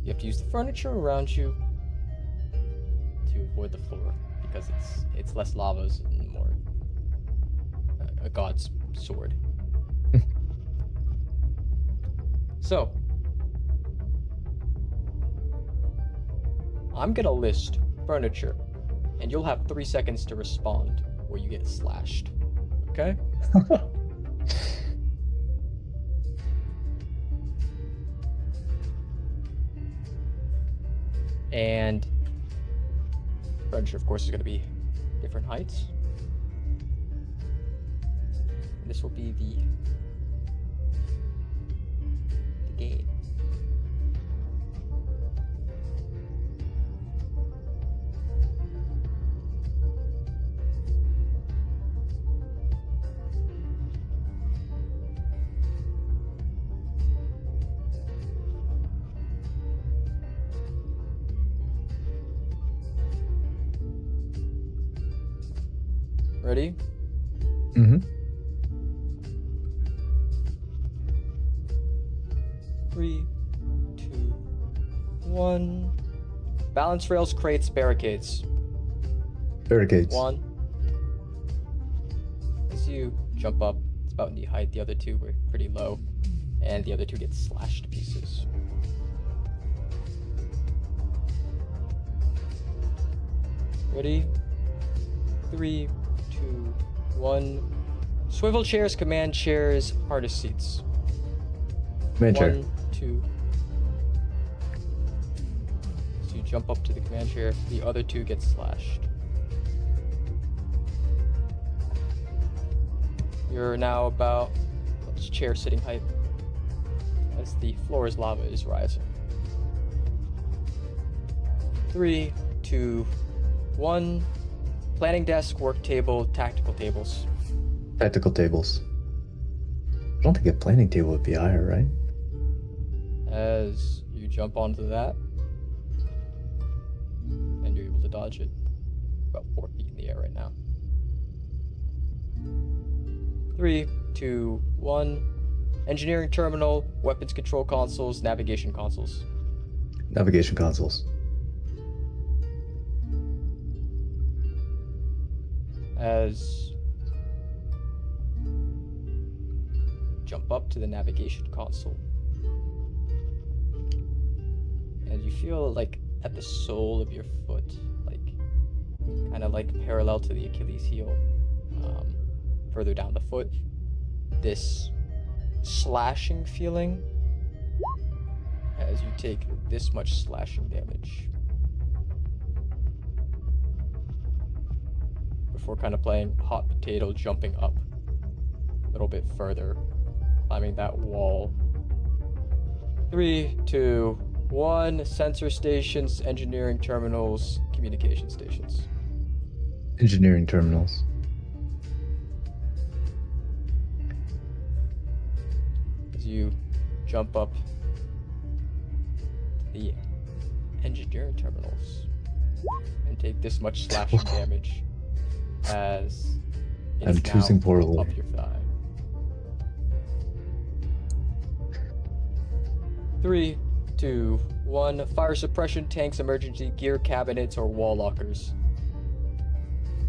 You have to use the furniture around you to avoid the floor because it's less lavas and more a god's sword. So, I'm gonna list furniture, and you'll have 3 seconds to respond where you get slashed. Okay? And furniture, of course, is going to be different heights. And this will be the game. Ready? Mm-hmm. 3, 2, 1. Balance rails, crates, barricades. Barricades. 1. As you jump up, it's about knee height. The other two were pretty low, and the other two get slashed to pieces. Ready? 3, 2, 1. Swivel chairs, command chairs, harness seats. Command chair. 1, 2. So you jump up to the command chair. The other two get slashed. You're now about chair sitting height as the floor's lava is rising. 3, 2, 1. Planning desk, work table, tactical tables. Tactical tables. I don't think a planning table would be higher, right? As you jump onto that, and you're able to dodge it. About 4 feet in the air right now. 3, 2, 1. Engineering terminal, weapons control consoles, navigation consoles. Navigation consoles. As jump up to the navigation console, and you feel like at the sole of your foot, like kind of like parallel to the Achilles heel, further down the foot, this slashing feeling as you take this much slashing damage. Before kind of playing hot potato, jumping up a little bit further, climbing that wall. 3, 2, 1. Sensor stations, engineering terminals, communication stations. Engineering terminals. As you jump up to the engineering terminals and take this much slashing damage. As I'm choosing poorly. Up your thigh. 3, 2, 1. Fire suppression tanks, emergency gear cabinets, or wall lockers.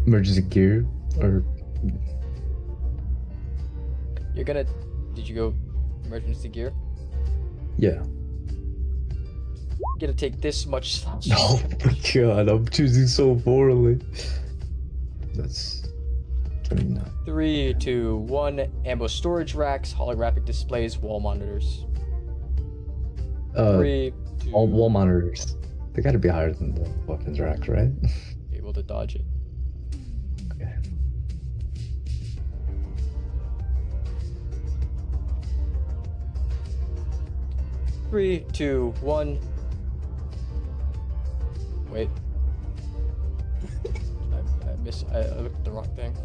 Emergency gear, or You're gonna. Did you go emergency gear? yeah. You're gonna take this much slashing. Oh my god, I'm choosing so poorly. That's 29. 3, 2, 1. Ammo storage racks, holographic displays, wall monitors. 3, 2. All wall monitors. They gotta be higher than the weapons racks, right? Able to dodge it. Okay. 3, 2, 1. Wait. I looked at the wrong thing.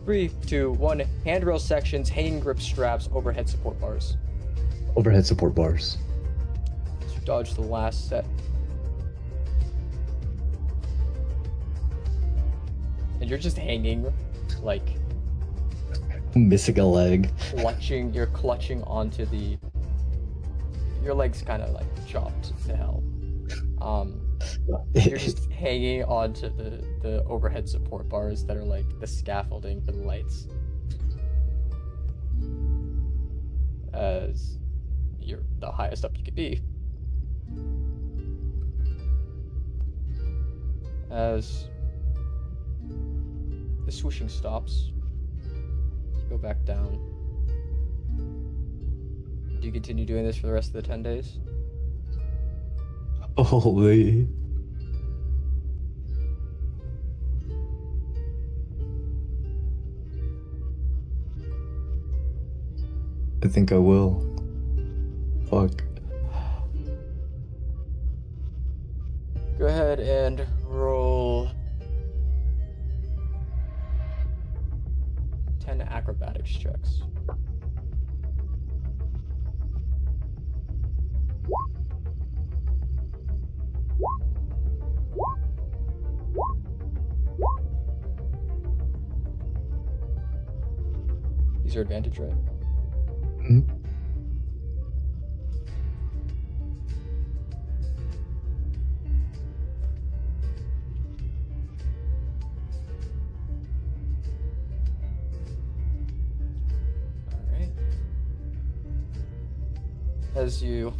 3, 2, 1. Handrail sections, hanging grip straps, overhead support bars. Overhead support bars. So dodge the last set. And you're just hanging, like Missing a leg. you're clutching onto your leg's kind of like chopped to hell. You're just hanging onto the overhead support bars that are like the scaffolding for the lights. As you're the highest up you could be. As the swooshing stops, you go back down. Do you continue doing this for the rest of the 10 days? Holy. I think I will. Fuck. Go ahead and roll 10 acrobatics checks. These are advantage, right? Mhm. Alright. As you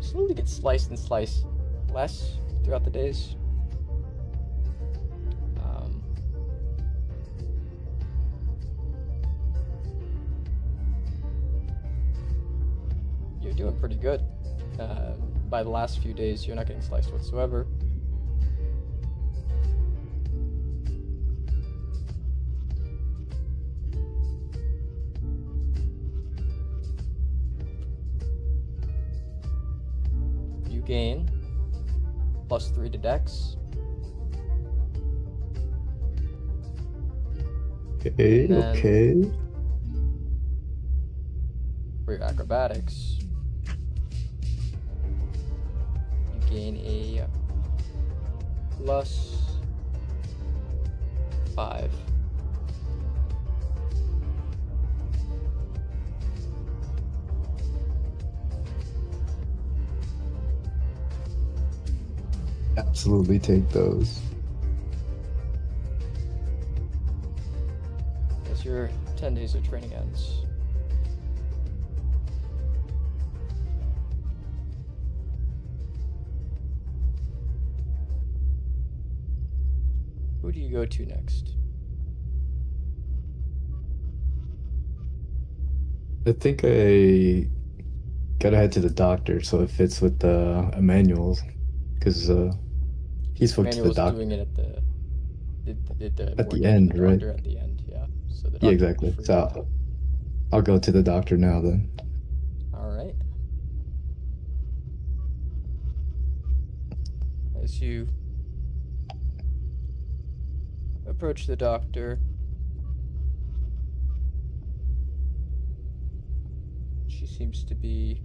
slowly get sliced and sliced less throughout the days. You're doing pretty good. By the last few days, you're not getting sliced whatsoever. You gain +3 to Dex. Okay, And then- okay. For your acrobatics, you gain a +5. Absolutely take those. As your 10 days of training ends. Who do you go to next? I think I gotta head to the doctor so it fits with the Emmanuel's, because he spoke to the Manuel's doctor. doing it at the At the work end, with right? doctor At the end, yeah. So the Yeah, doctor exactly. will free So up. I'll go to the doctor now then. All right. As you approach the doctor, she seems to be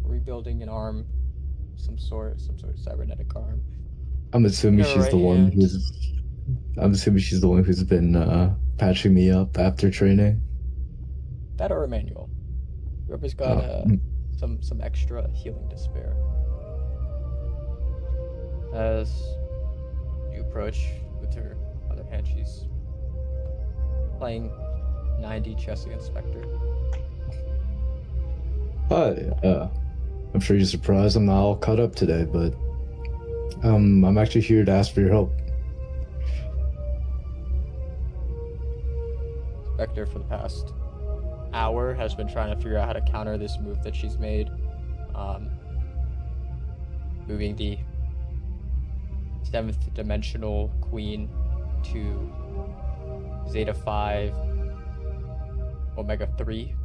rebuilding an arm, some sort of cybernetic arm. I'm assuming In her she's the right one hand. who's been patching me up after training. That or Emmanuel. Whoever's got some extra healing to spare. As you approach with her other hand, she's playing 90 chess against Spectre. Hi, I'm sure you're surprised I'm not all caught up today, but I'm actually here to ask for your help. Spectre, for the past hour, has been trying to figure out how to counter this move that she's made. Moving the 7th dimensional queen to Zeta 5, Omega 3.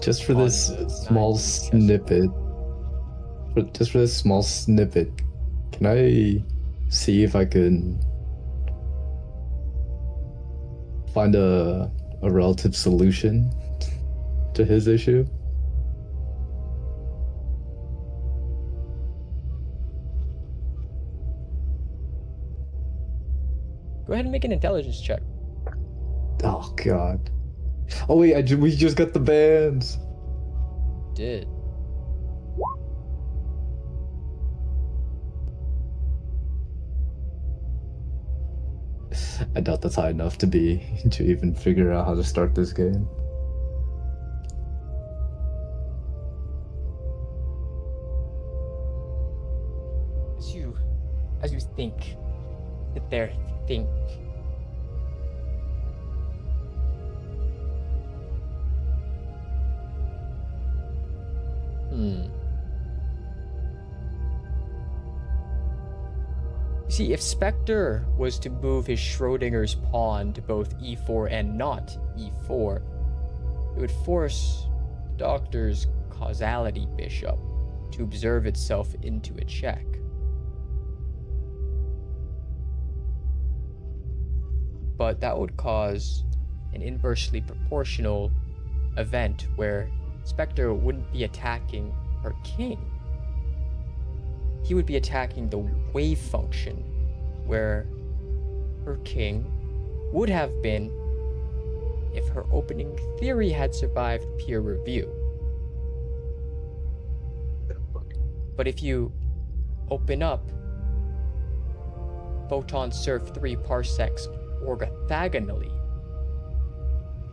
Just for this on the small 90 chess. snippet, just for this small snippet, can I see if I can find a relative solution to his issue? Go ahead and make an intelligence check. Oh god. Oh wait, we just got the bands. Did. I doubt that's high enough to even figure out how to start this game. As you think, sit there, think. See, if Spectre was to move his Schrodinger's pawn to both e4 and not e4, it would force the Doctor's causality bishop to observe itself into a check. But that would cause an inversely proportional event where Spectre wouldn't be attacking her king. He would be attacking the wave function where her king would have been if her opening theory had survived peer review. But if you open up photon surf 3 parsecs orthogonally,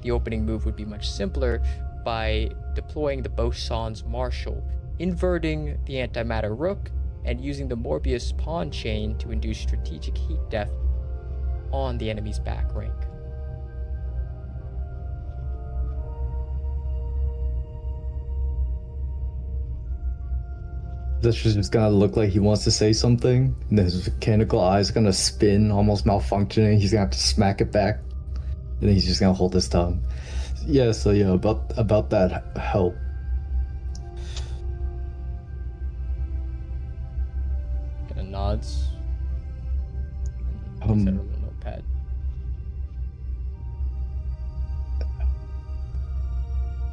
the opening move would be much simpler by deploying the Boson's Marshal, inverting the antimatter rook, and using the Morbius pawn chain to induce strategic heat death on the enemy's back rank. This is just gonna look like he wants to say something, and then his mechanical eye's gonna spin, almost malfunctioning. He's gonna have to smack it back, and then he's just gonna hold his tongue. Yeah, so yeah, about that help. Kind of nods. And set a little notepad.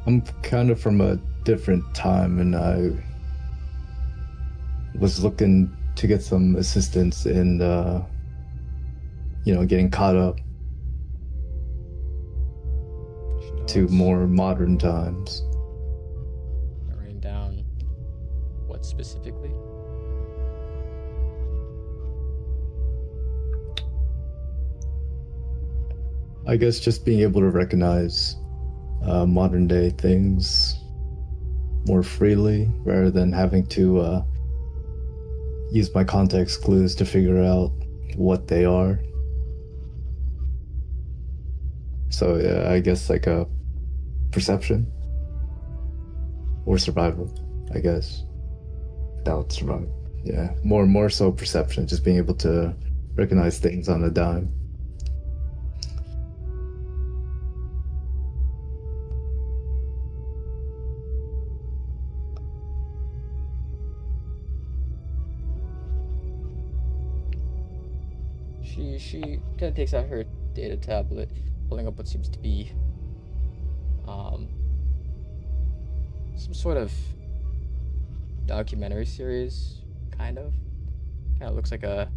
I'm kind of from a different time, and I was looking to get some assistance in, getting caught up to more modern times. Writing down what specifically? I guess just being able to recognize modern day things more freely rather than having to use my context clues to figure out what they are. So yeah, I guess like a perception or survival, I guess. Doubt survival. Yeah, more so perception, just being able to recognize things on a dime. She kind of takes out her data tablet, pulling up what seems to be some sort of documentary series, kind of looks like a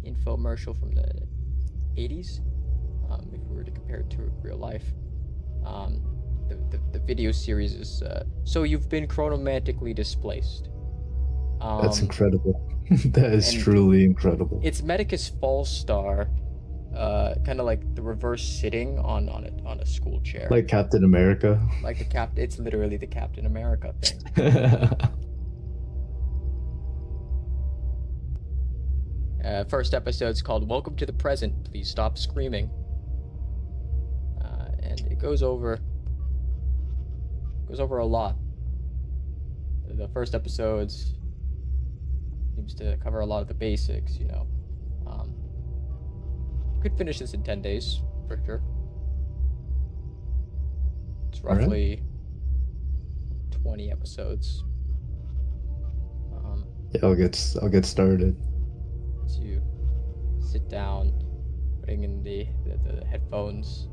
infomercial from the 80s, if we were to compare it to real life. The video series is So You've Been Chronomantically Displaced. That's incredible. That is truly incredible. It's Medicus Fallstar, kind of like the reverse sitting on a school chair. Like Captain America. Like it's literally the Captain America thing. First episode's called "Welcome to the Present. Please stop screaming," and it goes over a lot. The first episode's seems to cover a lot of the basics, Could finish this in 10 days, for sure. It's roughly 20 episodes. Yeah, I'll get started. To sit down, putting in the headphones.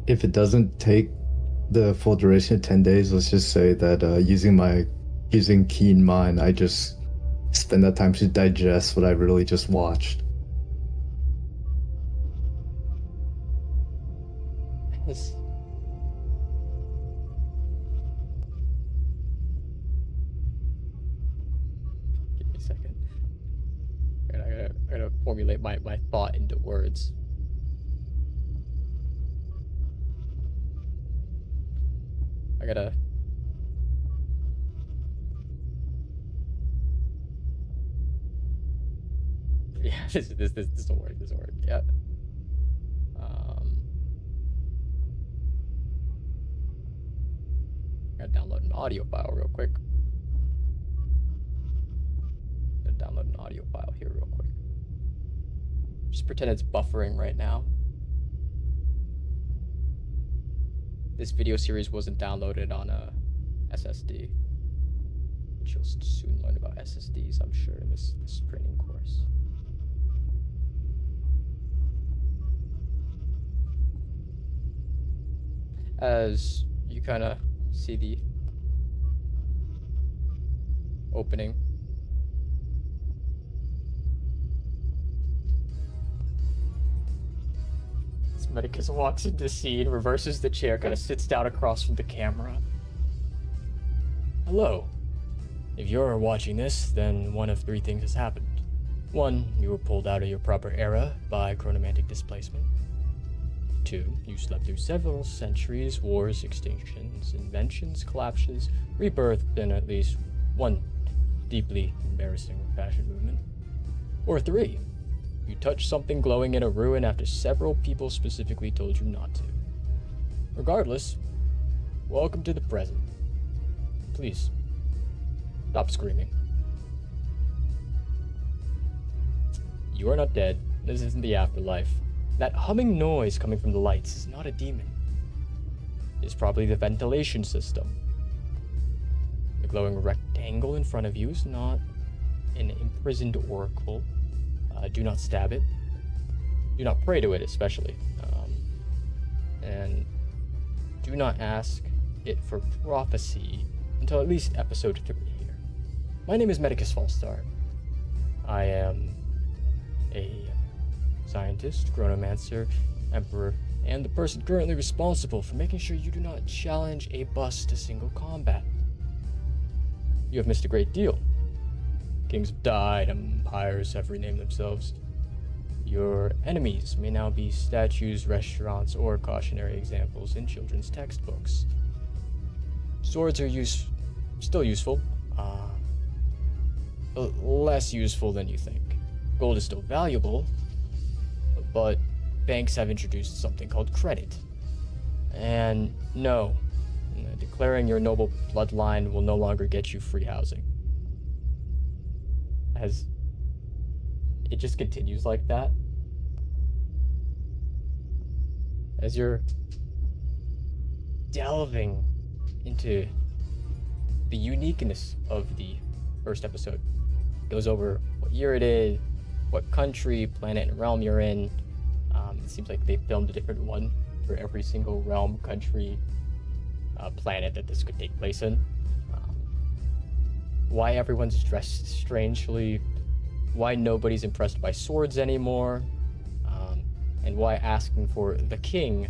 If it doesn't take the full duration of 10 days, let's just say that using keen mind, I just spend that time to digest what I really just watched. This- Give me a second. I gotta formulate my thought into words. I gotta. Yeah, this will work. This will work. Yeah. Gotta download an audio file real quick. Gotta download an audio file here real quick. Just pretend it's buffering right now. This video series wasn't downloaded on a SSD. But you'll soon learn about SSDs, I'm sure, in this training course. As you kind of see the opening. Medicus walks into the scene, reverses the chair, kind of sits down across from the camera. Hello. If you're watching this, then one of three things has happened. One, you were pulled out of your proper era by chronomantic displacement. Two, you slept through several centuries, wars, extinctions, inventions, collapses, rebirth, and at least one deeply embarrassing fashion movement. Or three, you touched something glowing in a ruin after several people specifically told you not to. Regardless, welcome to the present. Please, stop screaming. You are not dead. This isn't the afterlife. That humming noise coming from the lights is not a demon. It's probably the ventilation system. The glowing rectangle in front of you is not an imprisoned oracle. Do not stab it. Do not pray to it, especially. And do not ask it for prophecy until at least episode 3 here. My name is Medicus Fallstar. I am a scientist, chronomancer, emperor, and the person currently responsible for making sure you do not challenge a bus to single combat. You have missed a great deal. Kings have died, empires have renamed themselves. Your enemies may now be statues, restaurants, or cautionary examples in children's textbooks. Swords are still useful, less useful than you think. Gold is still valuable, but banks have introduced something called credit. And no, declaring your noble bloodline will no longer get you free housing. As it just continues like that. As you're delving into the uniqueness of the first episode. It goes over what year it is, what country, planet, and realm you're in. It seems like they filmed a different one for every single realm, country, planet that this could take place in. Why everyone's dressed strangely, why nobody's impressed by swords anymore, and why asking for the king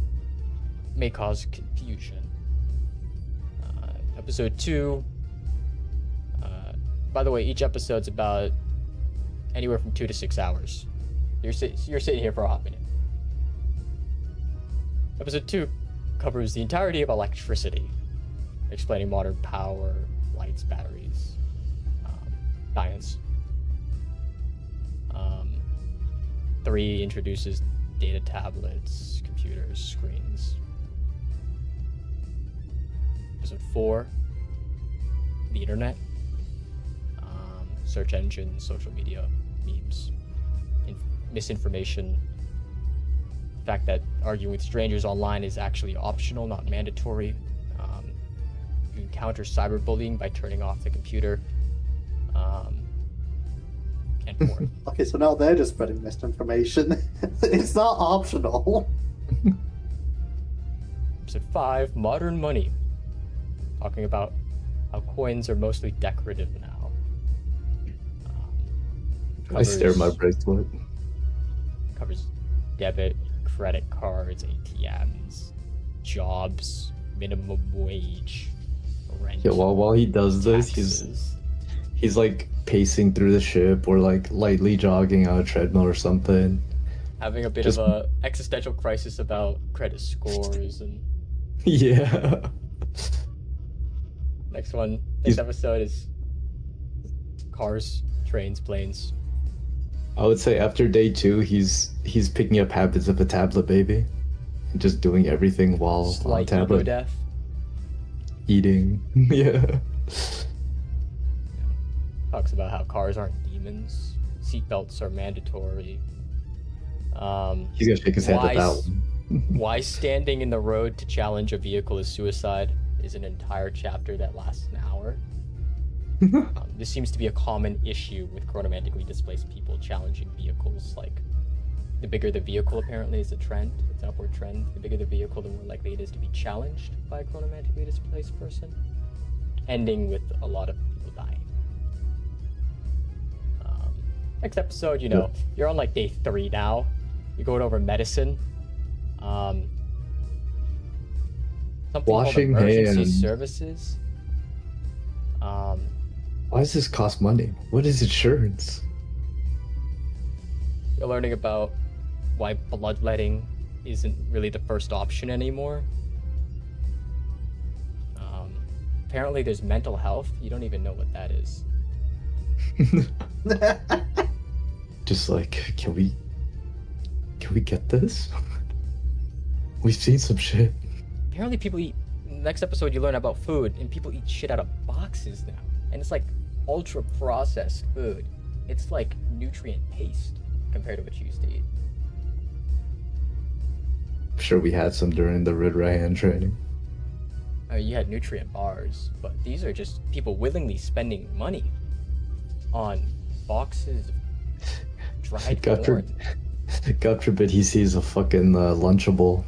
may cause confusion. Episode 2, by the way, each episode's about anywhere from 2 to 6 hours. You're sitting here for a hot minute. Episode 2 covers the entirety of electricity, explaining modern power, lights, batteries, science. 3 introduces data tablets, computers, screens. Episode 4, the internet, search engines, social media, memes, misinformation. The fact that arguing with strangers online is actually optional, not mandatory. counter cyberbullying by turning off the computer. And more. Okay, so now they're just spreading misinformation. It's not optional. Episode 5, Modern Money. Talking about how coins are mostly decorative now. I stare at my bracelet. Covers debit, credit cards, ATMs, jobs, minimum wage, rent. Yeah, while he does this, taxes. he's like pacing through the ship or like lightly jogging on a treadmill or something. Having a bit Just- of a existential crisis about credit scores and Yeah. next one. He's- Next episode is cars, trains, planes. I would say after day 2, he's picking up habits of a tablet baby, and just doing everything while on Slight ego tablet, death. eating. Yeah. Talks about how cars aren't demons. Seatbelts are mandatory. He's gonna shake his head at that one. Why standing in the road to challenge a vehicle is suicide is an entire chapter that lasts an hour. This seems to be a common issue with chronomantically displaced people challenging vehicles. Like, the bigger the vehicle apparently is a trend. It's an upward trend. The bigger the vehicle, the more likely it is to be challenged by a chronomantically displaced person. Ending with a lot of people dying. Next episode, you know, you're on like day 3 now. You're going over medicine. Something Washing called emergency hands. services. Why does this cost money? What is insurance? You're learning about why bloodletting isn't really the first option anymore. Apparently there's mental health. You don't even know what that is. Just like, can we get this? We've seen some shit. Apparently people eat... Next episode you learn about food, and people eat shit out of boxes now. And it's like ultra processed food. It's like nutrient paste compared to what you used to eat. I'm sure we had some during the Red Ryan training. You had nutrient bars, but these are just people willingly spending money on boxes of dried God, corn. God forbid he sees a fucking Lunchable.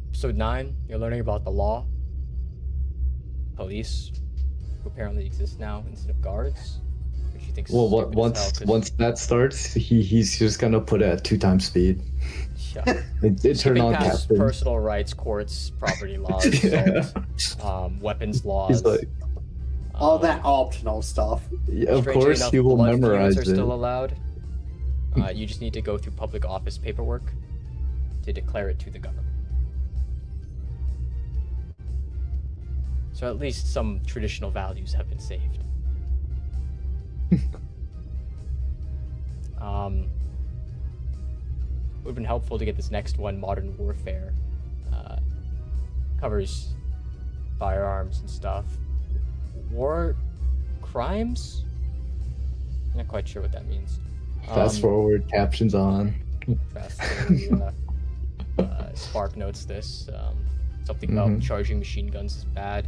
Episode 9, you're learning about the law, police, who apparently exist now instead of guards, which you think is Well, stupid as hell, once 'cause- once that starts, he's just gonna put it at 2 times speed. Shut up. It turn Skipping on past captain. personal rights, courts, property laws, Yeah. weapons laws. He's like, All that optional stuff. yeah, of strangely course enough, he will blood feuds memorize are it. still allowed. You just need to go through public office paperwork to declare it to the government. So at least some traditional values have been saved. It would have been helpful to get this next one, Modern Warfare. Covers firearms and stuff. War crimes? I'm not quite sure what that means. Fast forward, captions on. Fast forward, Spark notes this. Something about Mhm. charging machine guns is bad.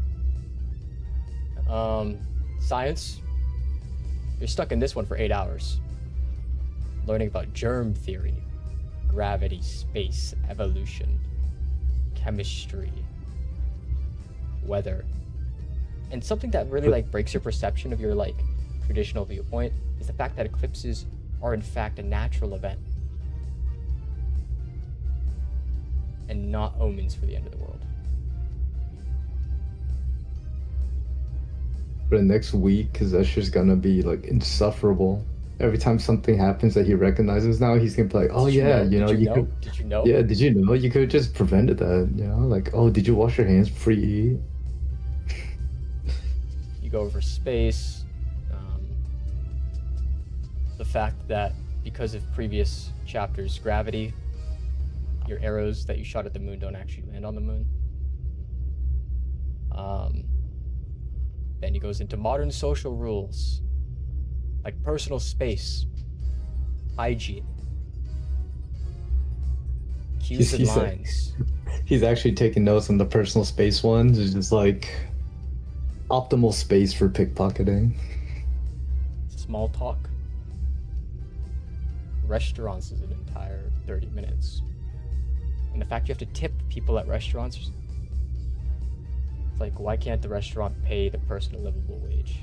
Science. You're stuck in this one for 8 hours. Learning about germ theory, gravity, space, evolution, chemistry, weather. And something that really like breaks your perception of your like traditional viewpoint is the fact that eclipses are in fact a natural event and not omens for the end of the world. For the next week, because that's just gonna be like insufferable. Every time something happens that he recognizes now, he's gonna be like, "Oh Did you yeah, know? you know, Did you you know? could, Did you know? yeah, did you know you could have just prevented that? You know, like, oh, did you wash your hands before you eat?" You go over space. The fact that because of previous chapters' gravity, your arrows that you shot at the moon don't actually land on the moon. Then he goes into modern social rules, like personal space, hygiene, He's- and he's a- lines. He's actually taking notes on the personal space ones. It's just like optimal space for pickpocketing. Small talk. Restaurants is an entire 30 minutes. And the fact you have to tip people at restaurants, it's like, why can't the restaurant pay the person a livable wage?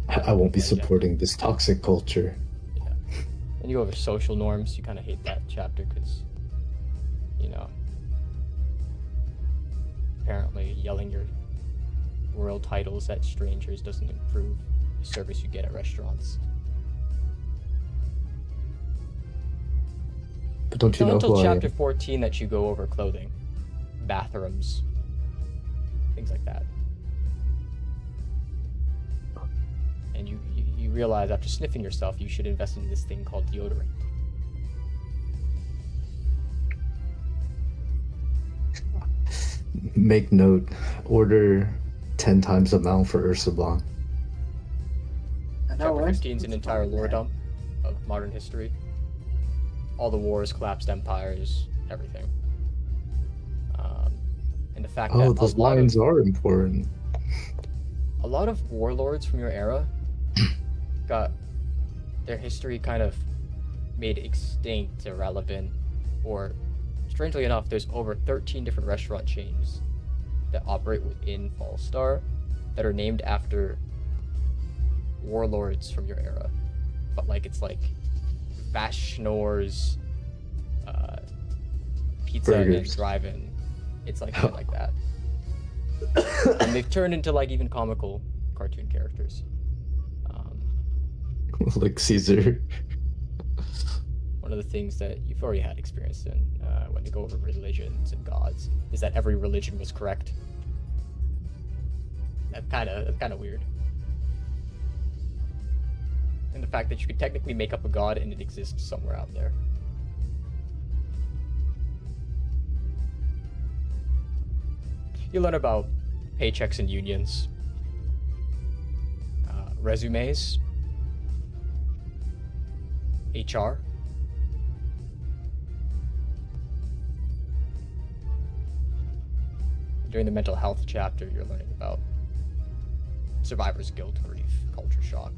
I won't be Wage after- supporting this toxic culture. Yeah. And you go over social norms, you kind of hate that chapter because, you know, apparently yelling your royal titles at strangers doesn't improve the service you get at restaurants. But don't It's you not know until who I chapter am? 14 that you go over clothing, bathrooms, things like that. And you realize after sniffing yourself, you should invest in this thing called deodorant. Make note. Order 10 times the amount for Ursa Blanc. Chapter 15 is an entire lore dump of modern history. All the wars, collapsed empires, everything. And the fact Oh, that those lines are important. a lot of warlords from your era got their history kind of made extinct, irrelevant, or strangely enough, there's over 13 different restaurant chains that operate within Fallstar that are named after warlords from your era. But like it's like Vashnor's Pizza Burgers. and Drive-In. It's like shit like that. And they've turned into like even comical cartoon characters. Like Caesar. One of the things that you've already had experience in when you go over religions and gods is that every religion was correct. That's kind of weird. And the fact that you could technically make up a god and it exists somewhere out there. You learn about paychecks and unions, resumes, HR. During the mental health chapter, you're learning about survivor's guilt, grief, culture shock.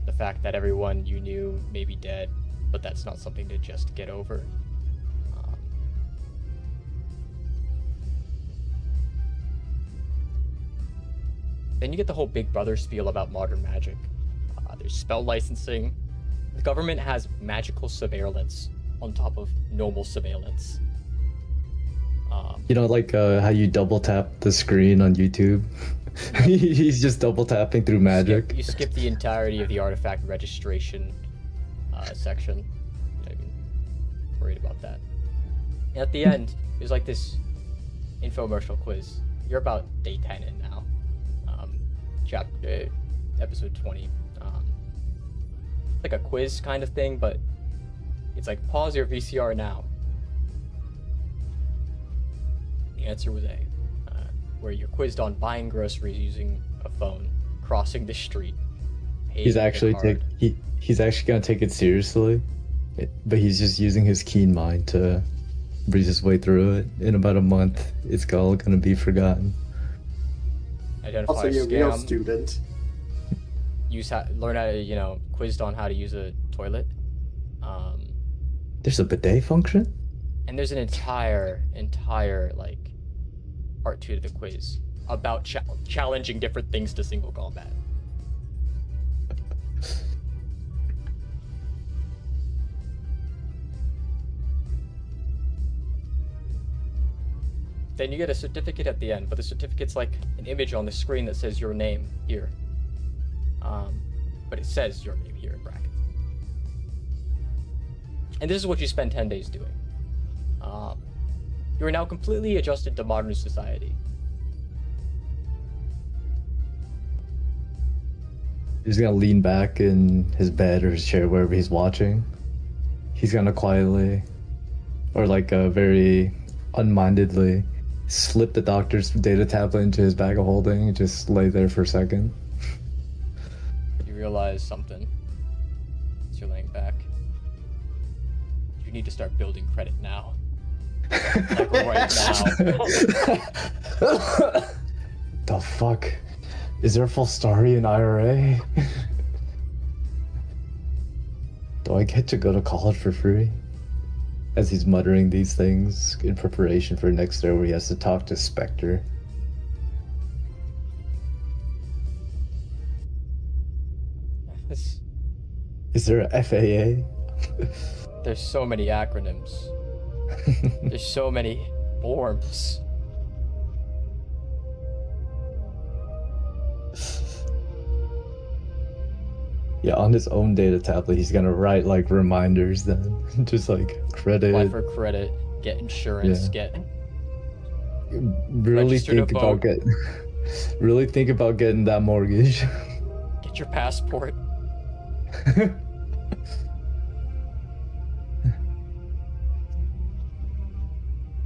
The fact that everyone you knew may be dead, but that's not something to just get over. Then you get the whole Big Brother spiel about modern magic. There's spell licensing. The government has magical surveillance on top of normal surveillance. You know, like how you double tap the screen on YouTube? He's just double tapping through magic. You skip the entirety of the artifact registration section. Not even worried about that. And at the end, there's like this infomercial quiz. You're about day 10 in now. Episode 20. Like a quiz kind of thing, but it's like pause your VCR now. The answer was A, where you're quizzed on buying groceries using a phone, crossing the street. He's actually he's actually gonna take it seriously, but he's just using his keen mind to breeze his way through it. In about a month, it's all gonna be forgotten. Identify Also, a you're a real scam. student. Learn how to, quizzed on how to use a toilet. There's a bidet function? And there's an entire like part 2 to the quiz about challenging different things to single combat. Then you get a certificate at the end, but the certificate's like an image on the screen that says your name here. But it says your name here in brackets. And this is what you spend 10 days doing. You are now completely adjusted to modern society. He's gonna lean back in his bed or his chair, wherever he's watching. He's gonna quietly, or like very unmindedly, slip the doctor's data tablet into his bag of holding and just lay there for a second. You realize something as you're laying back. You You need to start building credit now. Like right now. The fuck? Is there a Fallstarian IRA? Do I get to go to college for free? As he's muttering these things in preparation for next day where he has to talk to Spectre. Is there a FAA? There's so many acronyms. There's so many forms. Yeah, on his own data tablet, he's gonna write like reminders then. Just like credit. Apply for credit, get insurance, get really register to think about vote. really think about getting that mortgage. Get your passport.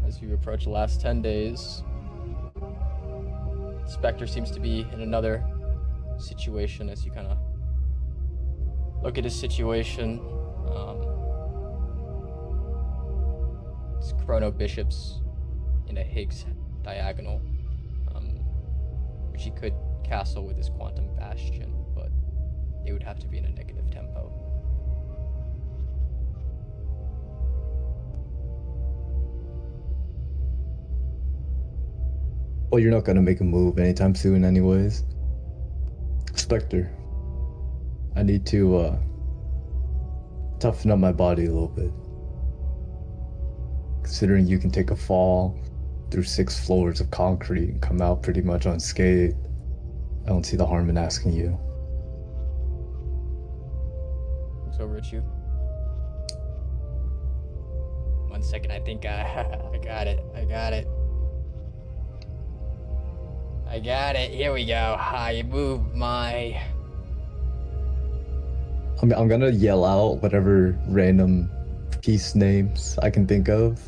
As you approach the last 10 days, Spectre seems to be in another situation as you kind of look at his situation. It's Chrono Bishops in a Higgs diagonal, which he could castle with his Quantum Bastion, but it would have to be in a negative tempo. Well, you're not gonna make a move anytime soon anyways. Spectre, I need to toughen up my body a little bit. Considering you can take a fall through 6 floors of concrete and come out pretty much unscathed, I don't see the harm in asking you. Looks over at you. 1 second, I think I got it. I got it. Here we go. I move my... I'm gonna yell out whatever random piece names I can think of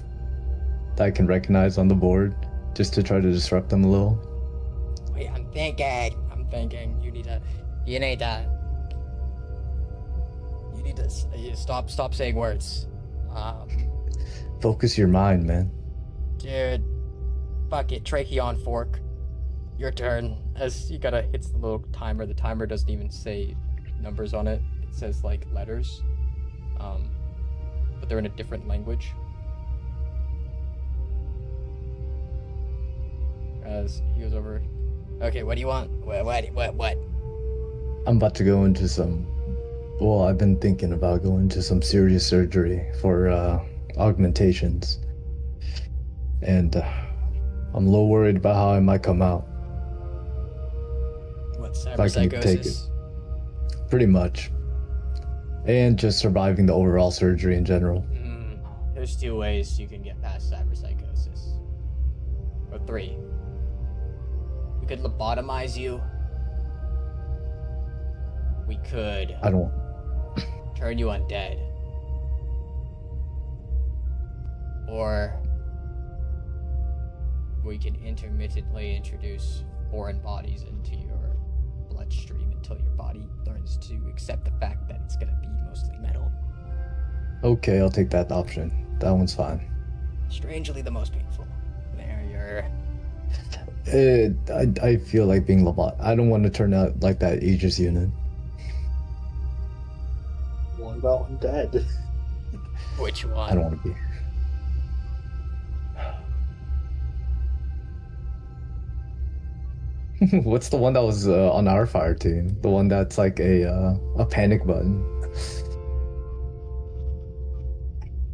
that I can recognize on the board, just to try to disrupt them a little. Wait, I'm thinking. You need to stop saying words. Focus your mind, man. Dude, fuck it. Tracheon fork. Your turn. As you gotta hits the little timer. The timer doesn't even say numbers on it. It says like letters. But they're in a different language. As he goes over. Okay, what do you want? What? I'm about to go into some... Well, I've been thinking about going into some serious surgery for augmentations. And I'm a little worried about how I might come out. What, If I can take it. cyberpsychosis? Pretty much. And just surviving the overall surgery in general. There's 2 ways you can get past cyberpsychosis. Or 3. We could lobotomize you. We could I don't... turn you undead. Or we can intermittently introduce foreign bodies into your bloodstream until your body learns to accept the fact that it's gonna be mostly metal. Okay, I'll take that option. That one's fine. Strangely the most painful. There, you're... I feel like being Lobot. I don't want to turn out like that Aegis unit. What about undead? Which one? I don't want to be. What's the one that was on our fire team? The one that's like a panic button.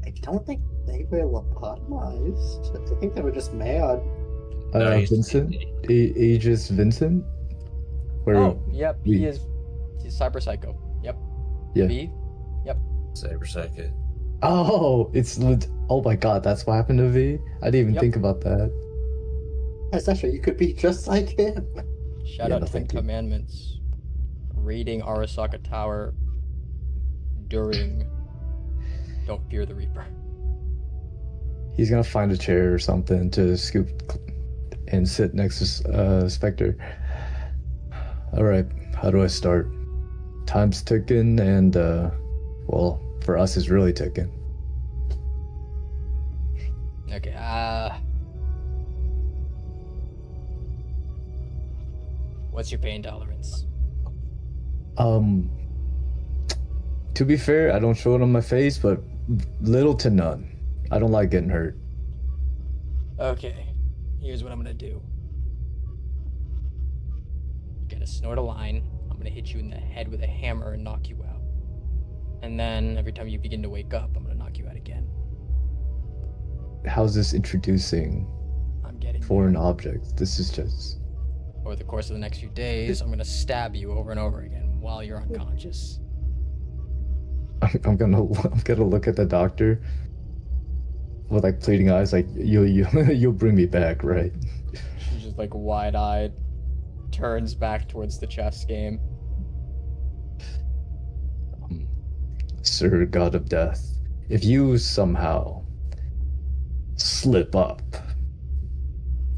I don't think they were lobotomized. I think they were just mad. No, he's- Vincent? Aegis Vincent? Where Oh, yep, we- he's cyber psycho. Yep. Yeah. V? Saber second. Oh, oh my god, that's what happened to V? I didn't even Yep. think about that. That's actually, you could be just like him. Shout Yeah, out no, 10 thank you. Commandments. Raiding Arasaka Tower during Don't Fear the Reaper. He's gonna find a chair or something to scoop and sit next to Spectre. Alright, how do I start? Time's ticking and, well, for us it's really ticking. Okay, what's your pain tolerance? To be fair, I don't show it on my face, but little to none. I don't like getting hurt. Okay, here's what I'm gonna do. You're gonna snort a line. I'm gonna hit you in the head with a hammer and knock you out. And then every time you begin to wake up, I'm gonna knock you out again. How's this introducing I'm getting foreign objects? This is just... Over the course of the next few days, I'm gonna stab you over and over again while you're unconscious. I'm gonna look at the doctor with like pleading eyes, like you'll bring me back, right? She's just like wide-eyed, turns back towards the chess game. Sir, God of Death, if you somehow slip up,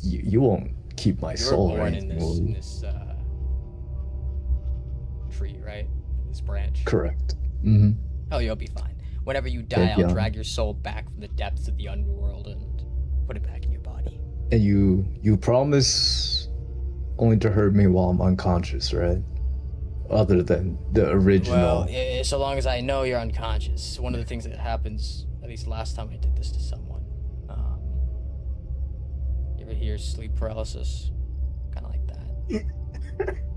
you won't keep my You were soul or born in anything, will you? this tree, right? This branch. Correct. Mm-hmm. Oh, you'll be fine. Whenever you die, Thank I'll you. drag your soul back from the depths of the underworld and put it back in your body. And you promise only to hurt me while I'm unconscious, right? Other than the original. Well, so long as I know you're unconscious. One of the things that happens, at least last time I did this to someone. You ever hear sleep paralysis? Kind of like that.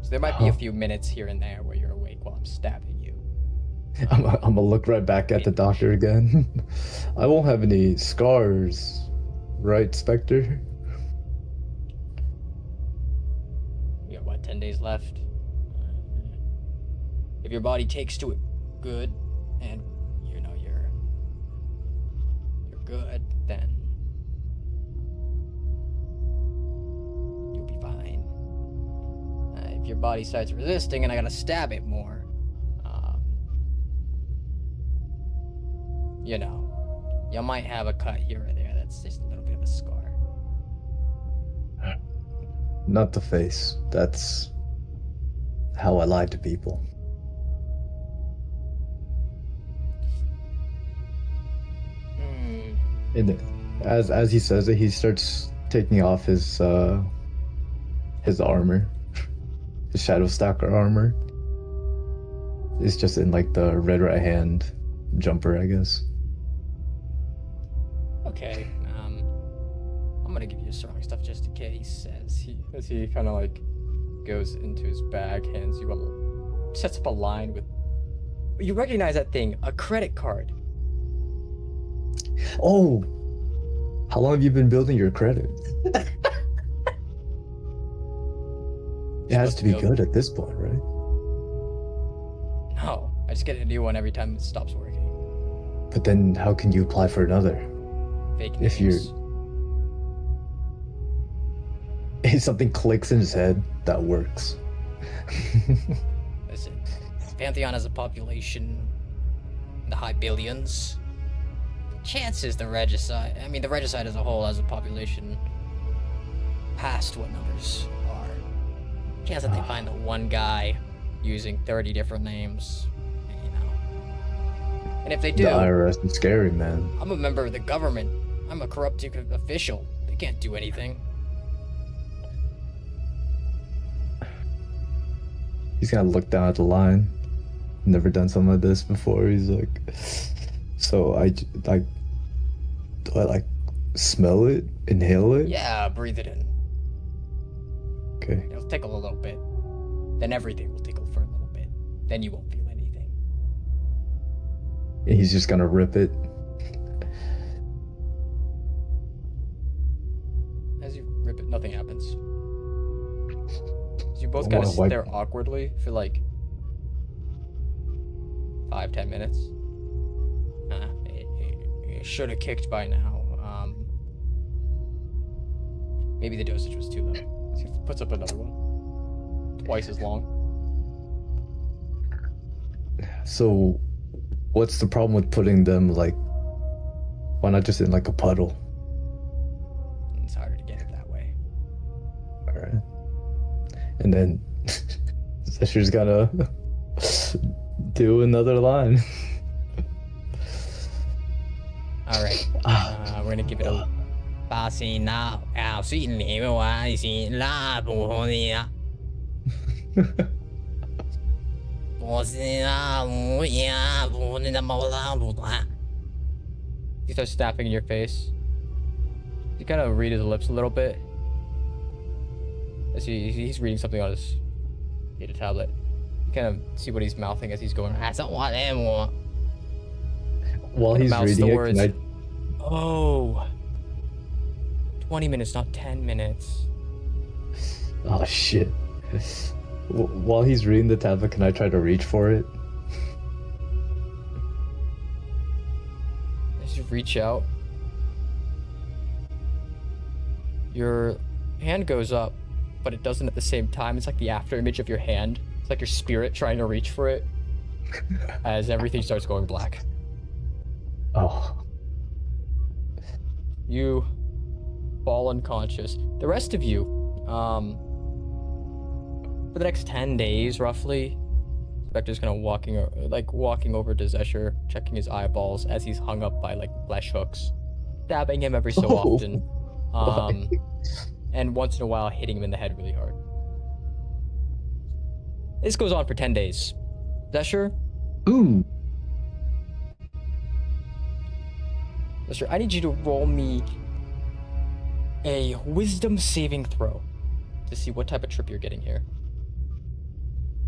So there might be a few minutes here and there where you're awake while I'm stabbing you. I'm gonna look right back at the doctor again. I won't have any scars, right, Spectre? You got what, 10 days left? If your body takes to it good, and you know you're good, then you'll be fine. If your body starts resisting and I gotta stab it more, you know, you might have a cut here or there. That's just a little bit of a scar. Not the face. That's how I lie to people. And as he says it, he starts taking off his armor, his Shadow Stalker armor. It's just in like the red right hand jumper, I guess. Okay, I'm gonna give you strong stuff just in case, as he kind of like goes into his bag, hands you sets up a line with. You recognize that thing? A credit card. Oh, how long have you been building your credit? It has to be good at this point, right? No, I just get a new one every time it stops working. But then how can you apply for another? Fake If names. If something clicks in his head, that works. Listen, Pantheon has a population in the high billions. Chances the Regicide as a whole has a population past what numbers are. Chance that they find the one guy using 30 different names, you know. And if they do, The IRS is scary, man. I'm a member of the government. I'm a corrupt official. They can't do anything. He's gonna look down at the line. Never done something like this before. He's like, so do I like smell it, inhale it? Yeah, breathe it in. Okay. It'll tickle a little bit. Then everything will tickle for a little bit. Then you won't feel anything. And he's just gonna rip it. As you rip it, nothing happens. So you both I kind of wanna sit wipe- there awkwardly for like 5-10 minutes. It should have kicked by now. Maybe the dosage was too low. So he puts up another one. Twice as long. So, what's the problem with putting them like? Why not just in like a puddle? It's harder to get it that way. All right. And then Zesher's gonna do another line. All right. We're gonna give it 发现了要是你们还是拉不你啊，我是啊不呀不你的毛拉不断。He starts snapping in your face. You kind of read his lips a little bit as he's reading something on his data tablet. You kind of see what he's mouthing as he's going. While he's Mouths reading the it, words. can Oh, 20 minutes, not 10 minutes. Oh shit. While he's reading the tablet, can I try to reach for it? As you reach out, your hand goes up, but it doesn't at the same time. It's like the after image of your hand. It's like your spirit trying to reach for it as everything starts going black. Oh. You fall unconscious. The rest of you, for the next 10 days roughly, Spectre's kind of walking over to Zesher, checking his eyeballs as he's hung up by like flesh hooks, stabbing him every so often, and once in a while hitting him in the head really hard. This goes on for 10 days. Zesher? Ooh. Zesher, I need you to roll me a wisdom saving throw to see what type of trip you're getting here.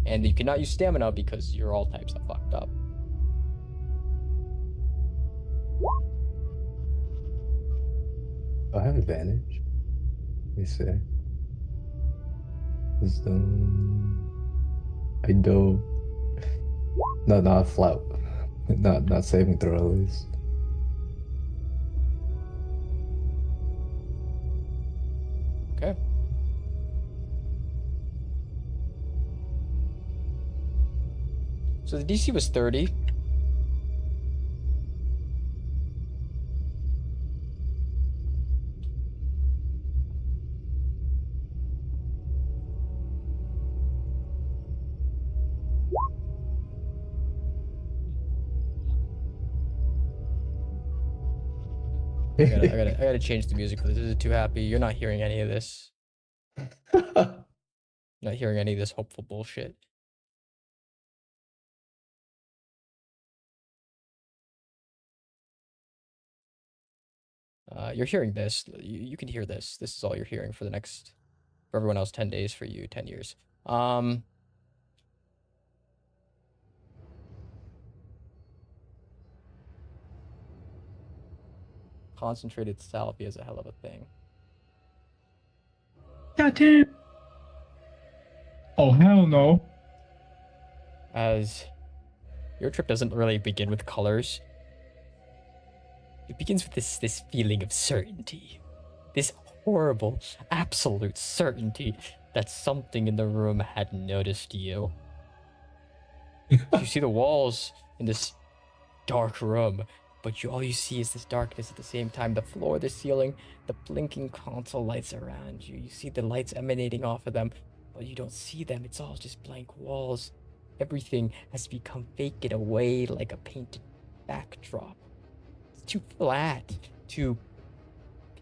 And you cannot use stamina because you're all types that fucked up. Do I have advantage? Let me see. Wisdom. I do. No, not flat. Not saving throw at least. Okay. So the DC was 30. I gotta change the music for this. This is too happy. You're not hearing any of this. Not hearing any of this hopeful bullshit. You're hearing this. You can hear this. This is all you're hearing for the next, for everyone else, 10 days, for you, 10 years. Concentrated salvia is a hell of a thing. Goddamn. Oh, hell no. As your trip doesn't really begin with colors. It begins with this feeling of certainty. This horrible, absolute certainty that something in the room had noticed you. You see the walls in this dark room, but all you see is this darkness at the same time. The floor, the ceiling, the blinking console lights around you. You see the lights emanating off of them, but you don't see them. It's all just blank walls. Everything has become faded away like a painted backdrop. It's too flat, too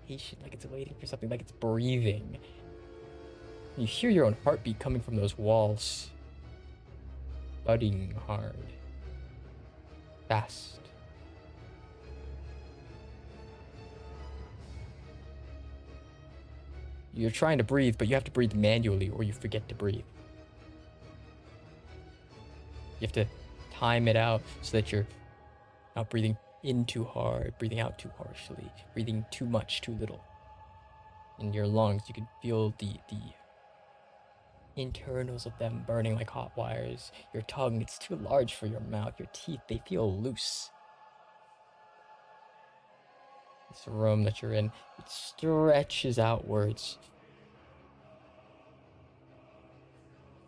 patient, like it's waiting for something, like it's breathing. You hear your own heartbeat coming from those walls. Thudding hard. Fast. You're trying to breathe, but you have to breathe manually or you forget to breathe. You have to time it out so that you're not breathing in too hard, breathing out too harshly, breathing too much, too little. In your lungs, you can feel the internals of them burning like hot wires. Your tongue, it's too large for your mouth. Your teeth, they feel loose. This room that you're in, it stretches outwards.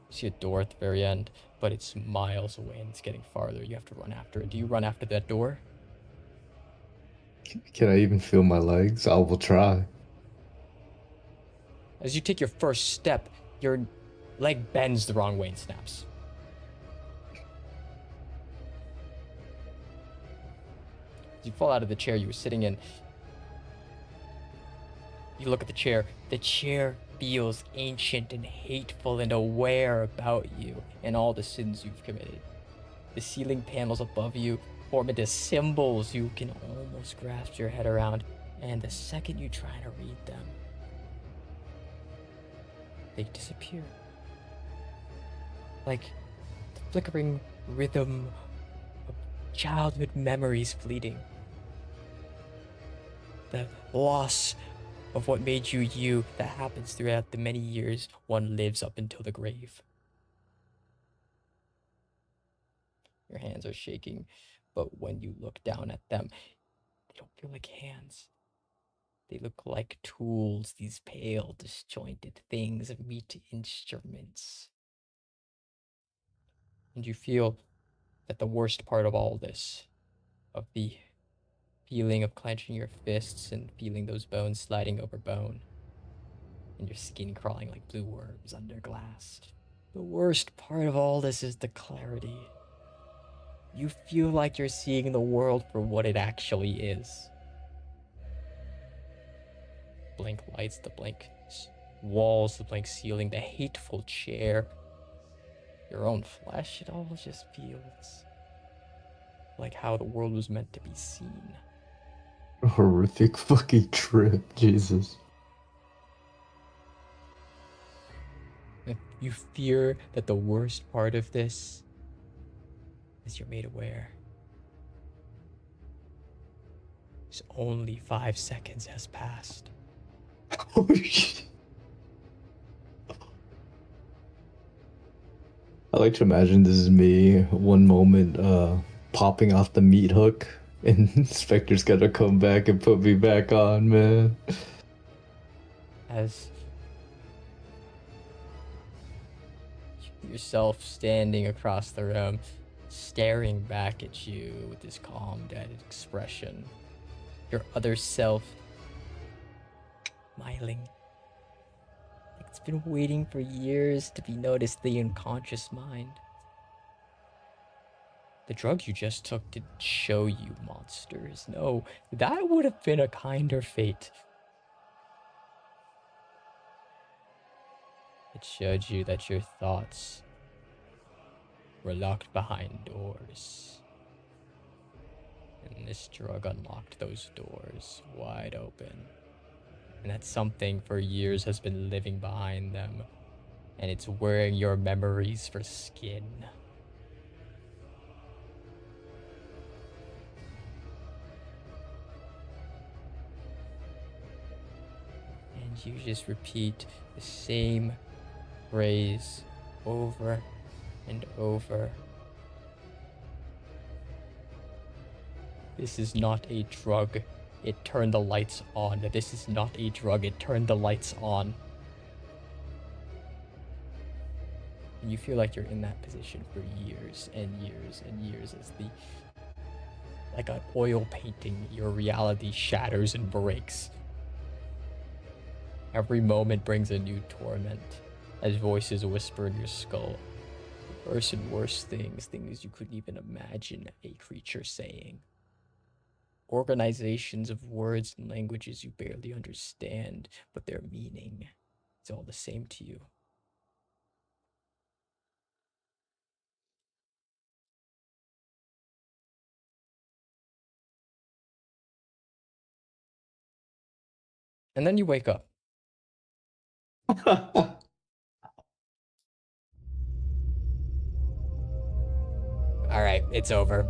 You see a door at the very end, but it's miles away and it's getting farther. You have to run after it. Do you run after that door? Can I even feel my legs? I will try. As you take your first step, your leg bends the wrong way and snaps. You fall out of the chair you were sitting in. You look at the chair. The chair feels ancient and hateful and aware about you and all the sins you've committed. The ceiling panels above you form into symbols you can almost grasp your head around, and the second you try to read them, they disappear. Like the flickering rhythm of childhood memories fleeting. The loss of what made you you that happens throughout the many years one lives up until the grave. Your hands are shaking, but when you look down at them, they don't feel like hands. They look like tools, these pale, disjointed things of meat instruments. And you feel that the worst part of all this, of the feeling of clenching your fists and feeling those bones sliding over bone, and your skin crawling like blue worms under glass. The worst part of all this is the clarity. You feel like you're seeing the world for what it actually is. Blank lights, the blank walls, the blank ceiling, the hateful chair. Your own flesh, it all just feels like how the world was meant to be seen. A horrific fucking trip, Jesus. If you fear that the worst part of this is you're made aware, is only 5 seconds has passed. Oh shit. I like to imagine this is me one moment popping off the meat hook and Spectre's gotta come back and put me back on, man. As yourself standing across the room, staring back at you with this calm, dead expression. Your other self smiling. Like it's been waiting for years to be noticed, the unconscious mind. The drug you just took didn't show you monsters. No, that would have been a kinder fate. It showed you that your thoughts were locked behind doors. And this drug unlocked those doors wide open. And that something for years has been living behind them. And it's wearing your memories for skin. And you just repeat the same phrase over and over. This is not a drug. It turned the lights on. This is not a drug. It turned the lights on. And you feel like you're in that position for years and years and years as like an oil painting, your reality shatters and breaks. Every moment brings a new torment as voices whisper in your skull. Worse and worse things you couldn't even imagine a creature saying. Organizations of words and languages you barely understand, but their meaning is all the same to you. And then you wake up. All right, it's over.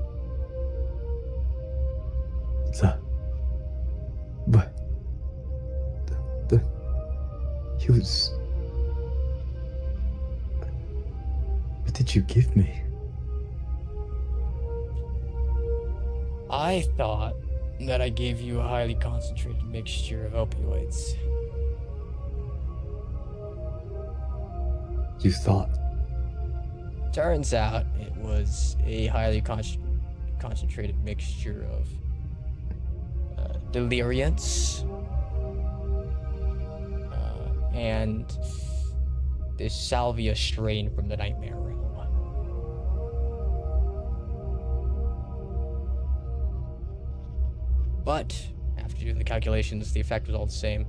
But he was. What did you give me? I thought that I gave you a highly concentrated mixture of opioids. You thought? Turns out it was a highly concentrated mixture of deliriance and this salvia strain from the nightmare realm. But after doing the calculations, the effect was all the same.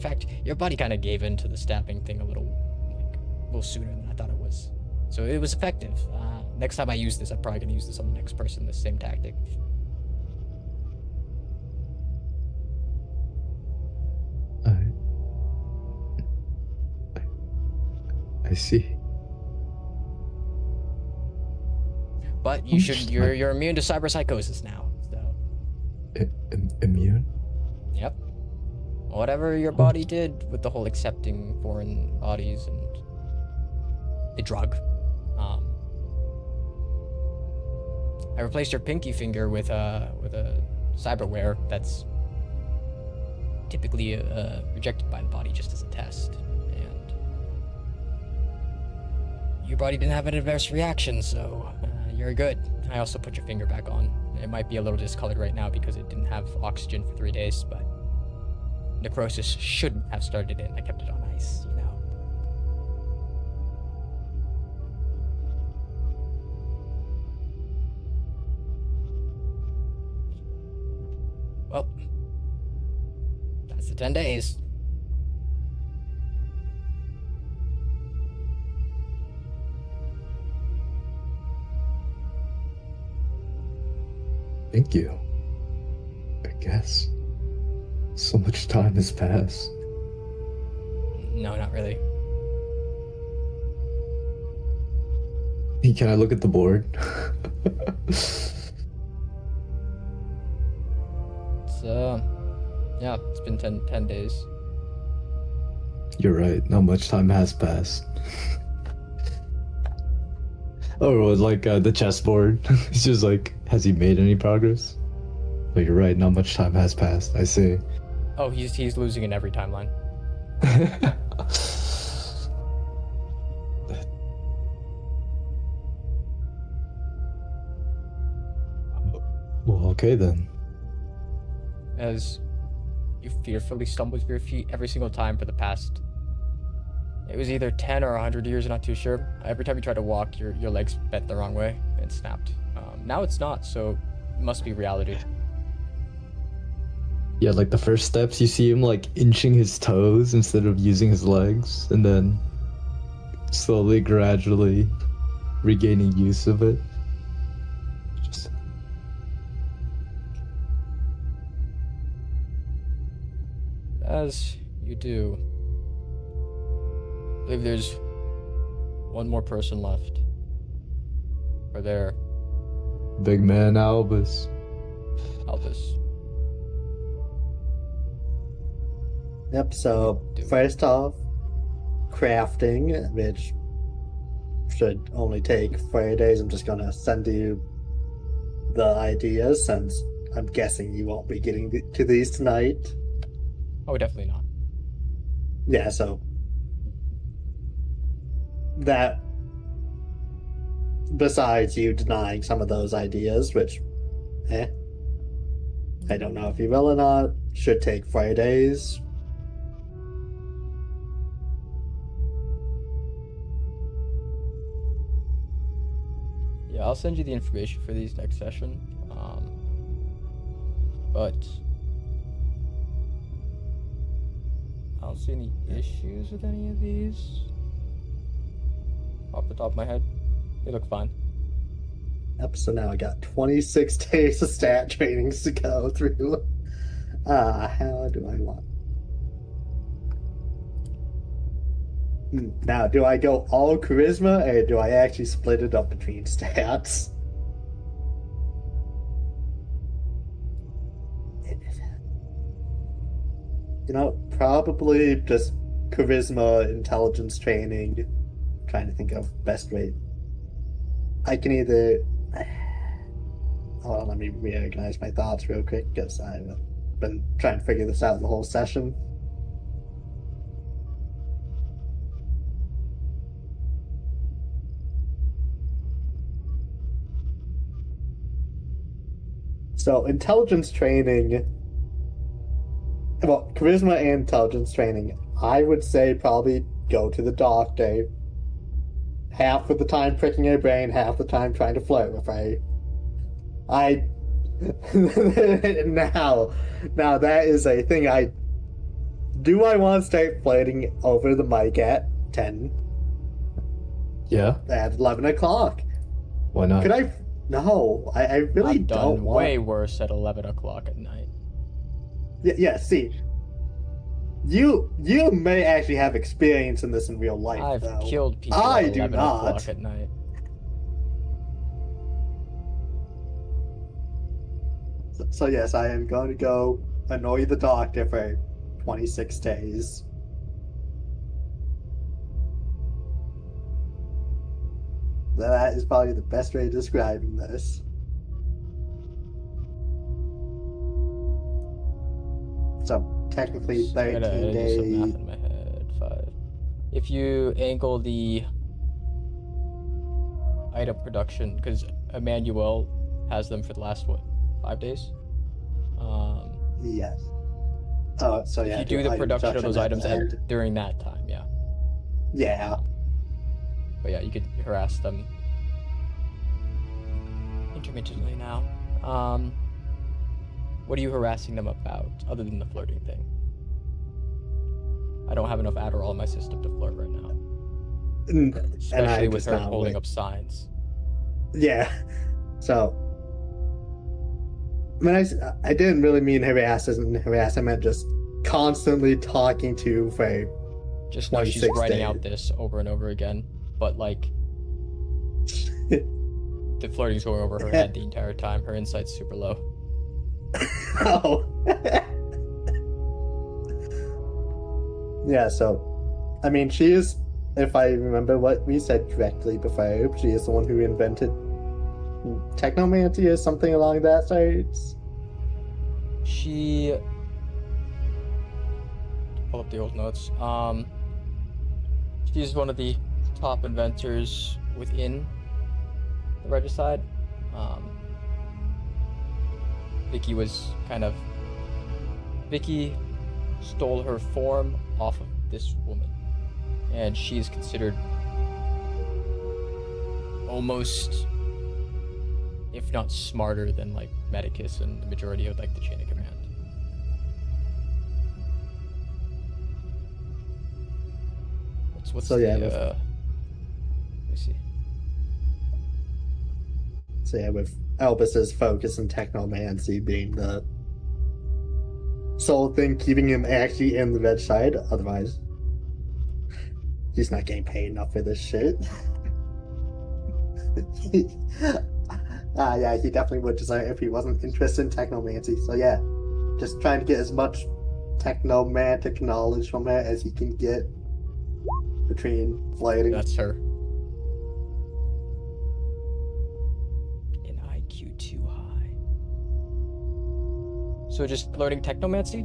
fact, your body kind of gave in to the stabbing thing a little sooner than I thought it was. So it was effective. Next time I use this, I'm probably gonna use this on the next person, the same tactic. I see. But you're immune to cyberpsychosis now, so. Immune? Yep. Whatever your body did with the whole accepting foreign bodies and the drug. I replaced your pinky finger with a cyberware that's typically rejected by the body just as a test, and your body didn't have an adverse reaction, so you're good. I also put your finger back on. It might be a little discolored right now because it didn't have oxygen for 3 days, but necrosis shouldn't have started in. I kept it on ice, you know. Well, that's the 10 days. Thank you. I guess. So much time has passed. No, not really. Can I look at the board? Yeah, it's been 10 days. You're right, not much time has passed. Oh, like the chessboard. It's just like, has he made any progress? But you're right, not much time has passed. I see. Oh, he's losing in every timeline. Well, okay then. As you fearfully stumble with your feet every single time for the past... It was either 10 or 100 years, I'm not too sure. Every time you try to walk, your legs bent the wrong way and snapped. Now it's not, so it must be reality. Yeah, like the first steps, you see him like inching his toes instead of using his legs, and then slowly, gradually regaining use of it. Just... As you do, I believe there's one more person left. Or there. Big man Albus. Albus. Yep, so first off, crafting, which should only take 4 days. I'm just gonna send you the ideas since I'm guessing you won't be getting to these tonight. Oh, definitely not. Yeah, so that, besides you denying some of those ideas, which, I don't know if you will or not, should take 4 days. Yeah, I'll send you the information for these next session. But I don't see any issues with any of these. Off the top of my head, they look fine. Yep, so now I got 26 days of stat trainings to go through. How do I want? Now, do I go all charisma, or do I actually split it up between stats? You know, probably just charisma, intelligence training. Trying to think of best way. I can either... Hold on, let me reorganize my thoughts real quick, because I've been trying to figure this out the whole session. So, intelligence training... Well, charisma and intelligence training, I would say probably go to the doctor. Half of the time pricking her brain, half the time trying to flirt with her. Now that is a thing I do I want to start flirting over the mic at 10? Yeah. At 11 o'clock? Why not? Could I? No, I really I've don't done want. way worse at 11 o'clock at night. Yeah, see. You may actually have experience in this in real life, I've though. killed people I at do 11 not. o'clock at night. So yes, I am going to go annoy the doctor for 26 days. That is probably the best way of describing this. So technically I gotta 13 do some math days. in my head. 5. If you angle the item production, because Emmanuel has them for the last, what, 5 days? Yes. Oh, so yeah. If you do the item production of those at items the end. during that time, yeah. Yeah. But yeah, you could harass them intermittently now. What are you harassing them about, other than the flirting thing? I don't have enough Adderall in my system to flirt right now. And I Especially with just her not holding wait. up signs. Yeah. So when I didn't really mean harass and harass, I meant just constantly talking to for Just know she's 26 writing days. out this over and over again, but like the flirting's going over her head the entire time. Her insight's super low. Oh. Yeah, so I mean she is, if I remember what we said correctly before, she is the one who invented technomancy or something along that sorts. She pull up the old notes. She's one of the top inventors within the Regicide. Vicky stole her form off of this woman, and she is considered almost, if not smarter than like Medicus and the majority of like the chain of command. What's So, the yeah, let me see. So yeah, with Erebus's focus on technomancy being the sole thing keeping him actually in the red side, otherwise he's not getting paid enough for this shit. Yeah, he definitely would desire if he wasn't interested in technomancy. So yeah, just trying to get as much technomantic knowledge from her as he can get between flighting. That's her. An IQ too high. So just learning technomancy?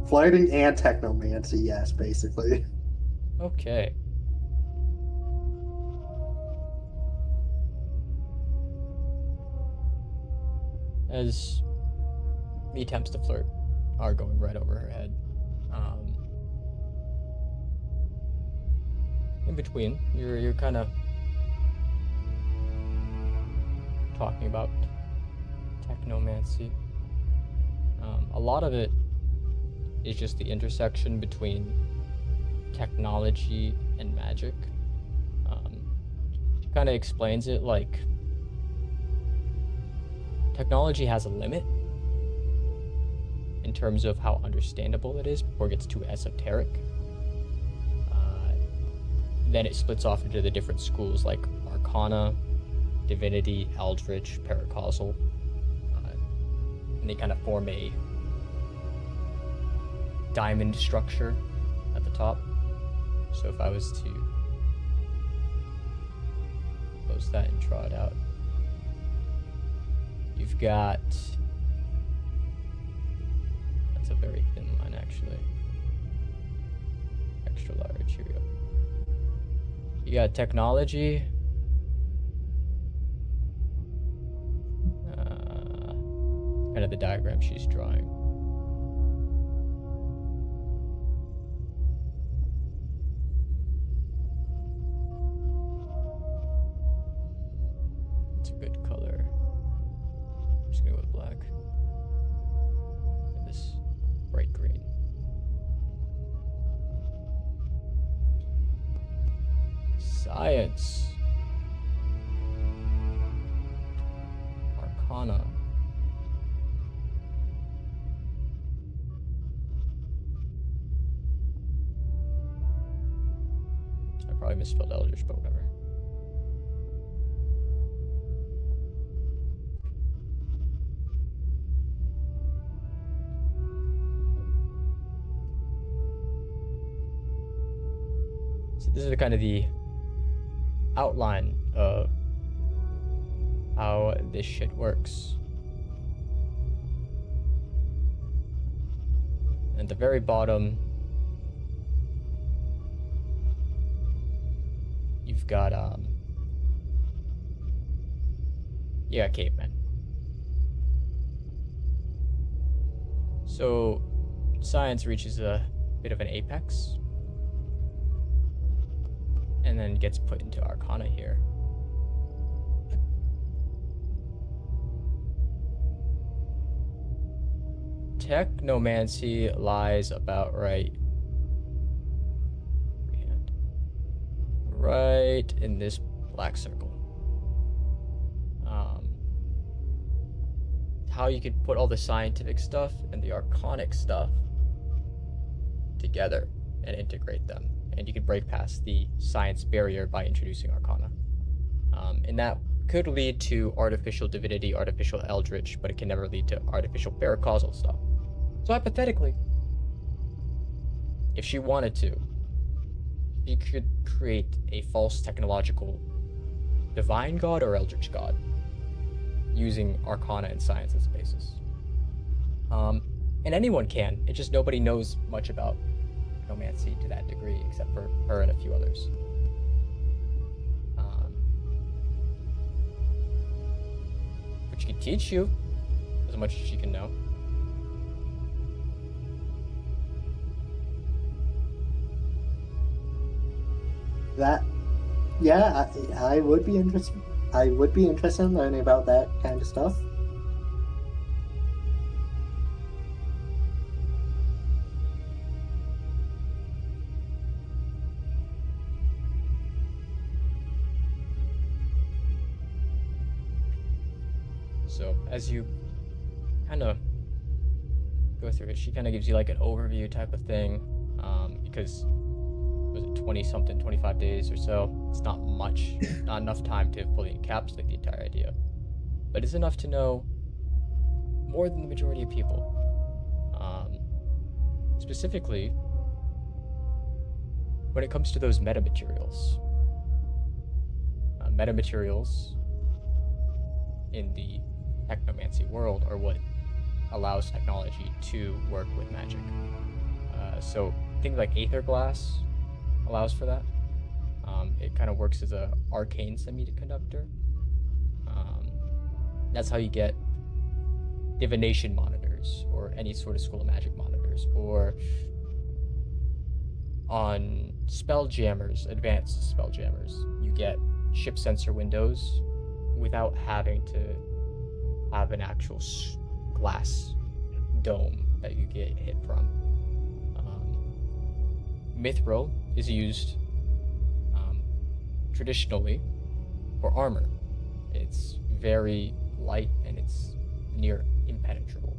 Flighting and technomancy, yes, basically. Okay. As the attempts to flirt are going right over her head. In between, you're kind of talking about technomancy. A lot of it is just the intersection between technology and magic. She kind of explains it like technology has a limit in terms of how understandable it is before it gets too esoteric. Then it splits off into the different schools like Arcana, Divinity, Eldritch, Paracausal, and they kind of form a diamond structure at the top. So if I was to close that and draw it out, you've got, that's a very thin line actually, extra large, here we go. You got technology, kind of the diagram she's drawing. It's a good color. I'm just gonna go with black. And this bright green. Science. Arcana. I probably misspelled Eldritch, but whatever. So this is kind of the outline of how this shit works. At the very bottom, you've got cavemen. So science reaches a bit of an apex and then gets put into Arcana here. Technomancy lies about right in this black circle. How you could put all the scientific stuff and the arcanic stuff together and integrate them, and you could break past the science barrier by introducing Arcana. And that could lead to artificial divinity, artificial eldritch, but it can never lead to artificial paracausal stuff. So hypothetically, if she wanted to, she could create a false technological divine god or eldritch god using Arcana and science as a basis. And anyone can, it's just nobody knows much about Technomancy to that degree except for her and a few others. But she can teach you as much as she can know. That, yeah, I would be interested. I would be interested in learning about that kind of stuff. So as you kind of go through it, she kind of gives you like an overview type of thing, because was it 20 something, 25 days or so? It's not much, not enough time to fully encapsulate the entire idea, but it's enough to know more than the majority of people. Specifically, when it comes to those metamaterials. Metamaterials in the Technomancy world are what allows technology to work with magic. So things like Aetherglass allows for that. It kind of works as a arcane semiconductor. That's how you get divination monitors or any sort of school of magic monitors, or on spelljammers, advanced spelljammers, you get ship sensor windows without having to have an actual glass dome that you get hit from. Mithril is used traditionally for armor. It's very light and it's near impenetrable.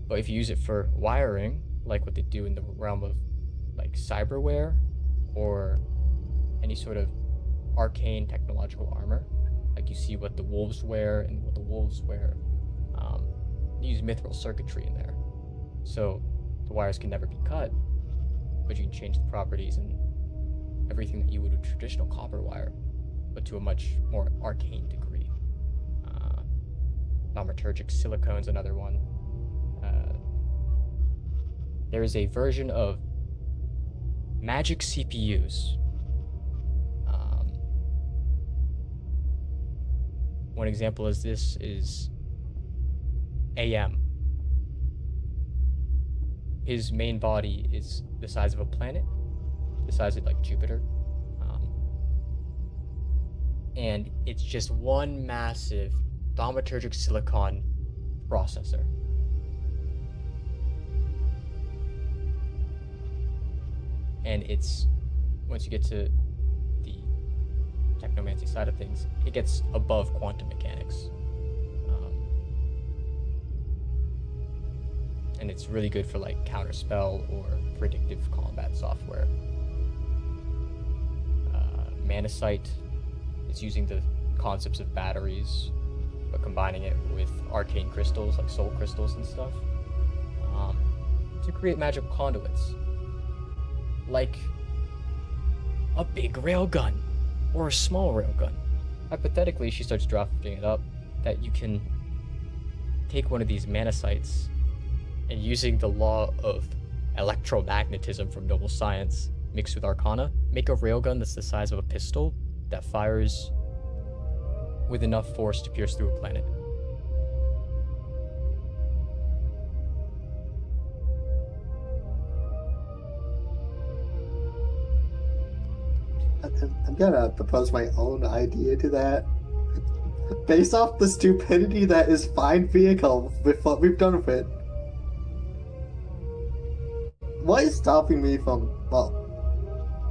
But if you use it for wiring, like what they do in the realm of like cyberware or any sort of arcane technological armor, like you see what the wolves wear and what the wolves wear, you use mithril circuitry in there. So the wires can never be cut, but you can change the properties and everything that you would with traditional copper wire, but to a much more arcane degree. Thaumaturgic silicone's another one. There is a version of magic CPUs. One example is this is AM. His main body is the size of a planet, the size of like Jupiter. And it's just one massive thaumaturgic silicon processor. And it's, once you get to technomancy side of things, it gets above quantum mechanics. And it's really good for like counterspell or predictive combat software. Mana Sight is using the concepts of batteries, but combining it with arcane crystals like soul crystals and stuff, to create magical conduits, like a big railgun or a small railgun. Hypothetically, she starts drafting it up that you can take one of these mana sites and, using the law of electromagnetism from noble science mixed with arcana, make a railgun that's the size of a pistol that fires with enough force to pierce through a planet. I'm gonna propose my own idea to that. Based off the stupidity that is Find Vehicle with what we've done with it. What is stopping me from, well,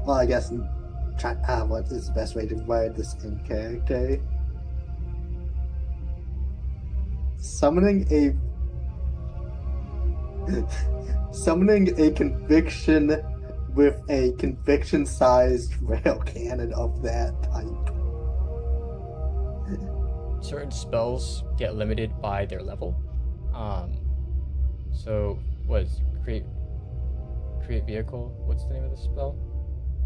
I guess, what is the best way to word this in character? Summoning a conviction with a conviction-sized rail cannon of that type. Certain spells get limited by their level. So was create vehicle. What's the name of the spell?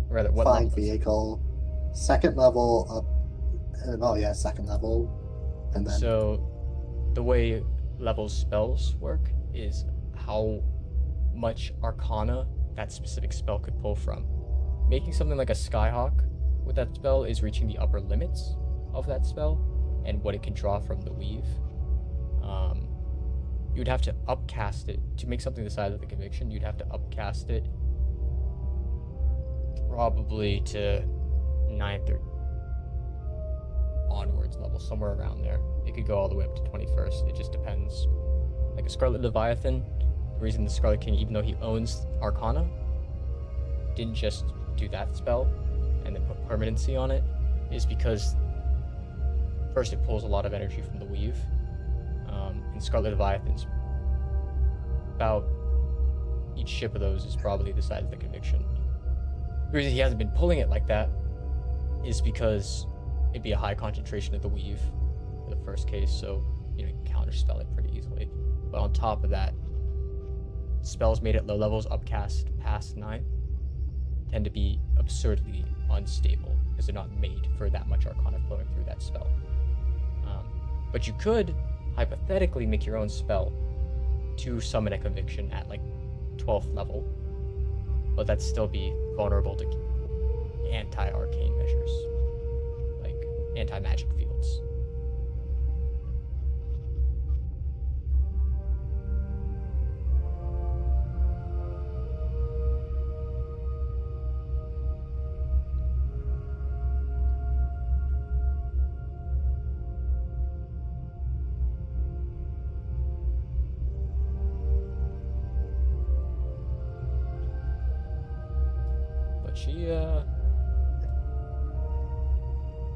Or rather, what Find level? vehicle, second level up. Second level, and then. So, the way levels spells work is how much arcana that specific spell could pull from. Making something like a Skyhawk with that spell is reaching the upper limits of that spell and what it can draw from the weave. You'd have to upcast it to make something the size of the conviction. You'd have to upcast it probably to 9th or onwards level, somewhere around there. It could go all the way up to 21st. It just depends. Like a Scarlet Leviathan, the reason the Scarlet King, even though he owns Arcana, didn't just do that spell and then put permanency on it, is because first it pulls a lot of energy from the weave. And Scarlet Leviathans, about each ship of those is probably the size of the conviction. The reason he hasn't been pulling it like that is because it'd be a high concentration of the weave for the first case, so you can counterspell it pretty easily. But on top of that, spells made at low levels upcast past 9 tend to be absurdly unstable because they're not made for that much arcana flowing through that spell. But you could hypothetically make your own spell to summon a conviction at like 12th level, but that'd still be vulnerable to anti-arcane measures, like anti-magic fields.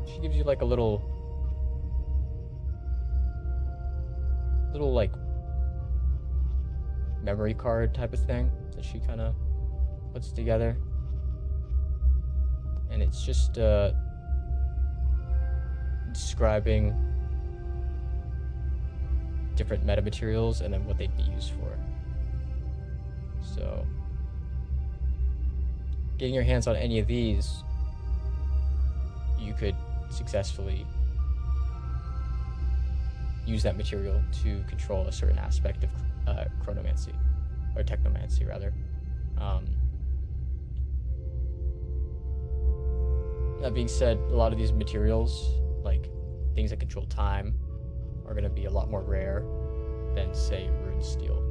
She gives you like a little like memory card type of thing that she kind of puts together, and it's just describing different metamaterials and then what they'd be used for. So getting your hands on any of these, you could successfully use that material to control a certain aspect of chronomancy, or technomancy rather. That being said, a lot of these materials, like things that control time, are going to be a lot more rare than, say, rune steel.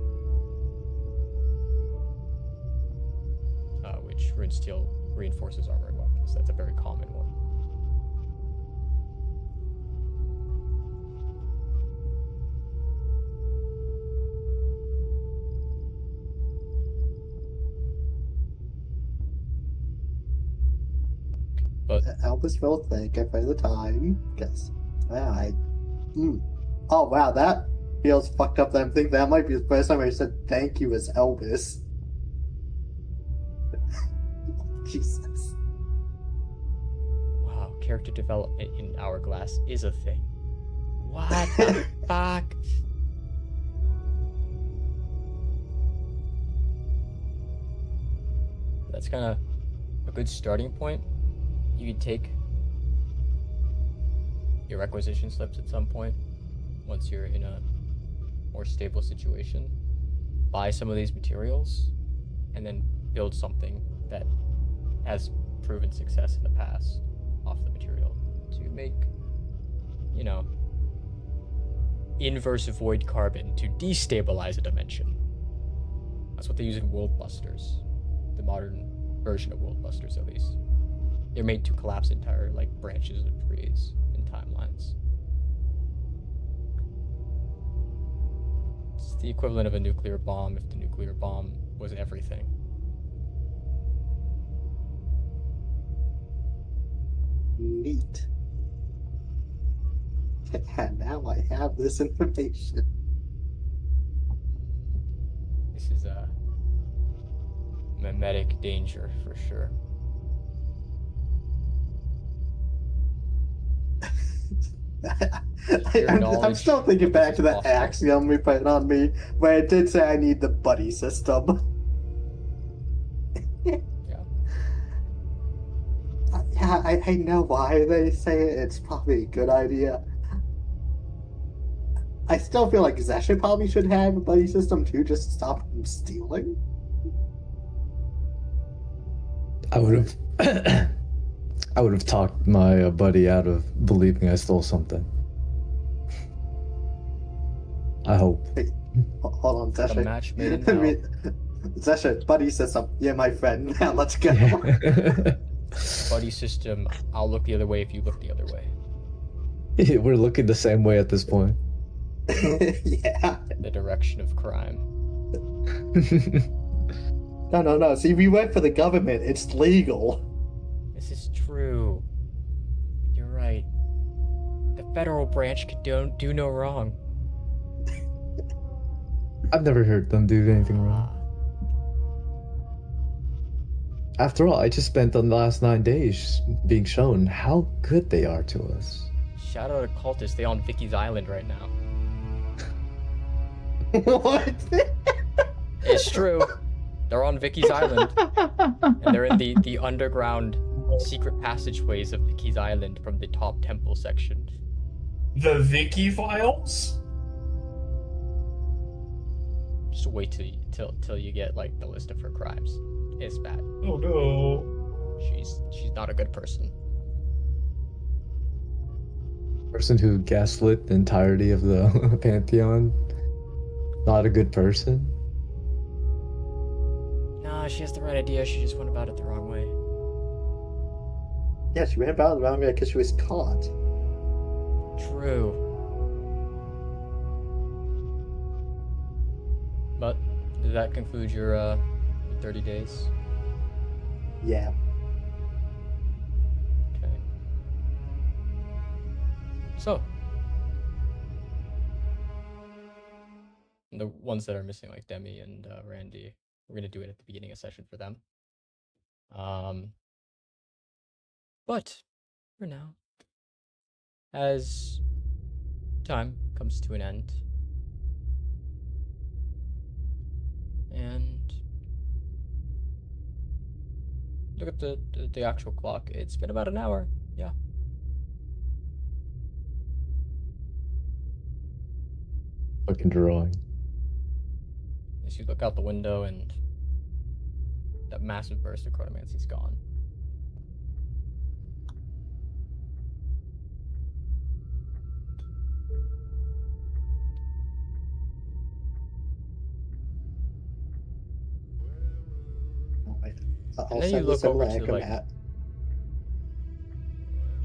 Which rune steel reinforces armor and weapons. That's a very common one. But Elvis will think if there's a time. Guess. Yeah, Oh wow, that feels fucked up. That I think that might be the first time I said thank you as Elvis. Jesus. Wow, character development in Hourglass is a thing. What the fuck? That's kind of a good starting point. You could take your requisition slips at some point once you're in a more stable situation. Buy some of these materials and then build something that has proven success in the past off the material to make, you know, inverse void carbon to destabilize a dimension. That's what they use in World Busters, the modern version of World Busters at least. They're made to collapse entire like branches of trees and timelines. It's the equivalent of a nuclear bomb if the nuclear bomb was everything. Neat. And now I have this information. This is a mimetic danger for sure. I'm still thinking back to that axiom we put on me where it did say I need the buddy system. Yeah. Yeah, I know why they say it. It's probably a good idea. I still feel like Zesha probably should have a buddy system too, just to stop him stealing. I would have I would have talked my buddy out of believing I stole something. I hope. Hey, hold on, A Zesha. match made in hell. Zesha, buddy system. Yeah, my friend. Now let's go. Buddy system, I'll look the other way if you look the other way. We're looking the same way at this point. Yeah. The direction of crime. No. See, we went for the government. It's legal. This is true. You're right. The federal branch could do no wrong. I've never heard them do anything wrong. After all, I just spent the last 9 days being shown how good they are to us. Shout out to cultists. They're on Vicky's Island right now. What? It's true. They're on Vicky's Island. And they're in the underground secret passageways of Vicky's Island from the top temple section. The Vicky files? Just wait till you get like the list of her crimes. It's bad. Oh no. She's not a good person. Person who gaslit the entirety of the Pantheon. Not a good person. Nah, she has the right idea. She just went about it the wrong way. Yeah, she went about it the wrong way because she was caught. True. But does that conclude your 30 days? Yeah. Okay. So, the ones that are missing, like Demi and Randy, we're gonna do it at the beginning of session for them. But for now, as time comes to an end, and look at the actual clock. It's been about an hour. Yeah. Fucking drawing. As you look out the window and that massive burst of chronomancy's gone. I'll And then you send look this over over to, to like, Matt.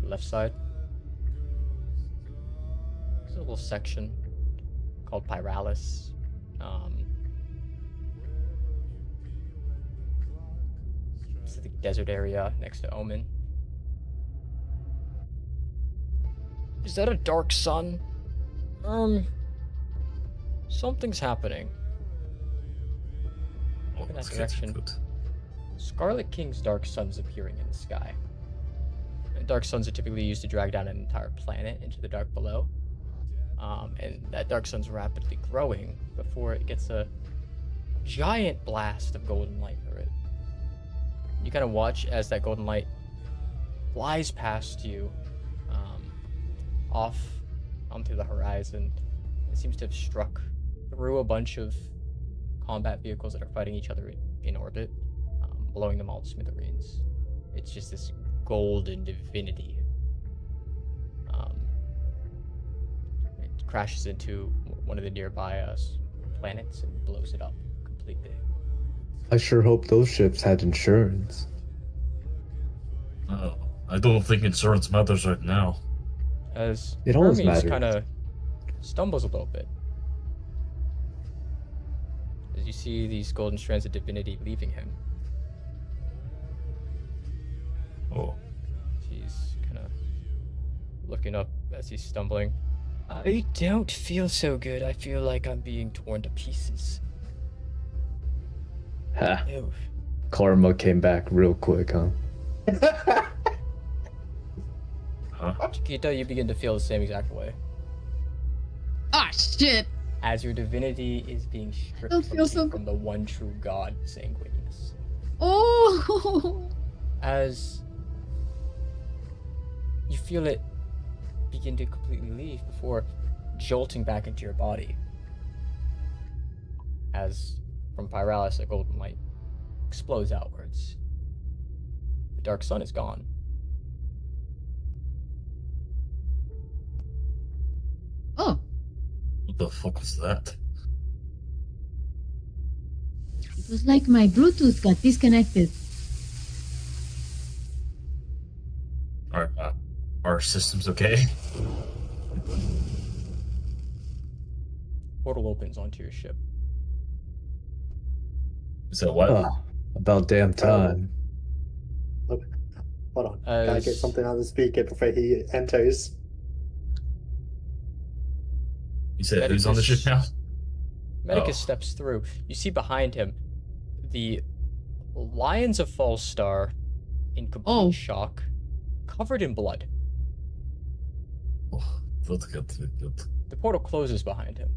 Left side. There's a little section called Pyralis. It's the desert area next to Omen. Is that a dark sun? Something's happening. Look in that direction. Scarlet King's dark sun's appearing in the sky. And dark suns are typically used to drag down an entire planet into the dark below. And that dark sun's rapidly growing before it gets a giant blast of golden light through it. You kind of watch as that golden light flies past you, off onto the horizon. It seems to have struck through a bunch of combat vehicles that are fighting each other in orbit, blowing them all to smithereens. It's just this golden divinity. It crashes into one of the nearby planets and blows it up completely. I sure hope those ships had insurance. Oh, I don't think insurance matters right now. It It always Hermes matters. kind of stumbles a little bit as you see these golden strands of divinity leaving him. Oh, He's kind of looking up as he's stumbling. I don't feel so good. I feel like I'm being torn to pieces. Ha. Ew. Karma came back real quick, huh? huh? Chiquita, you begin to feel the same exact way. Ah, shit. As your divinity is being stripped Don't from, feel you so from the one true god, Sanguinius. Oh. As you feel it begin to completely leave before jolting back into your body. As from Pyralis, a golden light explodes outwards. The dark sun is gone. Oh. What the fuck was that? It was like my Bluetooth got disconnected. Are systems okay? Portal opens onto your ship. Is that what? About damn time. Hold on. Gotta get As- something on the speaker before he enters. You said who's on the ship now? Medicus Oh. steps through. You see behind him the Lions of Fallstar in complete Oh. shock, covered in blood. Oh, that's good. The portal closes behind him.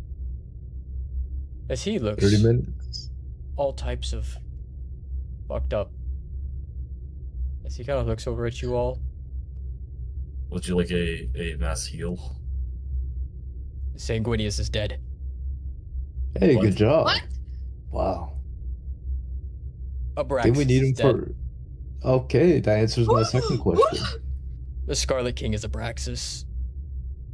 As he looks 30 minutes? all types of fucked up. As he kind of looks over at you all. Would you like a mass heal? Sanguinius is dead. Hey, What? good job. What? Wow. Abraxis Did we need is him dead. for... Okay, that answers my second question. The Scarlet King is Abraxis.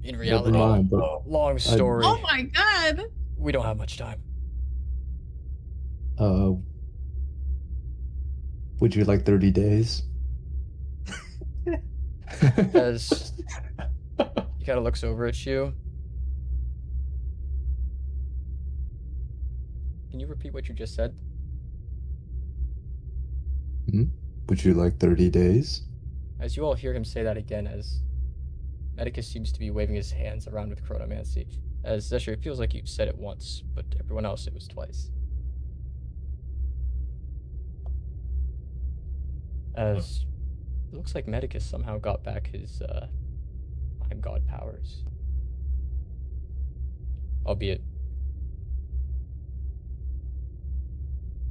In Never reality, mind, but... long story. Oh my god. We don't have much time. Would you like 30 days? As he kind of looks over at you. Can you repeat what you just said? Would you like 30 days? As you all hear him say that again, as Medicus seems to be waving his hands around with chronomancy. As Zesher, it feels like you've said it once, but everyone else it was twice. As it looks like Medicus somehow got back his I'm God powers. Albeit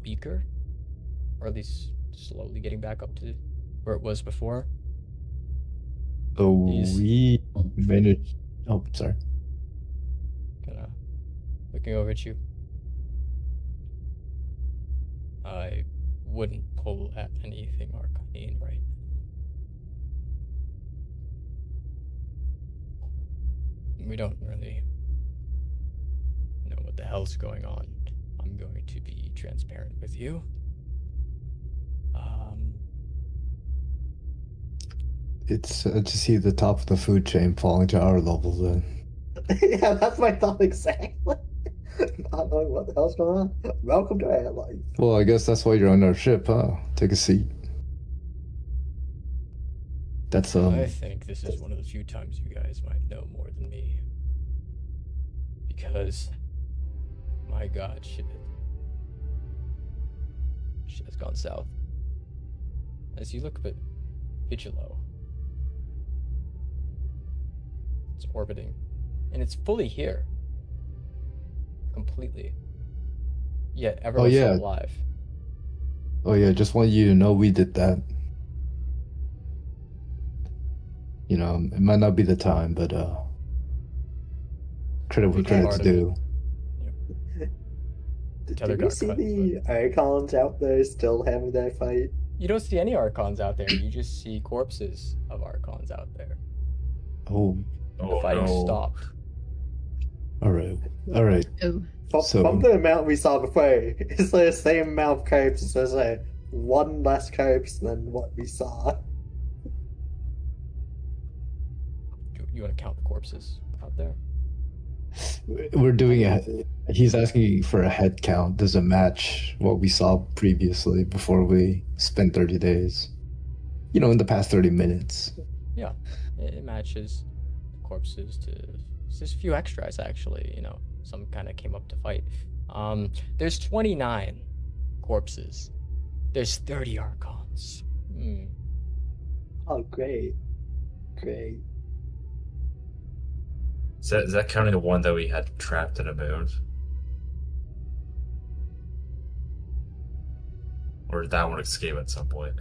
weaker, or at least slowly getting back up to where it was before. Oh, He's- we managed... Oh, sorry. Kinda looking over at you. I wouldn't pull at anything arcane right now. We don't really know what the hell's going on. I'm going to be transparent with you. It's to see the top of the food chain falling to our level then. Yeah, that's my thought exactly. Not knowing what the hell's going on. Welcome to our life. Well, I guess that's why you're on our ship, huh? Take a seat. That's I think this is one of the few times you guys might know more than me. Because, my god, shit has gone south. As you look at Vigilo, it's orbiting, and it's fully here. Completely. Yet everyone's yeah. still alive. Oh yeah, just want you to know we did that. You know, it might not be the time, but credit where Big credit's part of due. Did Tether you got see cut, the Archons out there still having their fight? You don't see any Archons out there. You just see corpses of Archons out there. Oh, The fighting stopped. all right. Oh. From the amount we saw before, is there the same amount of corpses? There's like one less corpse than what we saw. You want to count the corpses out there? We're doing a. He's asking for a head count. Does it match what we saw previously before we spent 30 days? You know, in the past 30 minutes. Yeah, it matches the corpses to. There's a few extras actually. You know, some kind of came up to fight. There's 29 corpses. There's 30 Archons. Oh, great. Great. Is that counting the one that we had trapped in a moon? Or did that one escape at some point?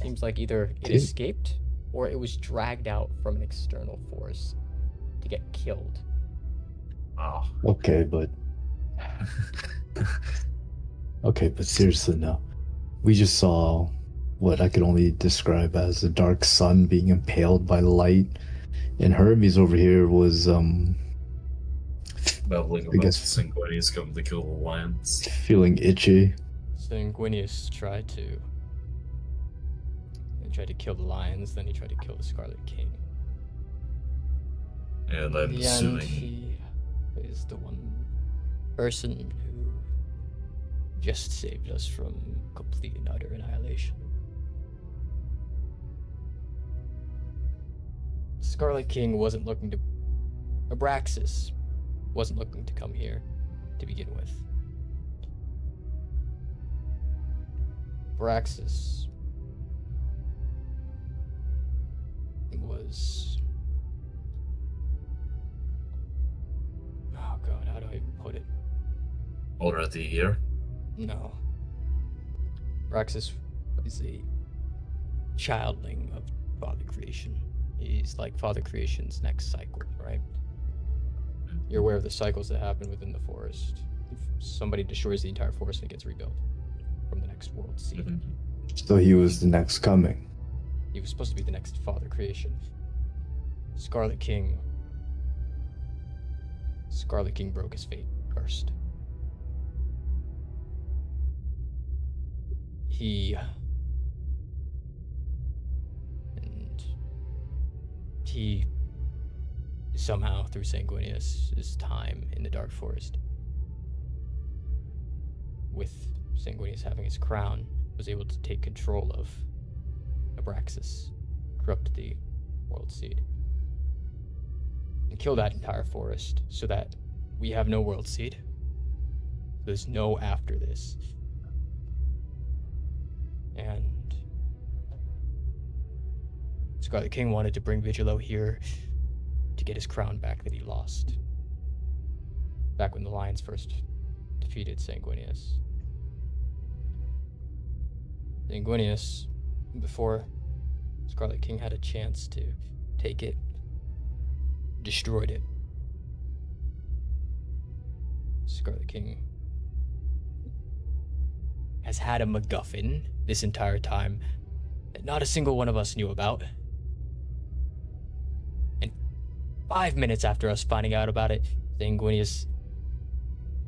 Seems like either it escaped or it was dragged out from an external force to get killed. Oh. Okay, but seriously now, we just saw what I could only describe as the dark sun being impaled by light, and Hermes over here was Babbling I about guess- Sanguinius coming to kill the lions. feeling itchy. Sanguinius tried to kill the lions, then he tried to kill the Scarlet King. And In I'm the end, assuming he is the one person who just saved us from complete and utter annihilation. Scarlet King wasn't looking to. Abraxis wasn't looking to come here to begin with. Abraxis was. Oh god, how do I even put it? already here. No. Abraxis is a childling of Father Creation. He's like Father Creation's next cycle, right? You're aware of the cycles that happen within the forest. If somebody destroys the entire forest and it gets rebuilt from the next world seed. Mm-hmm. So he was the next coming. He was supposed to be the next Father Creation. Scarlet King broke his fate first. He somehow, through Sanguinius' time in the Dark Forest, with Sanguinius having his crown, was able to take control of Abraxis, corrupt the World Seed, and kill that entire forest so that we have no World Seed. There's no after this. And Scarlet King wanted to bring Vigilo here to get his crown back that he lost back when the Lions first defeated Sanguinius. Sanguinius, before Scarlet King had a chance to take it, destroyed it. Scarlet King has had a MacGuffin this entire time that not a single one of us knew about. And 5 minutes after us finding out about it, Sanguinius,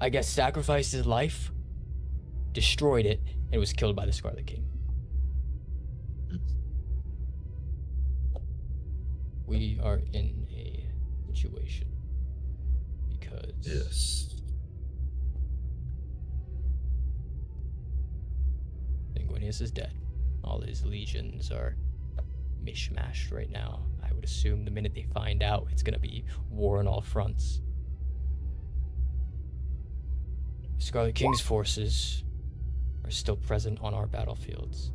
I guess, sacrificed his life, destroyed it, and was killed by the Scarlet King. We are in a situation because Yes. Sanguinius is dead. all his legions are mishmashed right now. I would assume the minute they find out, it's gonna be war on all fronts. Scarlet King's forces are still present on our battlefields.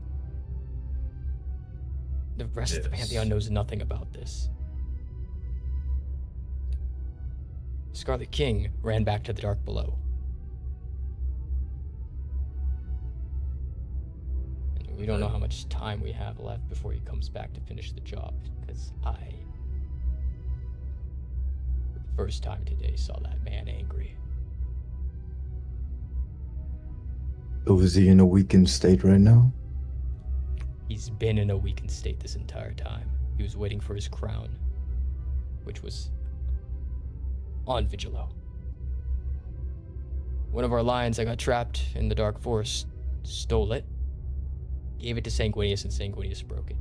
The rest of the Pantheon knows nothing about this. Scarlet King ran back to the Dark Below. And we don't know how much time we have left before he comes back to finish the job, because I, for the first time today, saw that man angry. Oh, is he in a weakened state right now? He's been in a weakened state this entire time. He was waiting for his crown, which was on Vigilo. One of our lions that got trapped in the Dark Forest stole it, gave it to Sanguinius, and Sanguinius broke it.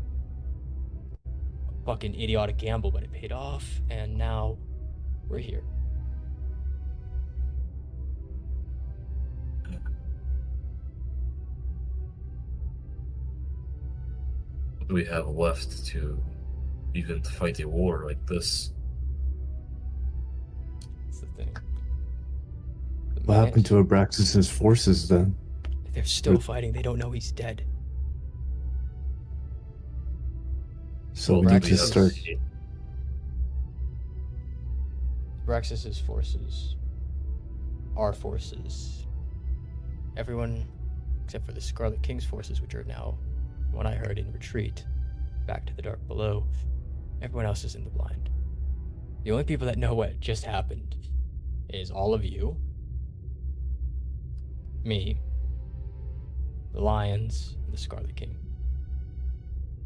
A fucking idiotic gamble, but it paid off, and now we're here. What do we have left to even fight a war like this? That's the thing. What happened to Abraxis' forces then? They're still fighting. They don't know he's dead. So we need to start. Abraxis' forces, our forces, everyone except for the Scarlet King's forces, which are now, when I heard, in retreat back to the Dark Below. Everyone else is in the blind. The only people that know what just happened is all of you, me, the Lions, and the Scarlet King.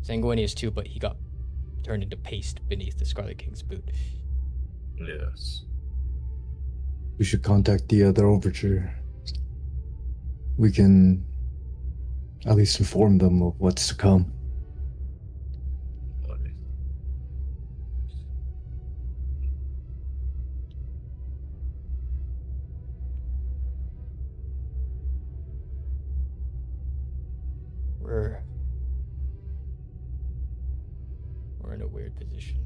Sanguinius too, but he got turned into paste beneath the Scarlet King's boot. Yes. We should contact the other Overture. We can at least inform them of what's to come. We're in a weird position.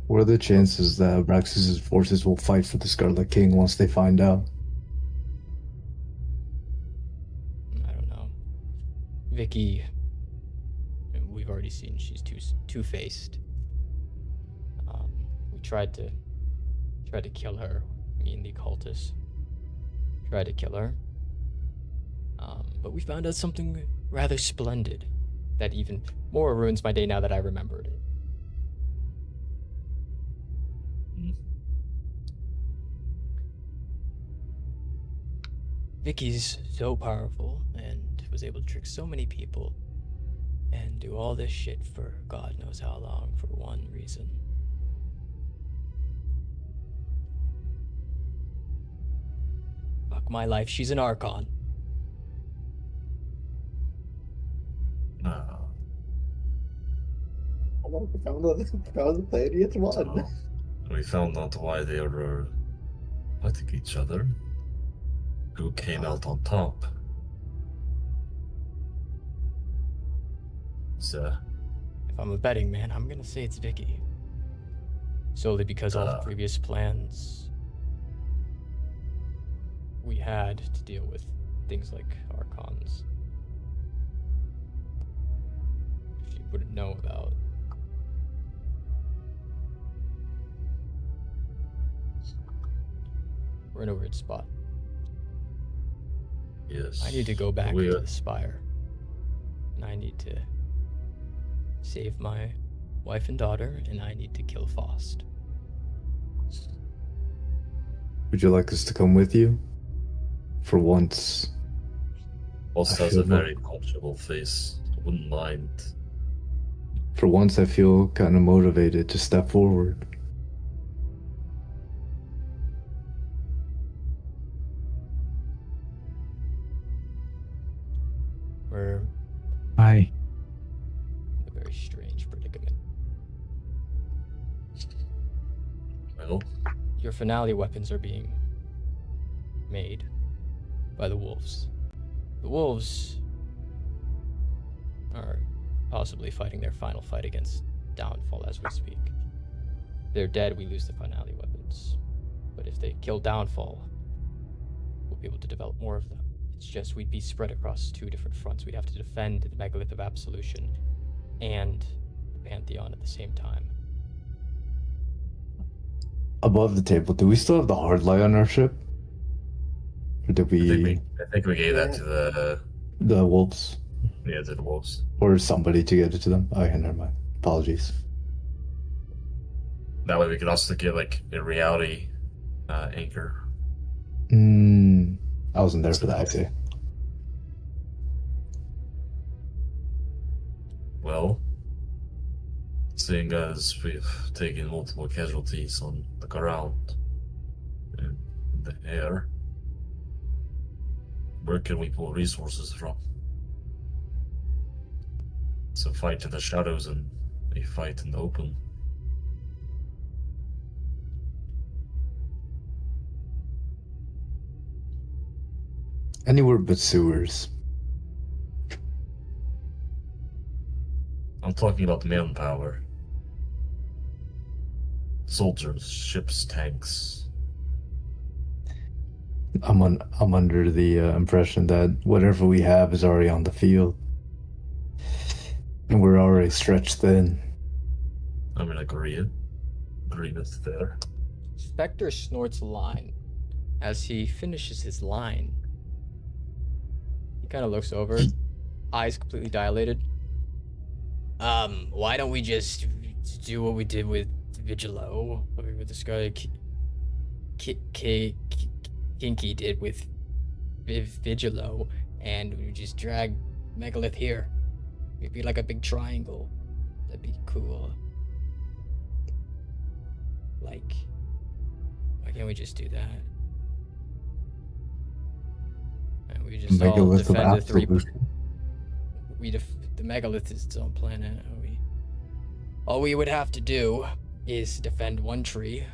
What are the chances that Abraxis' forces will fight for the Scarlet King once they find out? I don't know. Vicky, we've already seen she's two-faced. We tried to kill her. Me and the occultists tried to kill her. But we found out something rather splendid that even more ruins my day now that I remembered it. Vicky's so powerful and was able to trick so many people and do all this shit for God knows how long for one reason. Fuck my life, she's an Archon. Oh, we found the Pleiadians one. Oh, we found out why they are fighting each other. Who came out on top? So, If I'm a betting man, I'm gonna say it's Vicky. Solely because all the previous plans we had to deal with things like Archons, she wouldn't know about. We're in a weird spot. yes. I need to go back to the Spire. And I need to save my wife and daughter, and I need to kill Faust. Would you like us to come with you? For once. Faust I has a feel very comfortable face. I wouldn't mind. For once, I feel kind of motivated to step forward. We're Hi. in a very strange predicament. Well, Your finale weapons are being remade by the wolves. The wolves are possibly fighting their final fight against Downfall as we speak. If they're dead, we lose the finality weapons. But if they kill Downfall, we'll be able to develop more of them. It's just we'd be spread across 2 different fronts. We'd have to defend the Megalith of Absolution and the Pantheon at the same time. Above the table, do we still have the hard light on our ship? Or did we... I think we gave that to the wolves? to the wolves. Or somebody to get it to them? Oh, yeah, never mind. Apologies. That way we could also get, like, a reality anchor. I wasn't there for that, I see. Well, seeing as we've taken multiple casualties on the ground and in the air, where can we pull resources from? It's a fight in the shadows and a fight in the open. Anywhere but sewers. I'm talking about manpower. Soldiers, ships, tanks. I'm under the impression that whatever we have is already on the field. And we're already stretched thin. I'm in agreement there. Spectre snorts a line. As he finishes his line, he kind of looks over, eyes completely dilated. Why don't we just do what we did with Vigilo, with this guy Kinky did with Vigilo, and we just drag Megalith here. It'd be like a big triangle. That'd be cool. Like, why can't we just do that? And we just all Megalith of defend the 3. Absolution. The Megalith is its own planet. All we would have to do is defend 1 tree,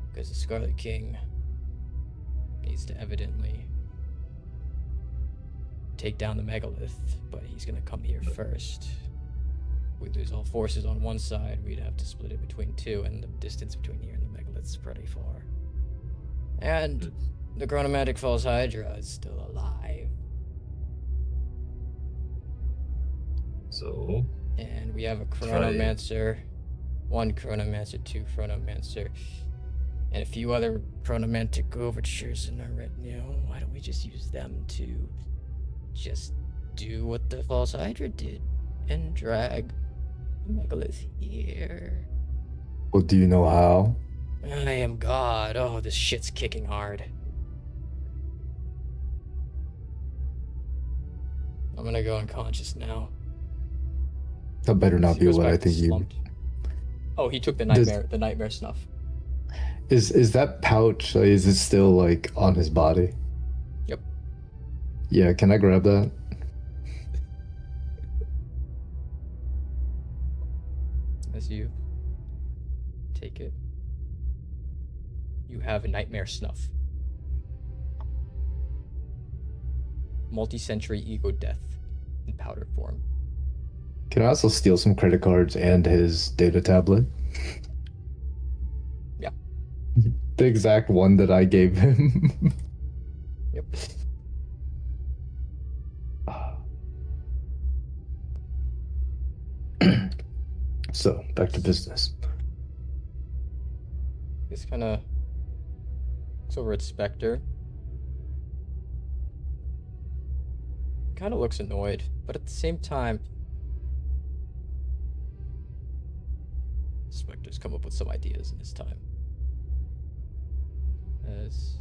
because the Scarlet King needs to evidently take down the Megalith, but he's gonna come here first. We lose all forces on 1 side, we'd have to split it between 2, and the distance between here and the Megalith's pretty far. And the chronomantic false hydra is still alive. So, And we have a chronomancer, 1 chronomancer, 2 chronomancer, and a few other chronomantic overtures in our retinue. Why don't we just use them to just do what the false hydra did and drag Megalith here? Well, do you know how? I am God. Oh, this shit's kicking hard. I'm gonna go unconscious now. That better not He be goes what I back to think you... slumped. Oh, he took the Does- nightmare snuff. Is that pouch, is it still, like, on his body? Yep. Yeah, can I grab that? As you take it, you have a nightmare snuff. Multi-century ego death in powder form. Can I also steal some credit cards and his data tablet? Yeah. The exact one that I gave him. Yep. So, back to business. This kind of looks over at Spectre. Kind of looks annoyed, but at the same time, Spectre's come up with some ideas in his time. As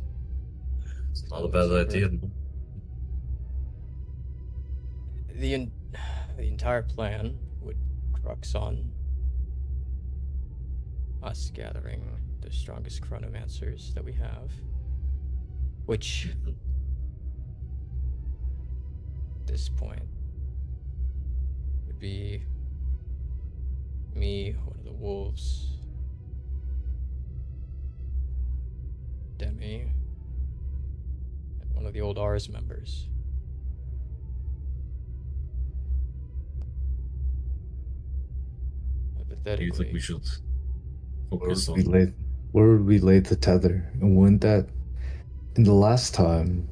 it's not a bad idea. the entire plan would crux on us gathering the strongest chronomancers that we have, which at this point would be me, one of the wolves, Demi, the old Ars members. Do you think we should focus on? Where would we lay the tether? And wouldn't that, in the last time,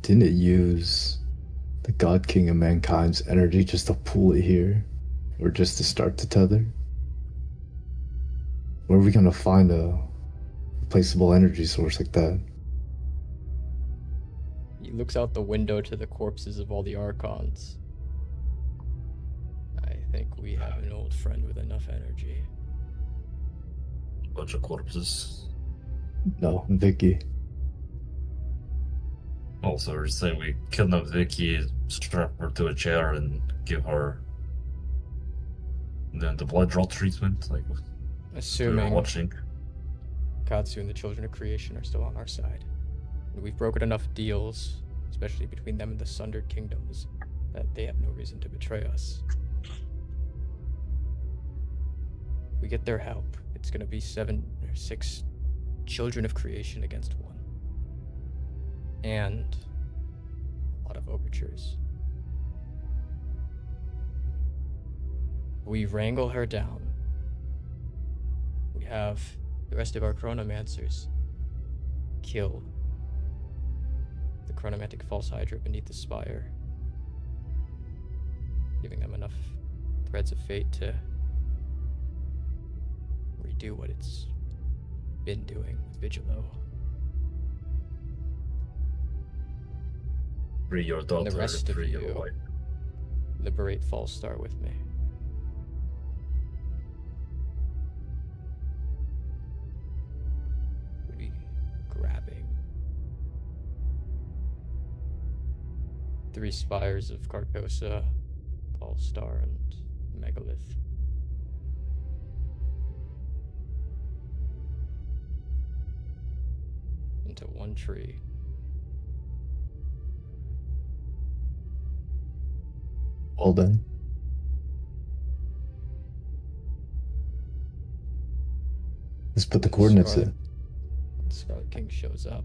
didn't it use the God King of Mankind's energy just to pull it here? Or just to start the tether? Where are we gonna find a replaceable energy source like that? He looks out the window to the corpses of all the Archons. I think we have an old friend with enough energy. Bunch of corpses. No, Vicky. Also, we're saying we kidnap Vicky, strap her to a chair, and give her then the blood draw treatment. Like, we were Assuming watching. Katsu and the Children of Creation are still on our side. And we've broken enough deals, especially between them and the Sundered Kingdoms, that they have no reason to betray us. We get their help. It's gonna be 7 or 6 Children of Creation against 1. And a lot of overtures. We wrangle her down. We have the rest of our chronomancers kill the chronomantic false hydra beneath the spire, giving them enough threads of fate to redo what it's been doing with Vigilo. Free your daughter, the rest of free your you. wife. Liberate Fallstar with me. We'd be grabbing 3 spires of Carcosa, Fallstar, and Megalith. Into one tree. Well then. Let's put the coordinates in. Scarlet King shows up.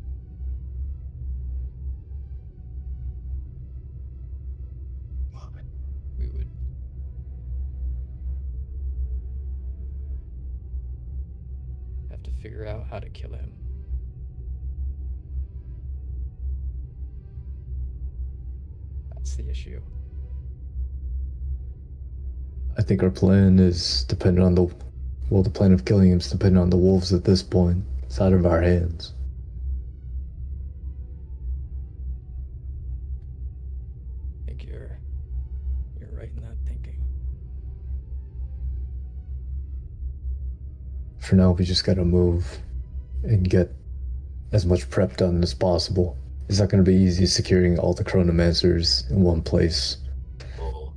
We would have to figure out how to kill him. That's the issue. I think our plan is dependent on the plan of killing him is dependent on the wolves at this point. It's out of our hands. I think you're right in that thinking. For now, we just gotta move and get as much prep done as possible. It's not gonna be easy securing all the chronomancers in one place. Oh.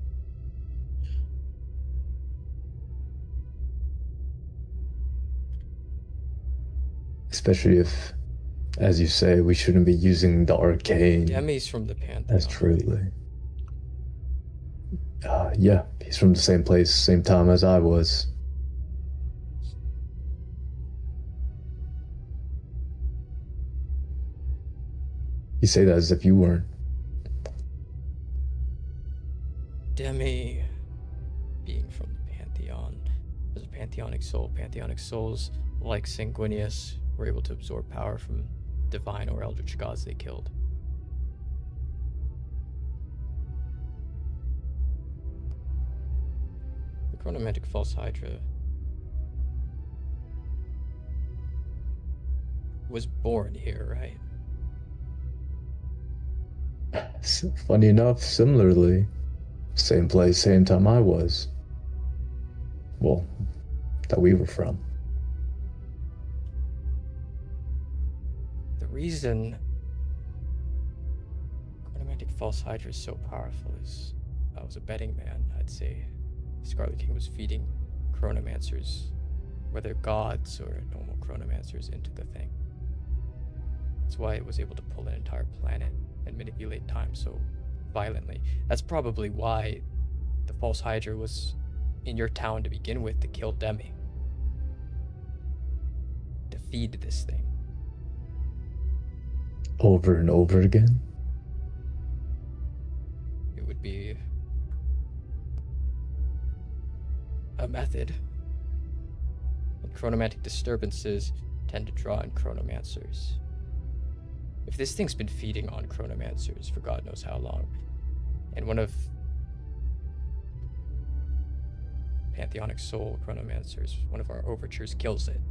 Especially if, as you say, we shouldn't be using the arcane Demi's from the Pantheon. as truly. Yeah, he's from the same place, same time as I was. You say that as if you weren't. Demi, being from the Pantheon, as a pantheonic soul, pantheonic souls, like Sanguinius, were able to absorb power from divine or eldritch gods they killed. The chronomantic false hydra was born here, right? Funny enough, similarly, same place, same time I was. Well, that we were from. The reason chronomantic false hydra is so powerful is I was a betting man, I'd say. Scarlet King was feeding chronomancers, whether gods or normal chronomancers, into the thing. That's why it was able to pull an entire planet and manipulate time so violently. That's probably why the false hydra was in your town to begin with, to kill Demi. To feed this thing. over and over again? It would be a method. And chronomantic disturbances tend to draw in chronomancers. If this thing's been feeding on chronomancers for God knows how long, and one of Pantheonic Soul chronomancers, one of our overtures, kills it,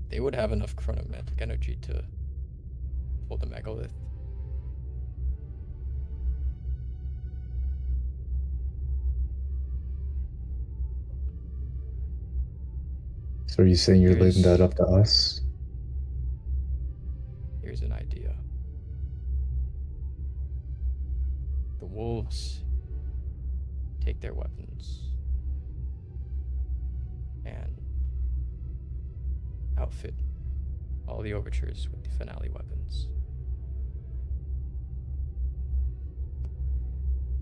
they would have enough chronomantic energy to pull the megalith. So are you saying you're leaving Here's- that up to us? Here's an idea. The wolves take their weapons and outfit all the overtures with the finale weapons.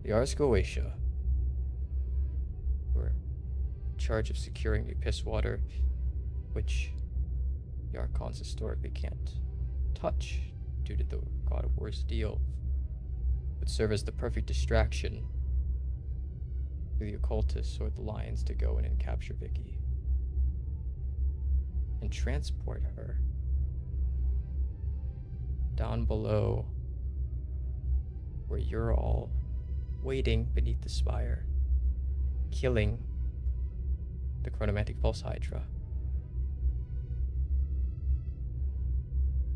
The Ars Goetia were in charge of securing the piss water, which the Archons historically can't touch due to the God of War's deal, would serve as the perfect distraction for the occultists or the lions to go in and capture Vicky and transport her down below where you're all waiting beneath the spire, killing the chronomantic false hydra.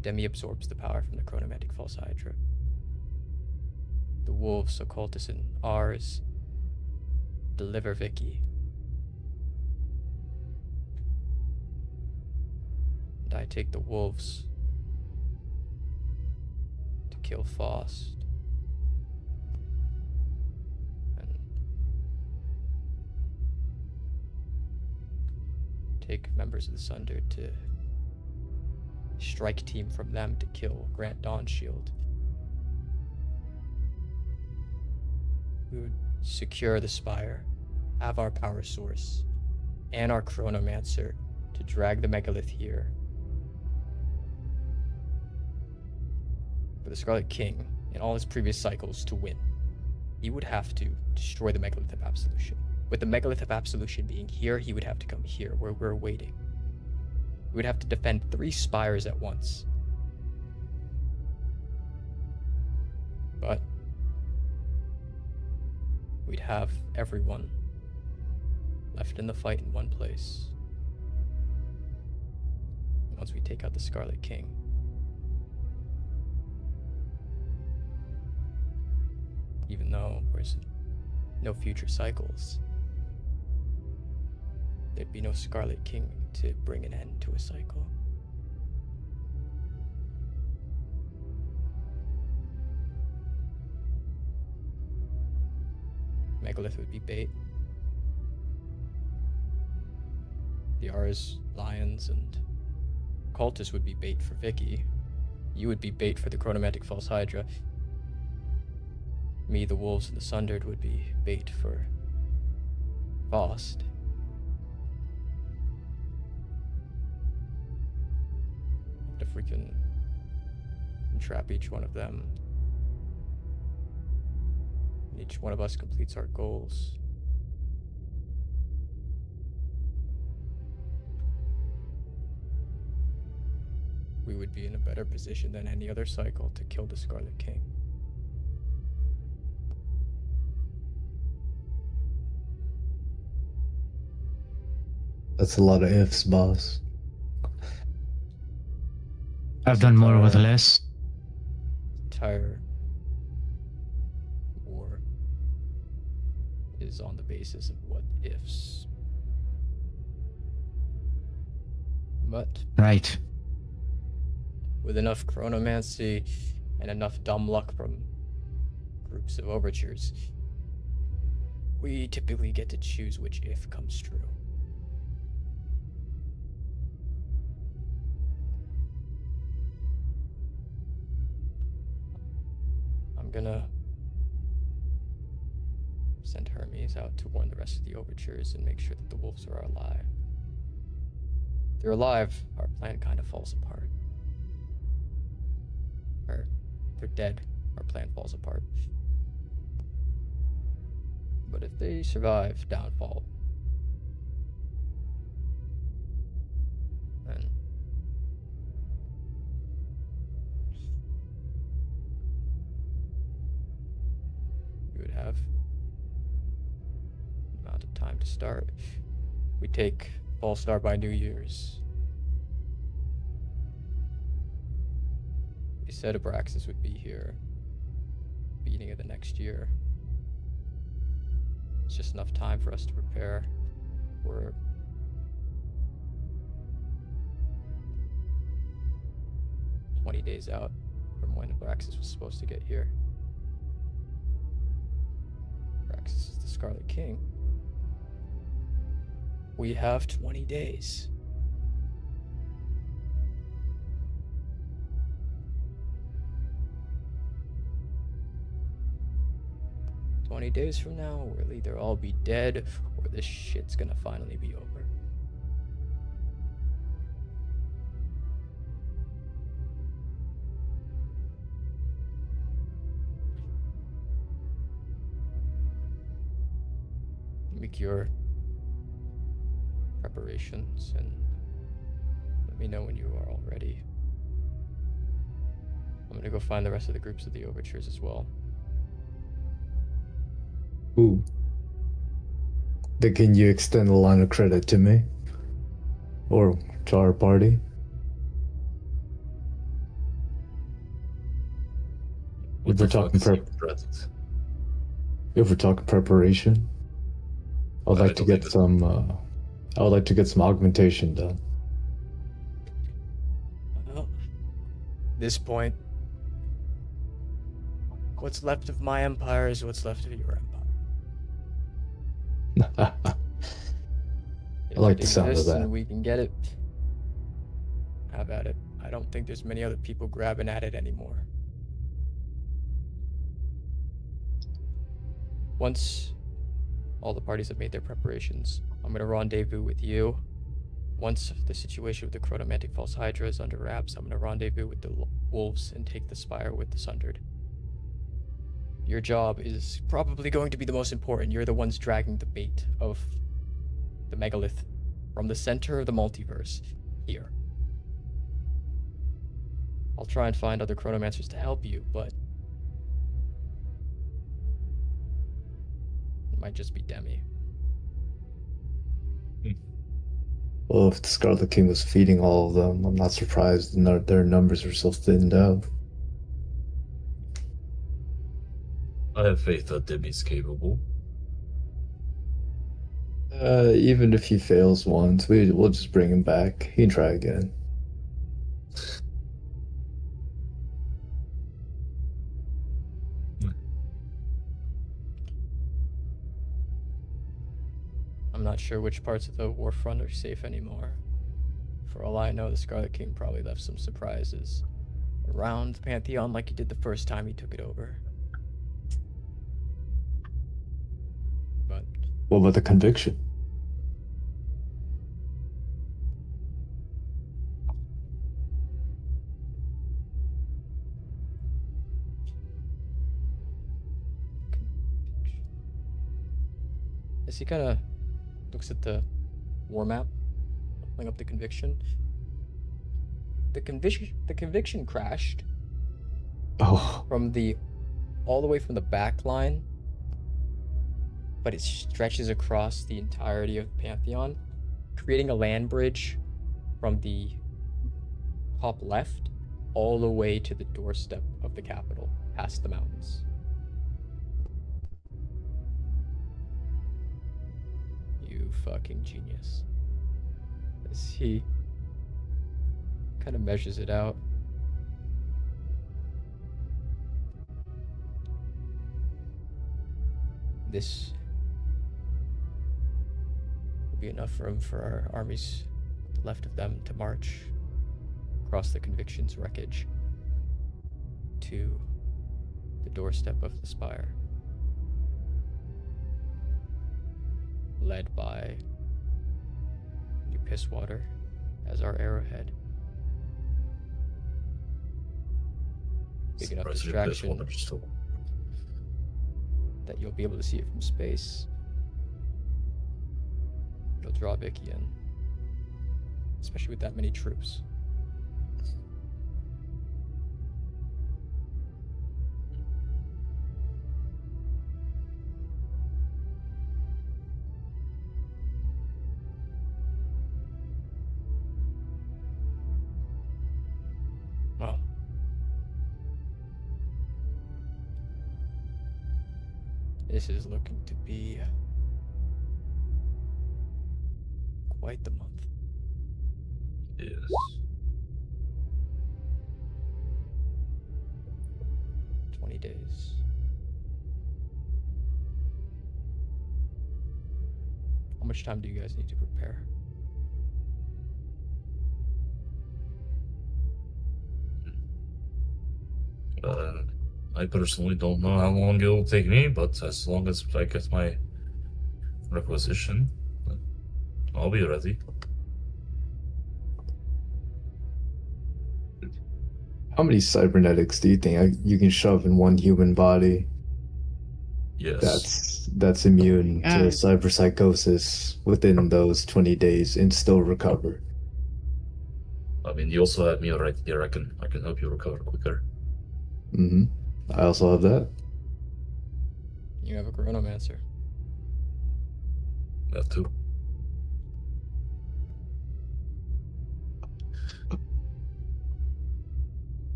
Demi absorbs the power from the chronomantic false hydra. The wolves, occultists, and Ars deliver Vicky. And I take the wolves to kill Faust. And take members of the Sunder to strike team from them to kill Grant Dawnshield. We would secure the spire, have our power source, and our chronomancer to drag the megalith here. For the Scarlet King, in all his previous cycles, to win, he would have to destroy the megalith of Absolution. With the megalith of Absolution being here, he would have to come here where we're waiting. We would have to defend 3 spires at once. But we'd have everyone left in the fight in one place. Once we take out the Scarlet King, even though there's no future cycles, there'd be no Scarlet King to bring an end to a cycle. Megalith would be bait. The Ars, Lions, and Cultists would be bait for Vicky. You would be bait for the Chronomantic False Hydra. Me, the Wolves, and the Sundered would be bait for Faust. And if we can entrap each one of them, and each one of us completes our goals, we would be in a better position than any other cycle to kill the Scarlet King. That's a lot of ifs, boss. I've done more with less. Entire war is on the basis of what ifs. But Right. with enough chronomancy and enough dumb luck from groups of overtures, we typically get to choose which if comes true. I'm gonna send Hermes out to warn the rest of the overtures and make sure that the wolves are alive. they're alive, our plan kind of falls apart. Or they're dead, our plan falls apart. But if they survive downfall, then we would have amount of time to start. We take Fallstar by New Year's. We said Abraxis would be here beginning of the next year. It's just enough time for us to prepare. We're 20 days out from when Abraxis was supposed to get here. Abraxis is the Scarlet King. We have 20 days. Days from now, we'll either all be dead or this shit's gonna finally be over. Make your preparations and let me know when you are all ready. I'm gonna go find the rest of the groups of the overtures as well. Ooh. Then can you extend the line of credit to me? Or to our party? If we're talking preparation, I would like to get some augmentation done. Well, at this point, what's left of my empire is what's left of your empire. I like the sound of that. And we can get it. Have at it. I don't think there's many other people grabbing at it anymore. Once all the parties have made their preparations, I'm going to rendezvous with you. Once the situation with the chronomantic false hydra is under wraps, I'm going to rendezvous with the wolves and take the spire with the sundered. Your job is probably going to be the most important. You're the ones dragging the bait of the megalith from the center of the multiverse here. I'll try and find other chronomancers to help you, but it might just be Demi. Well, if the Scarlet King was feeding all of them, I'm not surprised their numbers are so thinned out. I have faith that Demi's capable. Even if he fails once, we'll just bring him back. He can try again. I'm not sure which parts of the war front are safe anymore. For all I know, the Scarlet King probably left some surprises around the Pantheon like he did the first time he took it over. But what about the conviction? as he kind of looks at the war map, pulling up the conviction. The conviction crashed. Oh. From all the way from the back line, but it stretches across the entirety of Pantheon, creating a land bridge from the top left all the way to the doorstep of the capital, past the mountains. You fucking genius. As he kind of measures it out. This will be enough room for our armies left of them to march across the Conviction's wreckage to the doorstep of the Spire, led by New Pisswater as our arrowhead. Big enough Surprised this distraction one is still- that you'll be able to see it from space. It'll draw Vicky in, especially with that many troops. Well, this is looking to be quite the month. Yes. Days. How much time do you guys need to prepare? I personally don't know how long it will take me, but as long as I get my requisition, I'll be ready. How many cybernetics do you think you can shove in one human body Yes. that's immune to cyberpsychosis within those 20 days and still recover? I mean, you also have me right here. I can help you recover quicker. Mm-hmm. I also have that. You have a chronomancer. That too.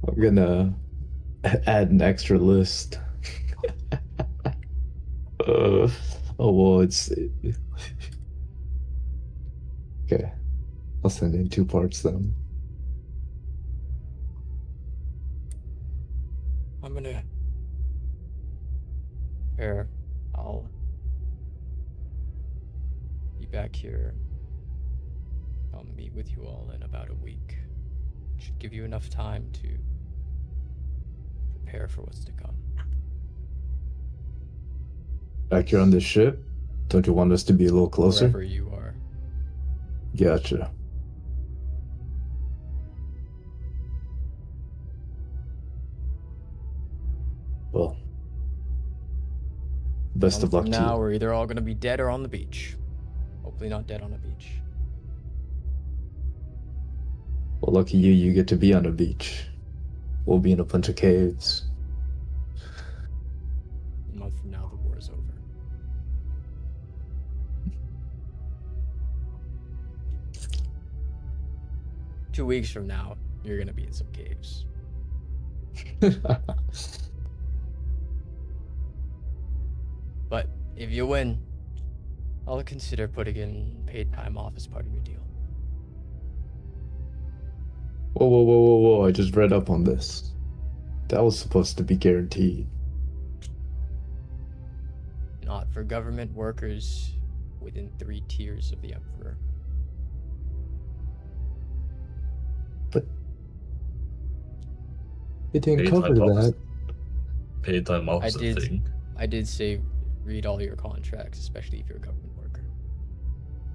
I'm gonna add an extra list. Oh well, it's okay. I'll send in 2 parts then. I'm gonna prepare. I'll be back here. I'll meet with you all in about a week. Should give you enough time to prepare for what's to come. Back here on this ship? Don't you want us to be a little closer? Wherever you are. Gotcha. Well, best of luck to Now you. we're either all gonna be dead or on the beach. Hopefully not dead on a beach. Well, lucky you, you get to be on a beach. We'll be in a bunch of caves. A month from now, the war is over. Two weeks from now, you're gonna be in some caves. But if you win, I'll consider putting in paid time off as part of your deal. Whoa, whoa, whoa, whoa, whoa. I just read up on this. That was supposed to be guaranteed. Not for government workers within 3 tiers of the Emperor. But it didn't Paid cover time off is- that. Paid time off is a thing. I did say read all your contracts, especially if you're a government worker.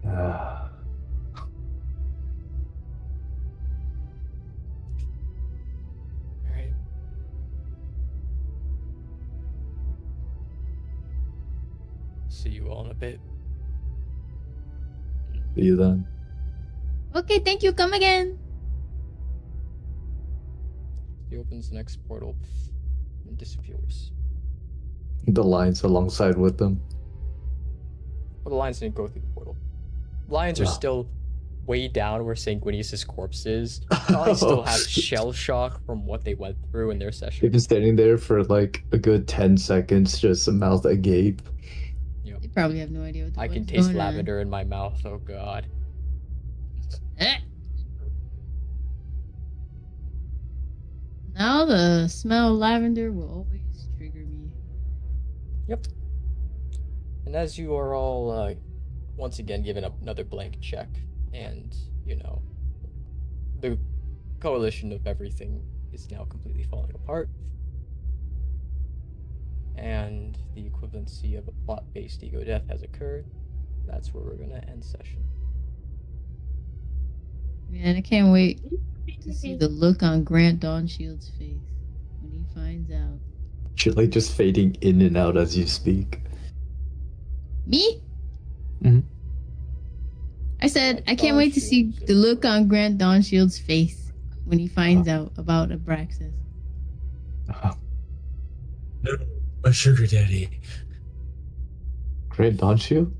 Ah. Alright. See you all in a bit. See you then. Okay, thank you. Come again. He opens the next portal and disappears. The lines alongside with them. Well, the lions didn't go through the portal. Lions are Ah. still way down where Sanguinius' corpse is. Probably still have shell shock from what they went through in their session. They've been standing there for like a good 10 seconds, just a mouth agape. They probably have no idea what the I fuck can is taste going on. lavender in my mouth. Oh god. Eh. Now the smell of lavender will always trigger me. Yep. And as you are all once again given another blank check, and you know, the coalition of everything is now completely falling apart, and the equivalency of a plot-based ego death has occurred, that's where we're gonna end session. Man, I can't wait to see the look on Grant Dawnshield's face when he finds out. You're like just fading in and out as you speak. Me? Mhm. I said I can't wait to see the look on Grant Dawnshield's face when he finds out about Abraxis. No, a sugar daddy. Great, don't you?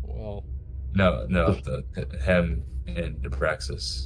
Well, No, him and Abraxis.